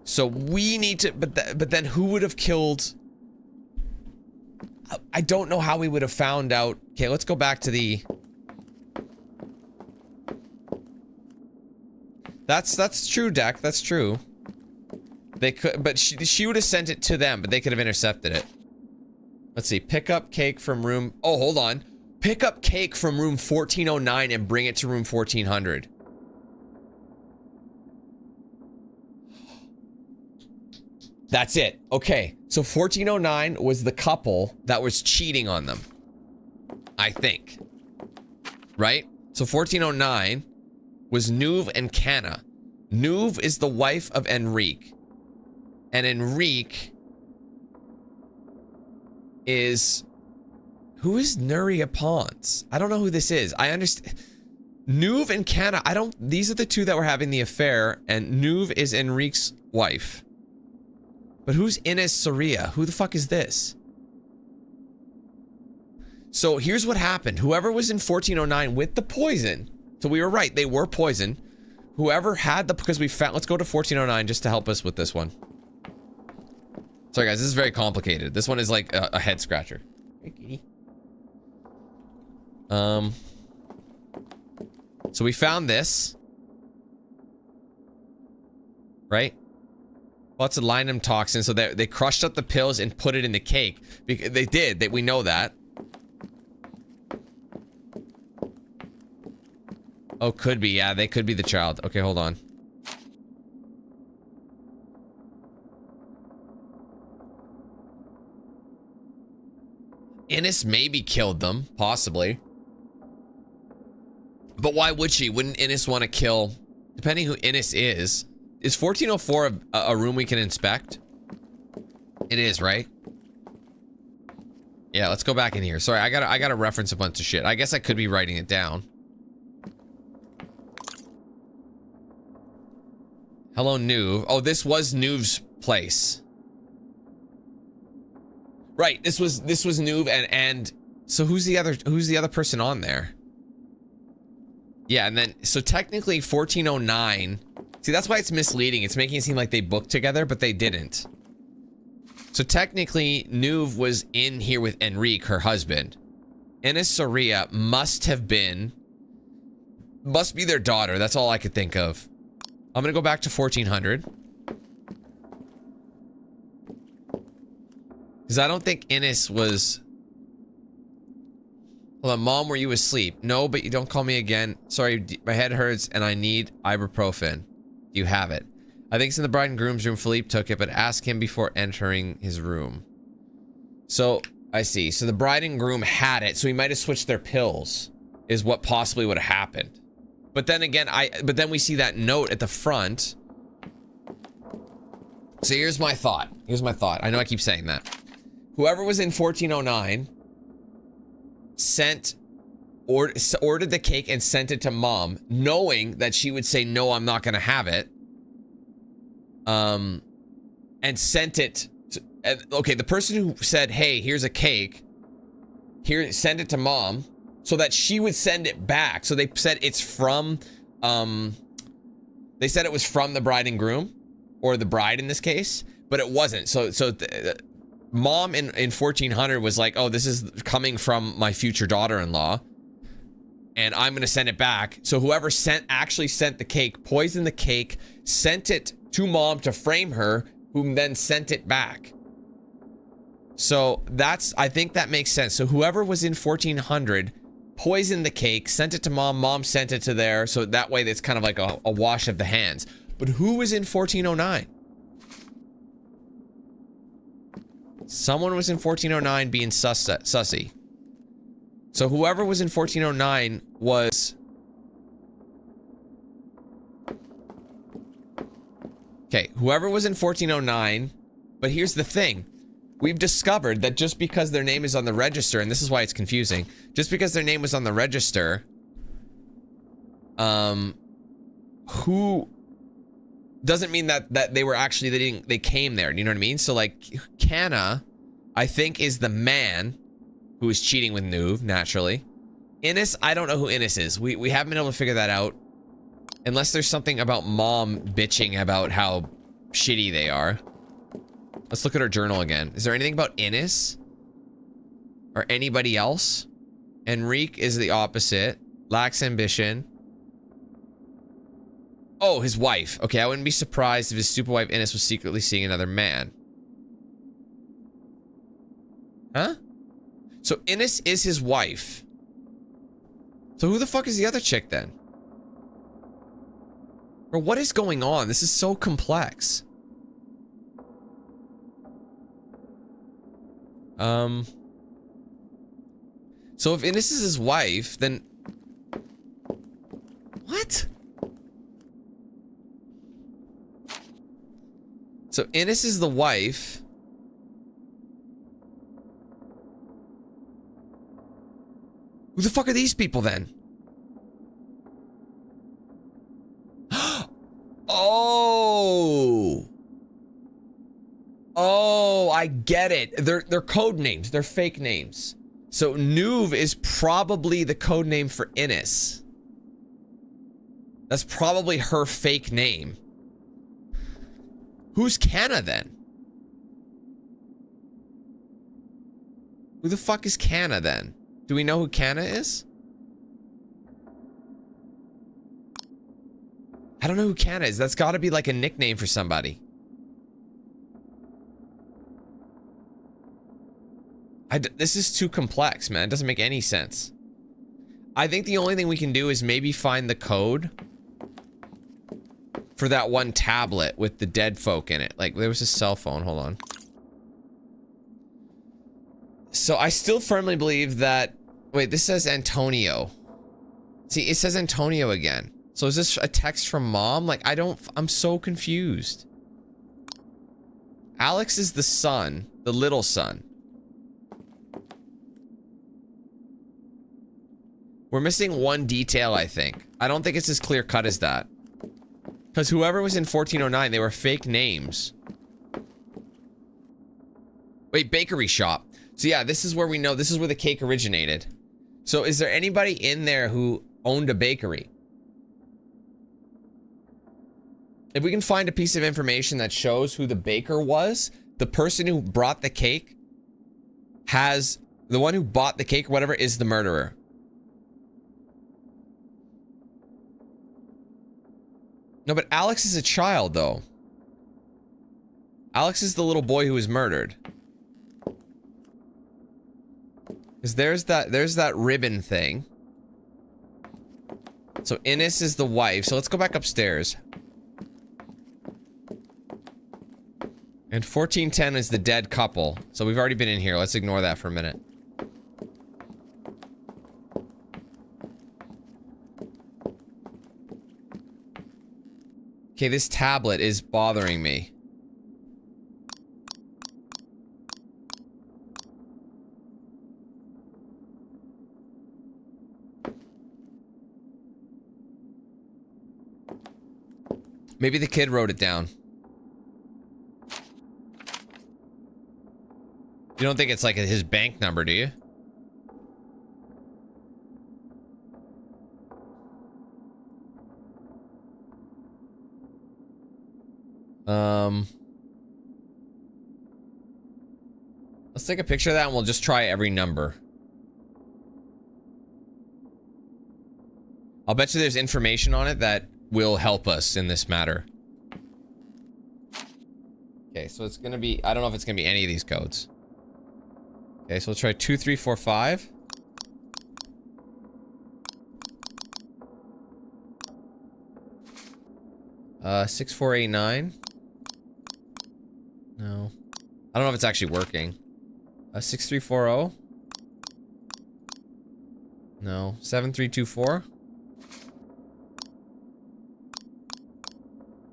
So we need to, but then who would have killed? I don't know how we would have found out. Okay, let's go back to the. That's true, Deck. That's true. They could, but she would have sent it to them, but they could have intercepted it. Let's see. Pick up cake from room. Oh, hold on. Pick up cake from room 1409 and bring it to room 1400. That's it. Okay, so 1409 was the couple that was cheating on them, I think. Right? So 1409 was Nuve and Canna. Nuve is the wife of Enrique. And Enrique is... Who is Nuria Pons? I don't know who this is. I understand. Nuve and Canna, I don't... These are the two that were having the affair, and Nuve is Enrique's wife. But who's Ines Soria? Who the fuck is this? So here's what happened. Whoever was in 1409 with the poison... So we were right, they were poison. Whoever had the... Because we found... Let's go to 1409 just to help us with this one. Sorry guys, this is very complicated. This one is like a head scratcher. Hey, kitty. So we found this. Right? Botulinum toxin. So they crushed up the pills and put it in the cake. They did. We know that. Oh, could be. Yeah, they could be the child. Okay, hold on. Ines maybe killed them. Possibly. But why would she? Wouldn't Ines want to kill... Depending who Ines is 1404 a room we can inspect? It is, right? Yeah, let's go back in here. Sorry, I gotta reference a bunch of shit. I guess I could be writing it down. Hello, Nuve. Oh, this was Nuve's place. Right, this was Nuve and so who's the other person on there? Yeah, and then so technically 1409. See, that's why it's misleading. It's making it seem like they booked together, but they didn't. So technically, Nuve was in here with Enrique, her husband. Ines Soria must be their daughter. That's all I could think of. I'm gonna go back to 1400. Because I don't think Ines was... Hold on, Mom, were you asleep? No, but you don't call me again. Sorry, my head hurts and I need ibuprofen. Do you have it? I think it's in the bride and groom's room. Philippe took it, but ask him before entering his room. So, I see. So the bride and groom had it, so he might have switched their pills, is what possibly would have happened. But then again, but then we see that note at the front. So here's my thought. I know I keep saying that. Whoever was in 1409 ordered the cake and sent it to Mom, knowing that she would say, no, I'm not gonna have it. And sent it to, okay, the person who said, hey, here's a cake, send it to Mom, so that she would send it back. So they said it's from, they said it was from the bride and groom, or the bride in this case, but it wasn't. So Mom in 1400 was like, oh, this is coming from my future daughter-in-law, and I'm gonna send it back. So whoever actually sent the cake, poisoned the cake, sent it to Mom to frame her, who then sent it back. So I think that makes sense. So whoever was in 1400 poisoned the cake, sent it to Mom, Mom sent it to there, so that way it's kind of like a wash of the hands. But who was in 1409? Someone was in 1409 being sussy. So whoever was in 1409 was... Okay, whoever was in 1409, but here's the thing. We've discovered that just because their name is on the register, and this is why it's confusing, just because their name was on the register, who doesn't mean that they were actually, they came there, you know what I mean? So like, Canna, I think, is the man who is cheating with Nuve, naturally. Ines, I don't know who Ines is. We haven't been able to figure that out. Unless there's something about Mom bitching about how shitty they are. Let's look at her journal again. Is there anything about Ines? Or anybody else? Enrique is the opposite. Lacks ambition. Oh, his wife. Okay, I wouldn't be surprised if his super wife Ines was secretly seeing another man. Huh? So Ines is his wife. So who the fuck is the other chick then? Or what is going on? This is so complex. So if Innes is his wife, then... What? So Innes is the wife. Who the fuck are these people then? Oh. Oh, I get it. They're code names. They're fake names. So Nuve is probably the code name for Innes. That's probably her fake name. Who's Canna then? Who the fuck is Canna then? Do we know who Canna is? I don't know who Canna is. That's got to be like a nickname for somebody. This is too complex, man. It doesn't make any sense. I think the only thing we can do is maybe find the code for that one tablet with the dead folk in it. Like, there was a cell phone. Hold on. So I still firmly believe that... Wait, this says Antonio. See, it says Antonio again. So is this a text from mom? Like, I'm so confused. Alex is the son, the little son. We're missing one detail, I think. I don't think it's as clear cut as that. Because whoever was in 1409, they were fake names. Wait, bakery shop. So yeah, this is where we know, this is where the cake originated. So is there anybody in there who owned a bakery? If we can find a piece of information that shows who the baker was, the person who brought the cake has, the one who bought the cake or whatever is the murderer. No, but Alex is a child, though. Alex is the little boy who was murdered. Because there's that ribbon thing. So Innes is the wife. So let's go back upstairs. And 1410 is the dead couple. So we've already been in here. Let's ignore that for a minute. Okay, this tablet is bothering me. Maybe the kid wrote it down. You don't think it's like his bank number, do you? Let's take a picture of that and we'll just try every number. I'll bet you there's information on it that will help us in this matter. Okay, so it's gonna be, I don't know if it's gonna be any of these codes. Okay, so we'll try 2345. Uh, 6489. No. I don't know if it's actually working. 6340. No. 7324.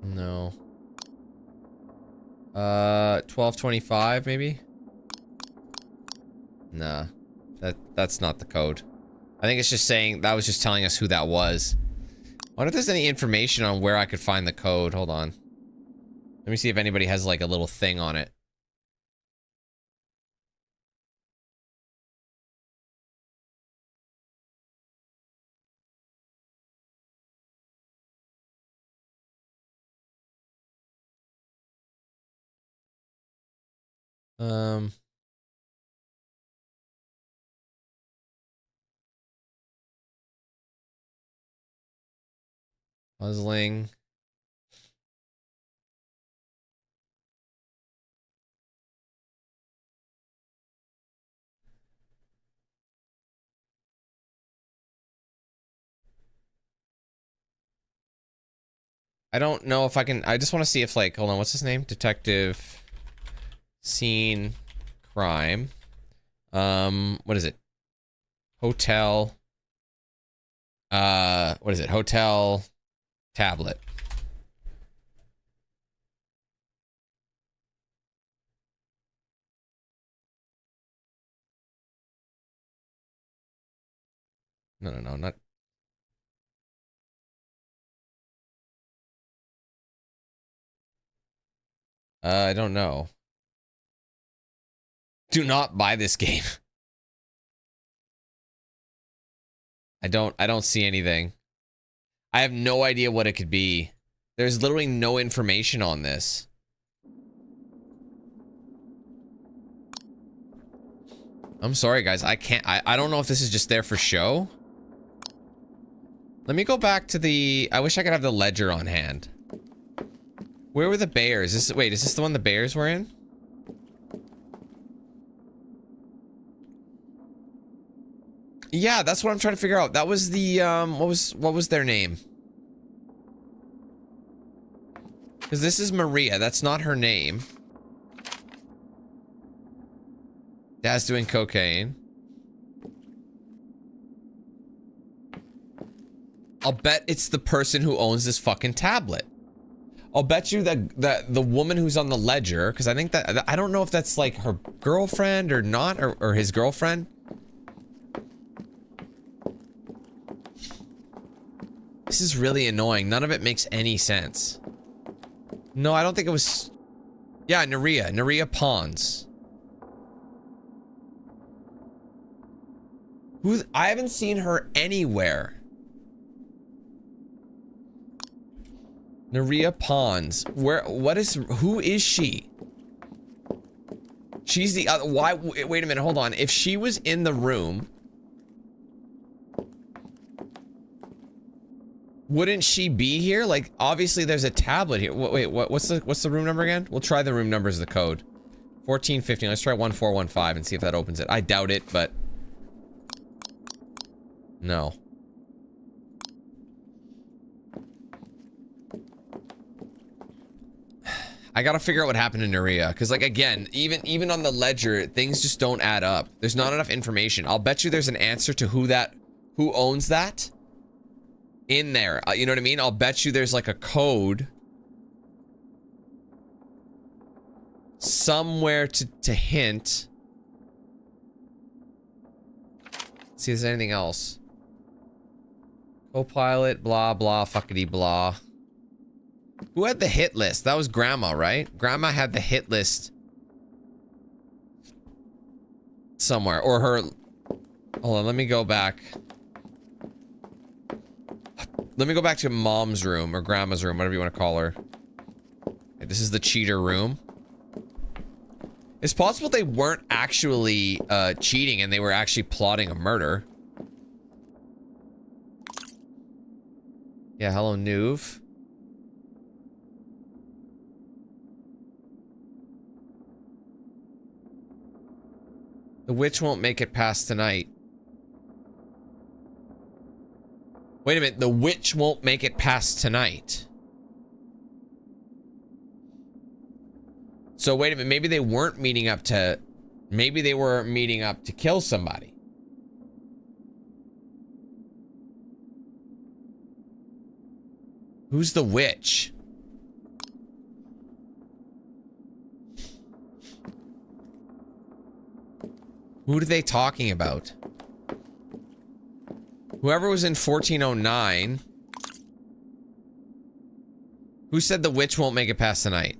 No. 1225 maybe? Nah. That's not the code. I think it's just saying, that was just telling us who that was. I wonder if there's any information on where I could find the code. Hold on. Let me see if anybody has like a little thing on it. Puzzling. I don't know if I can, I just want to see if like, hold on, what's his name? Detective Scene Crime. What is it? Hotel. What is it? Hotel tablet. No, not. I don't know. Do not buy this game. I don't see anything. I have no idea what it could be. There's literally no information on this. I'm sorry, guys. I can't. I don't know if this is just there for show. Let me go back to the... I wish I could have the ledger on hand. Where were the bears? Wait, is this the one the bears were in? Yeah, that's what I'm trying to figure out. That was the, what was their name? Because this is Maria. That's not her name. Dad's doing cocaine. I'll bet it's the person who owns this fucking tablet. I'll bet you that the woman who's on the ledger, because I think that, I don't know if that's like her girlfriend or not, or his girlfriend. This is really annoying. None of it makes any sense. No, I don't think it was... Yeah, Naria Pons. I haven't seen her anywhere. Naria Pons. Who is she? She's the other... Why? Wait a minute, hold on. If she was in the room... Wouldn't she be here? Like, obviously there's a tablet here. Wait, what's the room number again? We'll try the room number as the code. 1415. Let's try 1415 and see if that opens it. I doubt it, but... No. I gotta figure out what happened to Naria, because like again, even on the ledger, things just don't add up. There's not enough information. I'll bet you there's an answer to who owns that in there. You know what I mean? I'll bet you there's like a code somewhere to hint. Let's see if there's anything else. Copilot, blah, blah, fuckity, blah. Who had the hit list? That was Grandma, right? Grandma had the hit list somewhere. Or her... Hold on, let me go back. Let me go back to Mom's room, or Grandma's room, whatever you want to call her. Okay, this is the cheater room. It's possible they weren't actually cheating and they were actually plotting a murder. Yeah, hello, Nuve. The witch won't make it past tonight. Wait a minute, the witch won't make it past tonight. So wait a minute, maybe they weren't meeting up to... Maybe they were meeting up to kill somebody. Who's the witch? Who are they talking about? Whoever was in 1409. Who said the witch won't make it past tonight?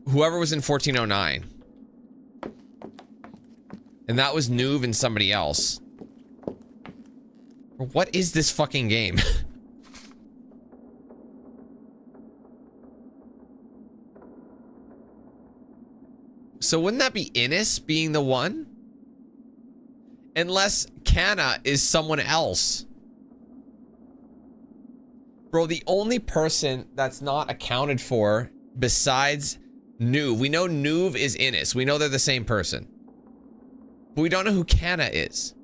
Whoever was in 1409. And that was Nuve and somebody else. What is this fucking game? So wouldn't that be Innis being the one? Unless Canna is someone else. Bro, the only person that's not accounted for besides Nuve. We know Nuve is Innis. We know they're the same person. But we don't know who Canna is.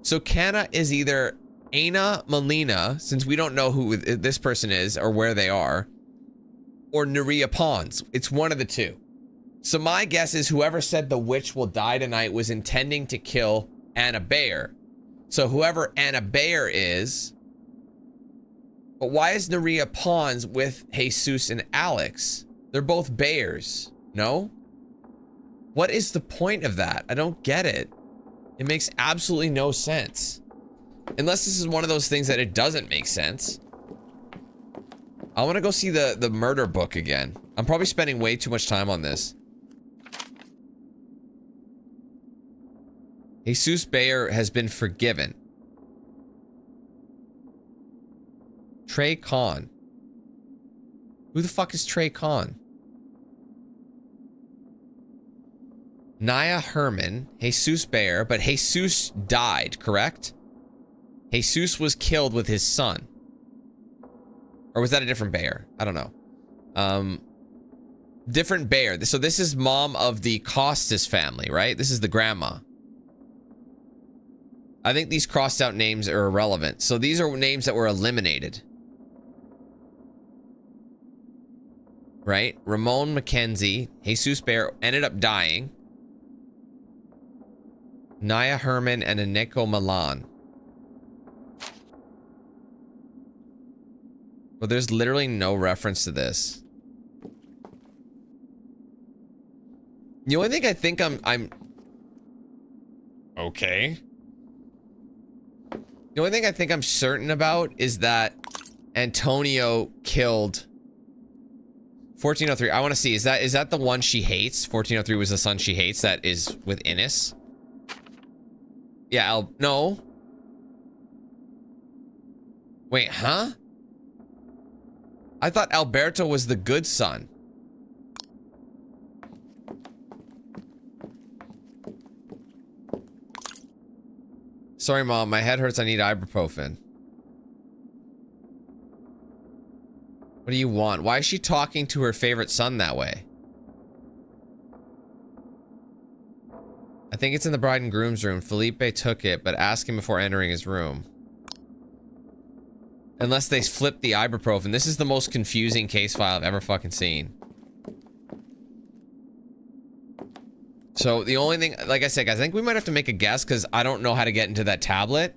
So Canna is either Aina Molina, since we don't know who this person is or where they are, or Naria Pons. It's one of the two. So my guess is whoever said the witch will die tonight was intending to kill Anna Bayer. So whoever Anna Bayer is... But why is Naria pawns with Jesus and Alex? They're both Bayers, no? What is the point of that? I don't get it. It makes absolutely no sense. Unless this is one of those things that it doesn't make sense. I want to go see the murder book again. I'm probably spending way too much time on this. Jesus Bayer has been forgiven. Trey Khan. Who the fuck is Trey Khan? Naya Herman, Jesus Bayer, but Jesus died, correct? Jesus was killed with his son. Or was that a different Bayer? I don't know. Different Bayer. So this is mom of the Costas family, right? This is the grandma. I think these crossed out names are irrelevant. So these are names that were eliminated. Right? Ramon McKenzie, Jesus Bayer ended up dying. Naya Herman and Aneko Milan. Well, there's literally no reference to this. The only thing I think I'm okay. The only thing I think I'm certain about is that Antonio killed 1403. I want to see, is that the one she hates? 1403 was the son she hates that is with Innes? Yeah, no. Wait, huh? I thought Alberto was the good son. Sorry, Mom. My head hurts. I need ibuprofen. What do you want? Why is she talking to her favorite son that way? I think it's in the bride and groom's room. Felipe took it, but ask him before entering his room. Unless they flip the ibuprofen. This is the most confusing case file I've ever fucking seen. So the only thing, like I said, guys, I think we might have to make a guess because I don't know how to get into that tablet.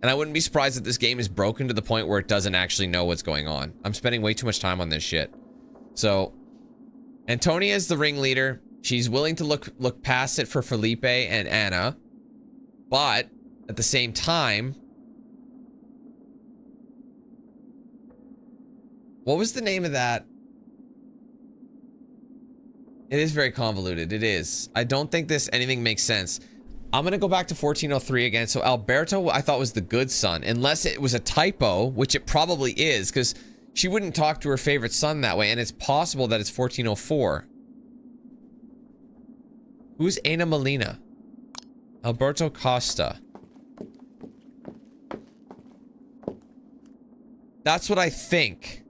And I wouldn't be surprised if this game is broken to the point where it doesn't actually know what's going on. I'm spending way too much time on this shit. So Antonia is the ringleader. She's willing to look past it for Felipe and Anna. But at the same time, what was the name of that? It is very convoluted. It is. I don't think anything makes sense. I'm going to go back to 1403 again. So Alberto, I thought was the good son. Unless it was a typo, which it probably is. Because she wouldn't talk to her favorite son that way. And it's possible that it's 1404. Who's Ana Molina? Alberto Costa. That's what I think.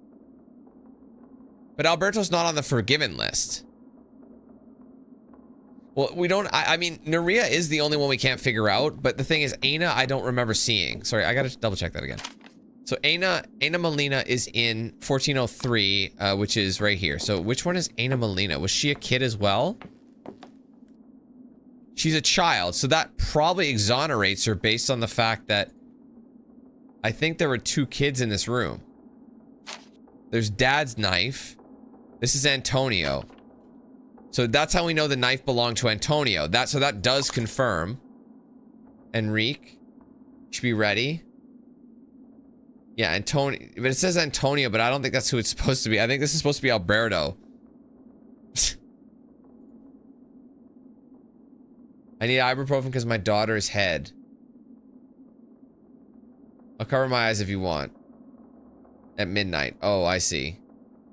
But Alberto's not on the forgiven list. Well, we don't... I mean, Naria is the only one we can't figure out. But the thing is, Ana, I don't remember seeing. Sorry, I gotta double check that again. So Ana Molina is in 1403, which is right here. So which one is Ana Molina? Was she a kid as well? She's a child, so that probably exonerates her based on the fact that I think there were 2 kids in this room. There's Dad's knife. This is Antonio. So that's how we know the knife belonged to Antonio. So that does confirm. Enrique should be ready. Yeah, Antonio. But it says Antonio, but I don't think that's who it's supposed to be. I think this is supposed to be Alberto. I need ibuprofen because my daughter's head. I'll cover my eyes if you want. At midnight. Oh, I see.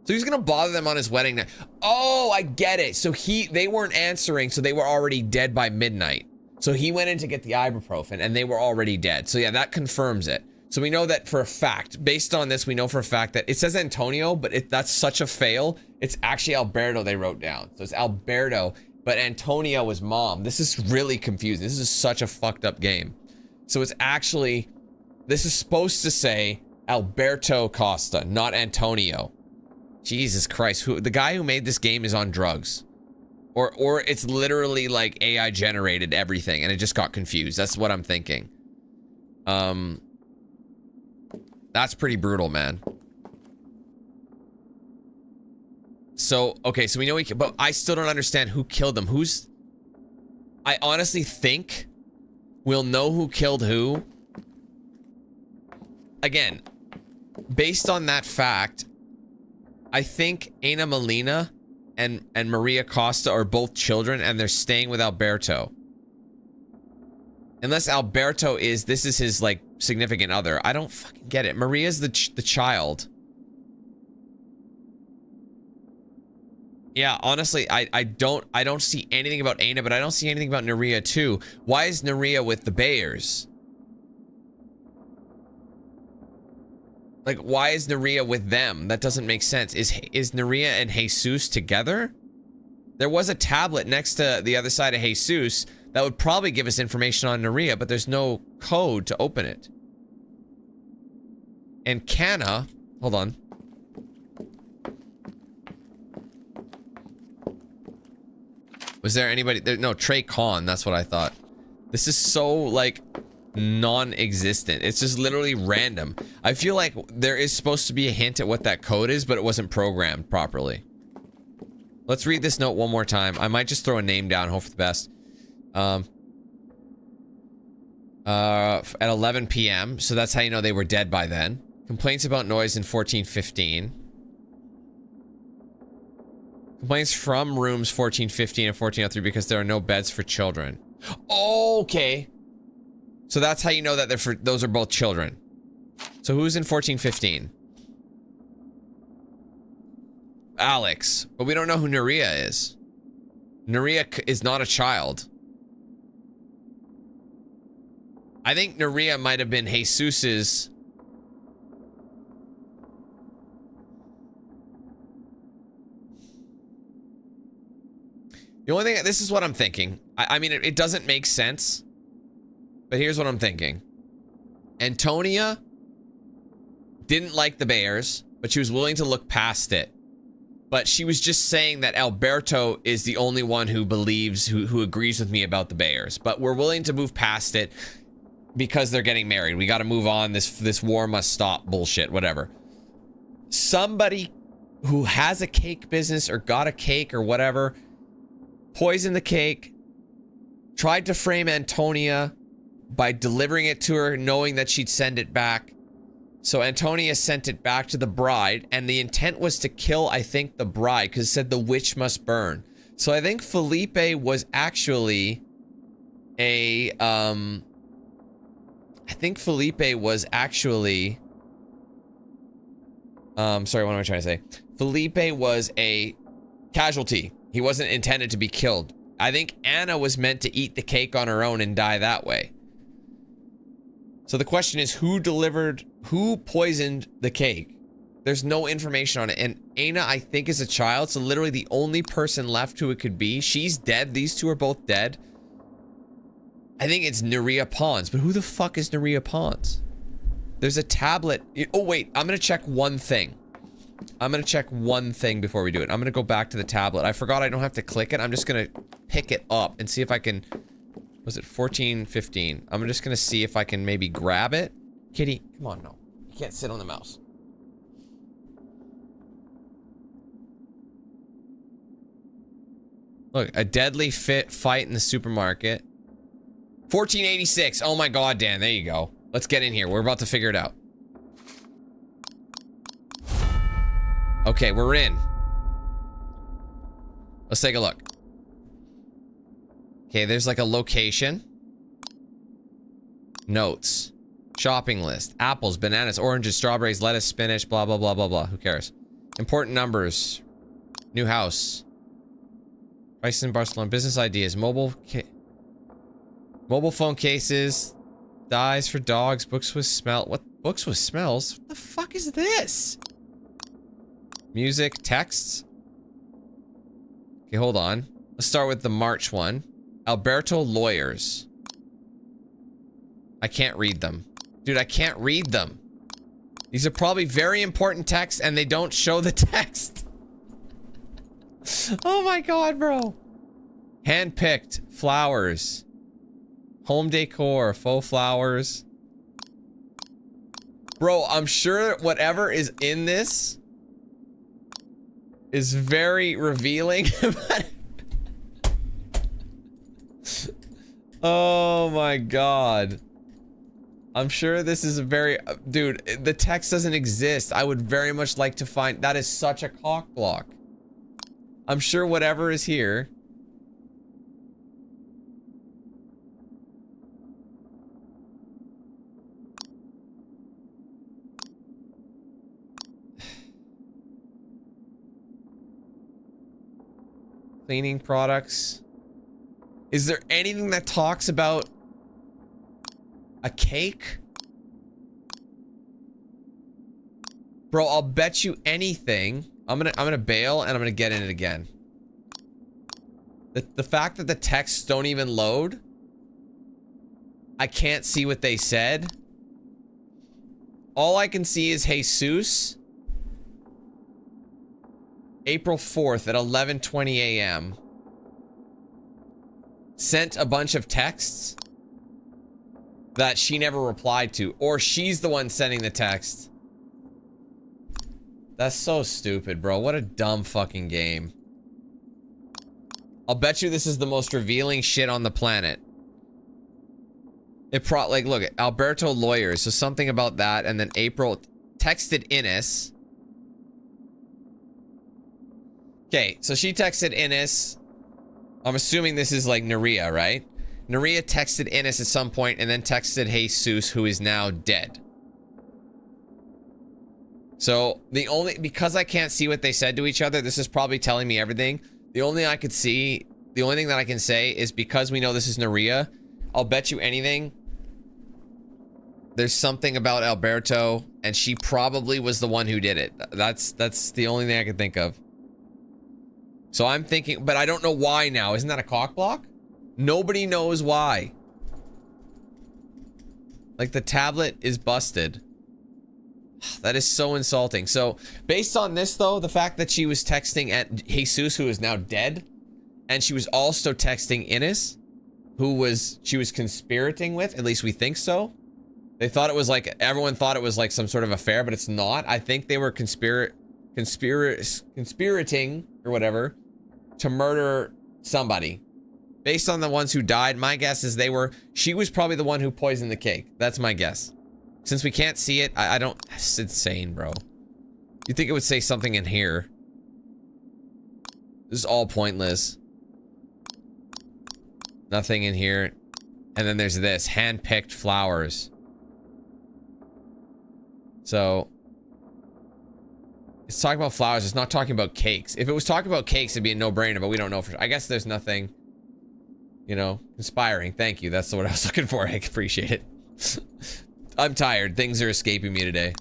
So he's gonna bother them on his wedding night. Oh, I get it. So they weren't answering, so they were already dead by midnight. So he went in to get the ibuprofen, and they were already dead. So yeah, that confirms it. So we know that for a fact. Based on this, we know for a fact that it says Antonio, but that's such a fail. It's actually Alberto they wrote down. So it's Alberto. But Antonio was mom. This is really confusing. This is such a fucked up game. So it's actually... This is supposed to say Alberto Costa, not Antonio. Jesus Christ. The guy who made this game is on drugs. Or it's literally like AI generated everything and it just got confused. That's what I'm thinking. That's pretty brutal, man. So, okay, so we know but I still don't understand who killed them. I honestly think we'll know who killed who. Again, based on that fact, I think Ana Molina and Maria Costa are both children and they're staying with Alberto. Unless Alberto this is his, like, significant other. I don't fucking get it. Maria's the child. Yeah, honestly, I don't see anything about Ana, but I don't see anything about Naria too. Why is Naria with the Bayers? Like, why is Naria with them? That doesn't make sense. Is Naria and Jesus together? There was a tablet next to the other side of Jesus that would probably give us information on Naria, but there's no code to open it. And Canna, hold on. Was there anybody there? No, Trey Khan, that's what I thought. This is so, like, non-existent. It's just literally random. I feel like there is supposed to be a hint at what that code is, but it wasn't programmed properly. Let's read this note one more time. I might just throw a name down, hope for the best. At 11 p.m. So that's how you know they were dead by then. Complaints about noise in 1415. Complaints from rooms 1415 and 1403 because there are no beds for children. Okay. So that's how you know that those are both children. So who's in 1415? Alex. But we don't know who Naria is. Naria is not a child. I think Naria might have been Jesus's. The only thing, this is what I'm thinking. I mean, it doesn't make sense. But here's what I'm thinking. Antonia didn't like the Bears, but she was willing to look past it. But she was just saying that Alberto is the only one who believes, who agrees with me about the Bears. But we're willing to move past it because they're getting married. We got to move on. This war must stop bullshit, whatever. Somebody who has a cake business or got a cake or whatever, poisoned the cake, tried to frame Antonia by delivering it to her knowing that she'd send it back. So Antonia sent it back to the bride, and the intent was to kill, I think, the bride, because it said the witch must burn. So I think Felipe was actually a sorry, what am I trying to say? Felipe was a casualty. He wasn't intended to be killed. I think Anna was meant to eat the cake on her own and die that way. So the question is, who poisoned the cake? There's no information on it. And Ana, I think, is a child, so literally the only person left who it could be. She's dead. These two are both dead. I think it's Naria Pons, but who the fuck is Naria Pons? There's a tablet. Oh, wait, I'm gonna check one thing. I'm gonna check one thing before we do it. I'm gonna go back to the tablet. I forgot I don't have to click it. I'm just gonna pick it up and see if I can... Was it 1415? I'm just gonna see if I can maybe grab it. Kitty, come on, no. You can't sit on the mouse. Look, a deadly fight in the supermarket. 1486. Oh my god, Dan, there you go. Let's get in here. We're about to figure it out. Okay, we're in. Let's take a look. Okay, there's like a location. Notes. Shopping list. Apples, bananas, oranges, strawberries, lettuce, spinach, blah, blah, blah, blah, blah. Who cares? Important numbers. New house. Prices in Barcelona. Business ideas. Mobile phone cases. Dyes for dogs. Books with smell. What? Books with smells? What the fuck is this? Music. Texts. Okay, hold on. Let's start with the March one. Alberto lawyers. I can't read them. Dude, I can't read them. These are probably very important texts and they don't show the text. Oh my god, bro. Hand-picked flowers. Home decor, faux flowers. Bro, I'm sure whatever is in this is very revealing. Oh my god. I'm sure this is a very... Dude, the text doesn't exist. I would very much like to find... That is such a cock block. I'm sure whatever is here... Cleaning products. Is there anything that talks about a cake? Bro, I'll bet you anything. I'm gonna bail and I'm gonna get in it again. The fact that the texts don't even load. I can't see what they said. All I can see is Jesus. April 4th at 11:20 a.m. Sent a bunch of texts that she never replied to, or she's the one sending the text. That's so stupid, bro. What a dumb fucking game. I'll bet you this is the most revealing shit on the planet. It like, look, Alberto lawyers, so something about that, and then April texted Innes. Okay, so she texted Innes. I'm assuming this is like Naria, right? Naria texted Innes at some point and then texted Jesus, who is now dead. So because I can't see what they said to each other, this is probably telling me everything. The only thing that I can say is because we know this is Naria, I'll bet you anything. There's something about Alberto and she probably was the one who did it. That's the only thing I can think of. So I'm thinking, but I don't know why now. Isn't that a cock block? Nobody knows why. Like the tablet is busted. That is so insulting. So based on this though, the fact that she was texting at Jesus, who is now dead, and she was also texting Innes, who she was conspirating with, at least we think so. They thought it was like, everyone thought it was like some sort of affair, but it's not. I think they were conspirating or whatever to murder somebody. Based on the ones who died, my guess is she was probably the one who poisoned the cake. That's my guess. Since we can't see it, I don't... It's insane, bro. You'd think it would say something in here. This is all pointless. Nothing in here. And then there's this. Hand-picked flowers. So... It's talking about flowers. It's not talking about cakes. If it was talking about cakes, it'd be a no-brainer, but we don't know for sure. I guess there's nothing... You know, conspiring. Thank you. That's the word I was looking for. I appreciate it. I'm tired. Things are escaping me today.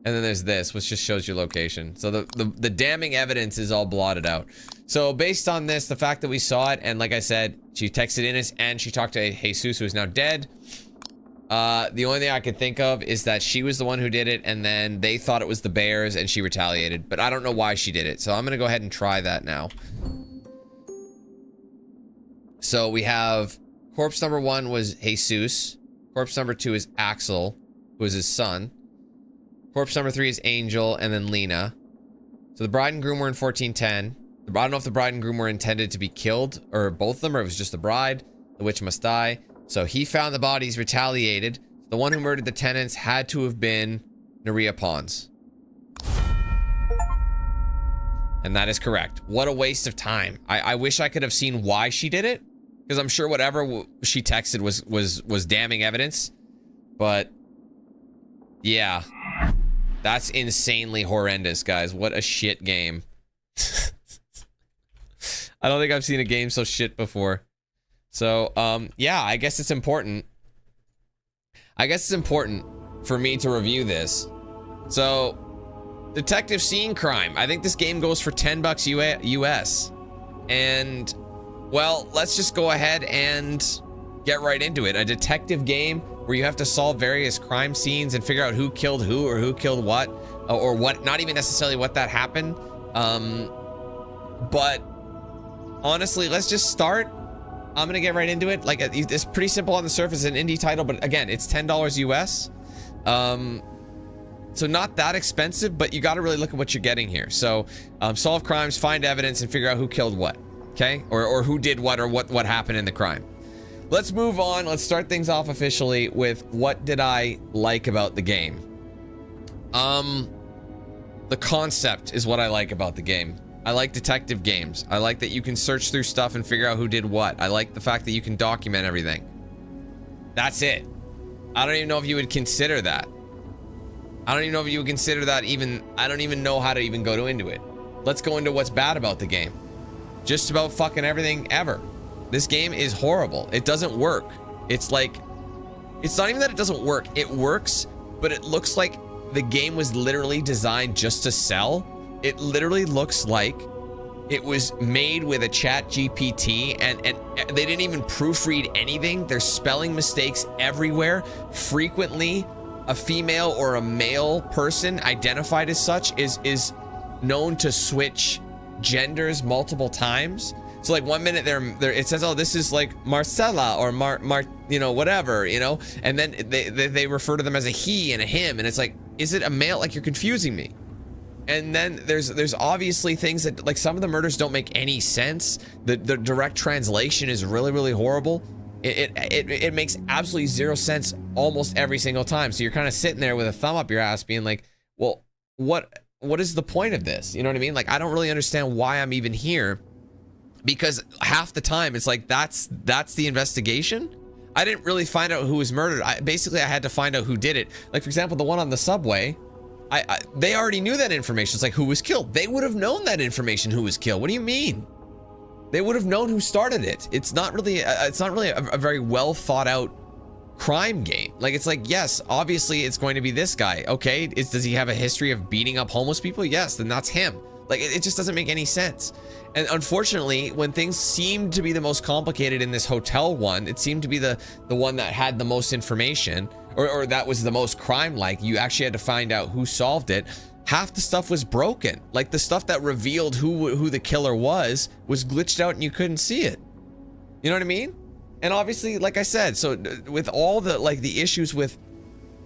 And then there's this, which just shows your location. So the damning evidence is all blotted out. So based on this, the fact that we saw it, and like I said, she texted Innes and she talked to Jesus, who is now dead. The only thing I could think of is that she was the one who did it, and then they thought it was the bears, and she retaliated. But I don't know why she did it. So I'm going to go ahead and try that now. So we have corpse number 1 was Jesus. Corpse number 2 is Axel, who is his son. Corpse number 3 is Angel, and then Lena. So the bride and groom were in 1410. I don't know if the bride and groom were intended to be killed, or both of them, or it was just the bride. The witch must die. So he found the bodies, retaliated. The one who murdered the tenants had to have been Naria Pons. And that is correct. What a waste of time. I wish I could have seen why she did it. Because I'm sure whatever she texted was damning evidence. But yeah, that's insanely horrendous, guys. What a shit game. I don't think I've seen a game so shit before. So, yeah, I guess it's important. I guess it's important for me to review this. So, detective scene crime. I think this game goes for $10 US. And, well, let's just go ahead and get right into it. A detective game where you have to solve various crime scenes and figure out who killed who or who killed what, or what, not even necessarily what that happened. But honestly, let's just start. I'm gonna get right into it. Like, it's pretty simple on the surface, an indie title, but again, it's $10 US. So not that expensive, but you got to really look at what you're getting here. So solve crimes, find evidence, and figure out who killed what. Okay, or who did what, or what happened in the crime. Let's move on. Let's start things off officially with what did I like about the game. The concept is what I like about the game. I like detective games. I like that you can search through stuff and figure out who did what. I like the fact that you can document everything. That's it. I don't even know if you would consider that. I don't even know if you would consider that even. I don't even know how to even go into it. Let's go into what's bad about the game. Just about fucking everything ever. This game is horrible. It doesn't work. It's like, it's not even that it doesn't work. It works, but it looks like the game was literally designed just to sell. It literally looks like it was made with a chat GPT, and they didn't even proofread anything. There's spelling mistakes everywhere. Frequently, a female or a male person identified as such is known to switch genders multiple times. So like 1 minute they're it says, oh, this is like Marcella or Mar you know, whatever, you know, and then they refer to them as a he and a him, and it's like, is it a male? Like, you're confusing me. And then there's obviously things that, like, some of the murders don't make any sense. The direct translation is really horrible. It makes absolutely zero sense almost every single time. So you're kind of sitting there with a thumb up your ass being like, well, what is the point of this? You know what I mean? Like, I don't really understand why I'm even here, because half the time it's like, that's the investigation. I didn't really find out who was murdered. Basically I had to find out who did it. Like, for example, the one on the subway, they already knew that information. It's like, who was killed? They would have known that information, who was killed. What do you mean? They would have known who started it. It's not really a very well thought out crime game. Like, it's like, yes, obviously it's going to be this guy. Okay, does he have a history of beating up homeless people? Yes, then that's him. Like, it just doesn't make any sense. And unfortunately, when things seemed to be the most complicated in this hotel one, it seemed to be the one that had the most information, or that was the most crime-like. You actually had to find out who solved it. Half the stuff was broken. Like, the stuff that revealed who the killer was glitched out and you couldn't see it. You know what I mean? And obviously, like I said, so with all the, like, the issues with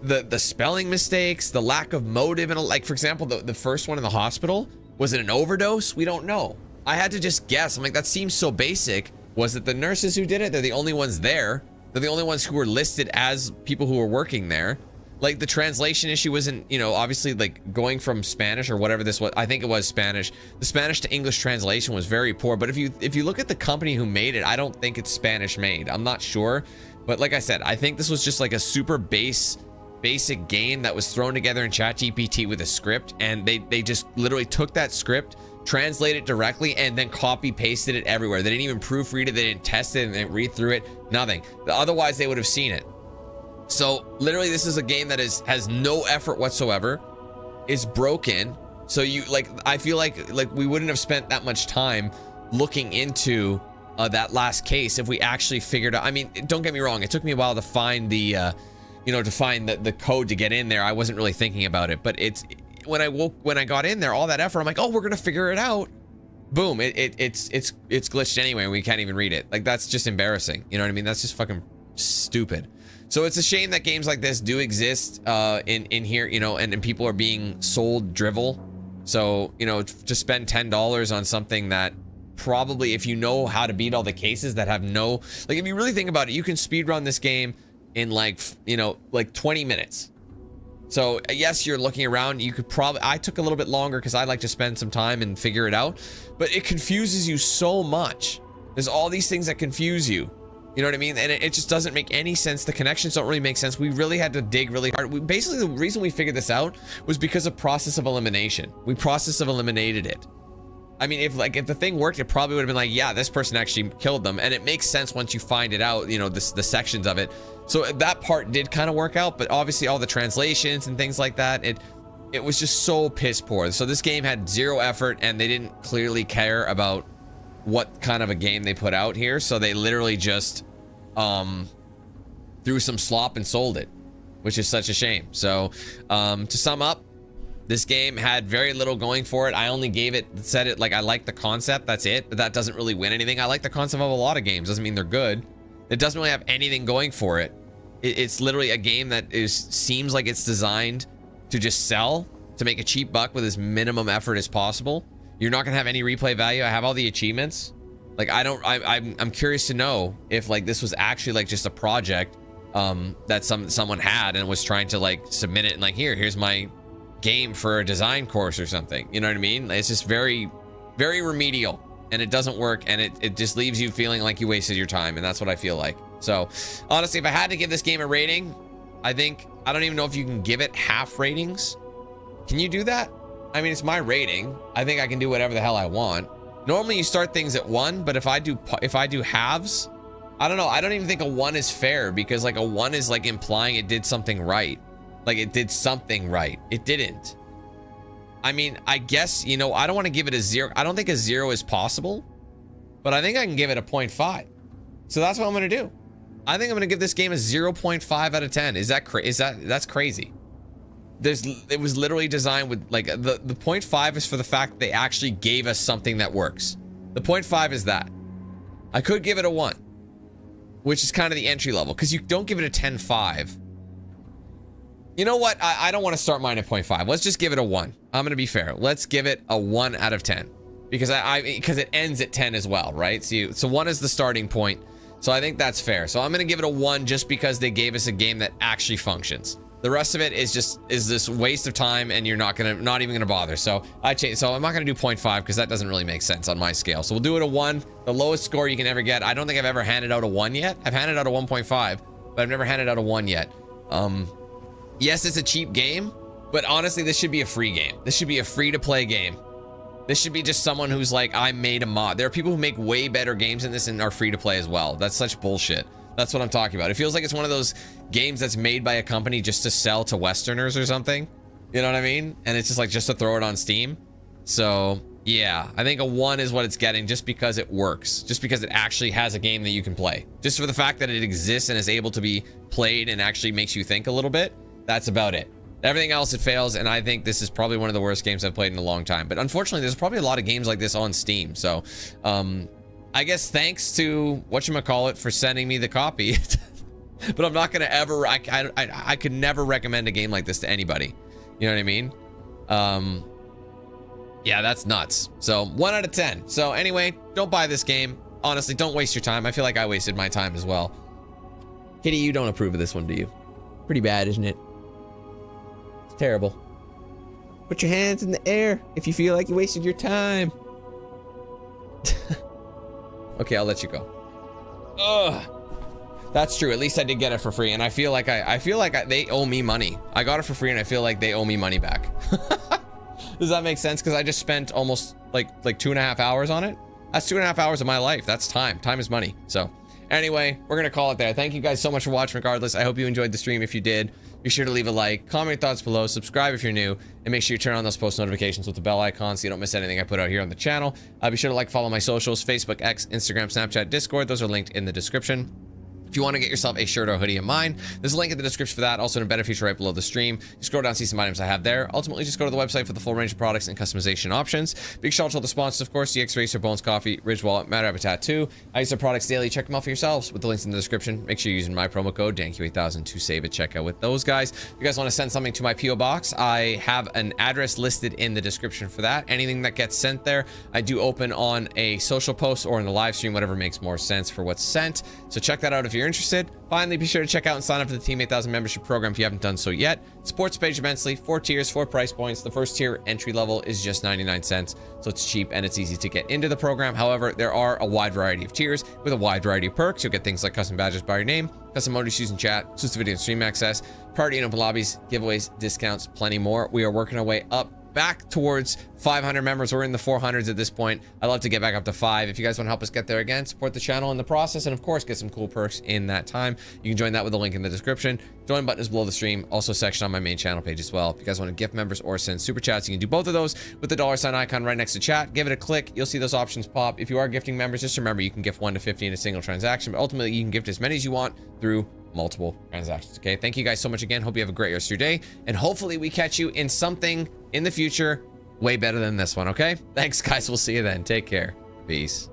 the spelling mistakes, the lack of motive, and, like, for example, the first one in the hospital, was it an overdose? We don't know. I had to just guess. I'm like, that seems so basic. Was it the nurses who did it? They're the only ones there. They're the only ones who were listed as people who were working there. Like, the translation issue wasn't, you know, obviously, like, going from Spanish or whatever this was. I think it was Spanish. The Spanish to English translation was very poor. But if you look at the company who made it, I don't think it's Spanish made. I'm not sure. But like I said, I think this was just like a super basic game that was thrown together in ChatGPT with a script, and they just literally took that script, translate it directly, and then copy pasted it everywhere. They didn't even proofread it, they didn't test it, and they didn't read through it, nothing. Otherwise they would have seen it. So literally, this is a game that has no effort whatsoever, is broken. So you, like, I feel like we wouldn't have spent that much time looking into that last case if we actually figured out. I mean, don't get me wrong, it took me a while to find the the code to get in there. I wasn't really thinking about it, but it's when I got in there, all that effort, I'm like, oh, we're gonna figure it out. Boom, it's glitched anyway, and we can't even read it. Like, that's just embarrassing. You know what I mean? That's just fucking stupid. So it's a shame that games like this do exist in here, you know, and people are being sold drivel. So, you know, to spend $10 on something that probably, if you know how to beat all the cases that have no, like, if you really think about it, you can speedrun this game in, like, you know, like 20 minutes. So yes, you're looking around. You could probably, I took a little bit longer because I like to spend some time and figure it out, but it confuses you so much. There's all these things that confuse you. You know what I mean? And it just doesn't make any sense. The connections don't really make sense. We really had to dig really hard. Basically, the reason we figured this out was because of process of elimination. We process of eliminated it. I mean, if the thing worked, it probably would have been like, yeah, this person actually killed them. And it makes sense once you find it out, you know, the sections of it. So that part did kind of work out, but obviously all the translations and things like that, it was just so piss poor. So this game had zero effort, and they didn't clearly care about what kind of a game they put out here. So they literally just threw some slop and sold it, which is such a shame. So to sum up, This game had very little going for it. I only said it like I like the concept, that's it, but that doesn't really win anything. I like the concept of a lot of games, doesn't mean they're good. It doesn't really have anything going for it. It's literally a game that seems like it's designed to just sell, to make a cheap buck with as minimum effort as possible. You're not gonna have any replay value. I have all the achievements. Like I'm curious to know if like this was actually like just a project that someone had and was trying to like submit it and like here's my game for a design course or something. You know what I mean? It's just very, very remedial, and it doesn't work, and it just leaves you feeling like you wasted your time, and that's what I feel like. So honestly, if I had to give this game a rating, I don't even know if you can give it half ratings. Can you do that? I mean, it's my rating. I think I can do whatever the hell I want. Normally you start things at 1, but if I do halves, I don't know. I don't even think a 1 is fair, because like a 1 is like implying it did something right. Like it did something right. It didn't. I mean, I guess, you know, I don't want to give it a 0. I don't think a 0 is possible, but I think I can give it a 0.5. So that's what I'm going to do. I think I'm going to give this game a 0.5 out of 10. That's crazy. It was literally designed with like the 0.5 is for the fact that they actually gave us something that works. The 0.5 is that. I could give it a 1, which is kind of the entry level, because you don't give it a 10.5. You know what? I don't want to start mine at 0.5. Let's just give it a 1. I'm going to be fair. Let's give it a 1 out of 10, because because it ends at 10 as well, right? So 1 is the starting point. So I think that's fair. So I'm going to give it a 1 just because they gave us a game that actually functions. The rest of it is this waste of time, and you're not even gonna bother. So so I'm not gonna do 0.5 because that doesn't really make sense on my scale. So we'll do it a 1, the lowest score you can ever get. I don't think I've ever handed out a 1 yet. I've handed out a 1.5, but I've never handed out a 1 yet. Yes, it's a cheap game, but honestly, this should be a free game. This should be a free-to-play game. This should be just someone who's like, I made a mod. There are people who make way better games than this and are free-to-play as well. That's such bullshit. That's what I'm talking about. It feels like it's one of those games that's made by a company just to sell to Westerners or something. You know what I mean? And it's just like, just to throw it on Steam. So yeah, I think a 1 is what it's getting, just because it works. Just because it actually has a game that you can play. Just for the fact that it exists and is able to be played and actually makes you think a little bit. That's about it. Everything else, it fails, and I think this is probably one of the worst games I've played in a long time. But unfortunately, there's probably a lot of games like this on Steam. So, I guess thanks to whatchamacallit for sending me the copy. But I'm not gonna ever, I could never recommend a game like this to anybody. You know what I mean? Yeah, that's nuts. So 1 out of 10. So anyway, don't buy this game. Honestly, don't waste your time. I feel like I wasted my time as well. Kitty, you don't approve of this one, do you? Pretty bad, isn't it? It's terrible. Put your hands in the air if you feel like you wasted your time. Okay, I'll let you go. Ugh. That's true. At least I did get it for free, and I feel like they owe me money. I got it for free, and I feel like they owe me money back. Does that make sense? Because I just spent almost like 2.5 hours on it. That's 2.5 hours of my life. That's time. Time is money. So anyway, we're gonna call it there. Thank you guys so much for watching. Regardless, I hope you enjoyed the stream. If you did, be sure to leave a like, comment your thoughts below, subscribe if you're new, and make sure you turn on those post notifications with the bell icon so you don't miss anything I put out here on the channel. Be sure to like, follow my socials: Facebook, X, Instagram, Snapchat, Discord. Those are linked in the description. If you want to get yourself a shirt or hoodie of mine, there's a link in the description for that. Also in a better feature right below the stream. You scroll down, see some items I have there. Ultimately, just go to the website for the full range of products and customization options. Big shout out to all the sponsors, of course: DXRacer, Bones Coffee, Ridge Wallet, Matter Habitat 2. I use their products daily. Check them out for yourselves with the links in the description. Make sure you're using my promo code DanQ8000 to save at checkout with those guys. If you guys want to send something to my PO box, I have an address listed in the description for that. Anything that gets sent there, I do open on a social post or in the live stream, whatever makes more sense for what's sent. So check that out if you're interested. Finally, be sure to check out and sign up for the Team 8000 membership program if you haven't done so yet. It supports the page immensely. 4 tiers, 4 price points. The first tier, entry level, is just 99 cents, so it's cheap and it's easy to get into the program. However, there are a wide variety of tiers with a wide variety of perks. You'll get things like custom badges by your name, custom emojis used in chat, exclusive video and stream access, party and open lobbies, giveaways, discounts, plenty more. We are working our way up back towards 500 members. We're in the 400s at this point. I'd love to get back up to 5. If you guys want to help us get there again, support the channel in the process, and of course get some cool perks in that time, you can join that with the link in the description. Join button is below the stream. Also a section on my main channel page as well. If you guys want to gift members or send super chats, you can do both of those with the $ icon right next to chat. Give it a click. You'll see those options pop. If you are gifting members, just remember you can gift 1 to 50 in a single transaction, but ultimately you can gift as many as you want through multiple transactions. Okay, thank you guys so much again. Hope you have a great rest of your day, and hopefully we catch you in something in the future way better than this one. Okay, thanks guys, we'll see you then. Take care. Peace.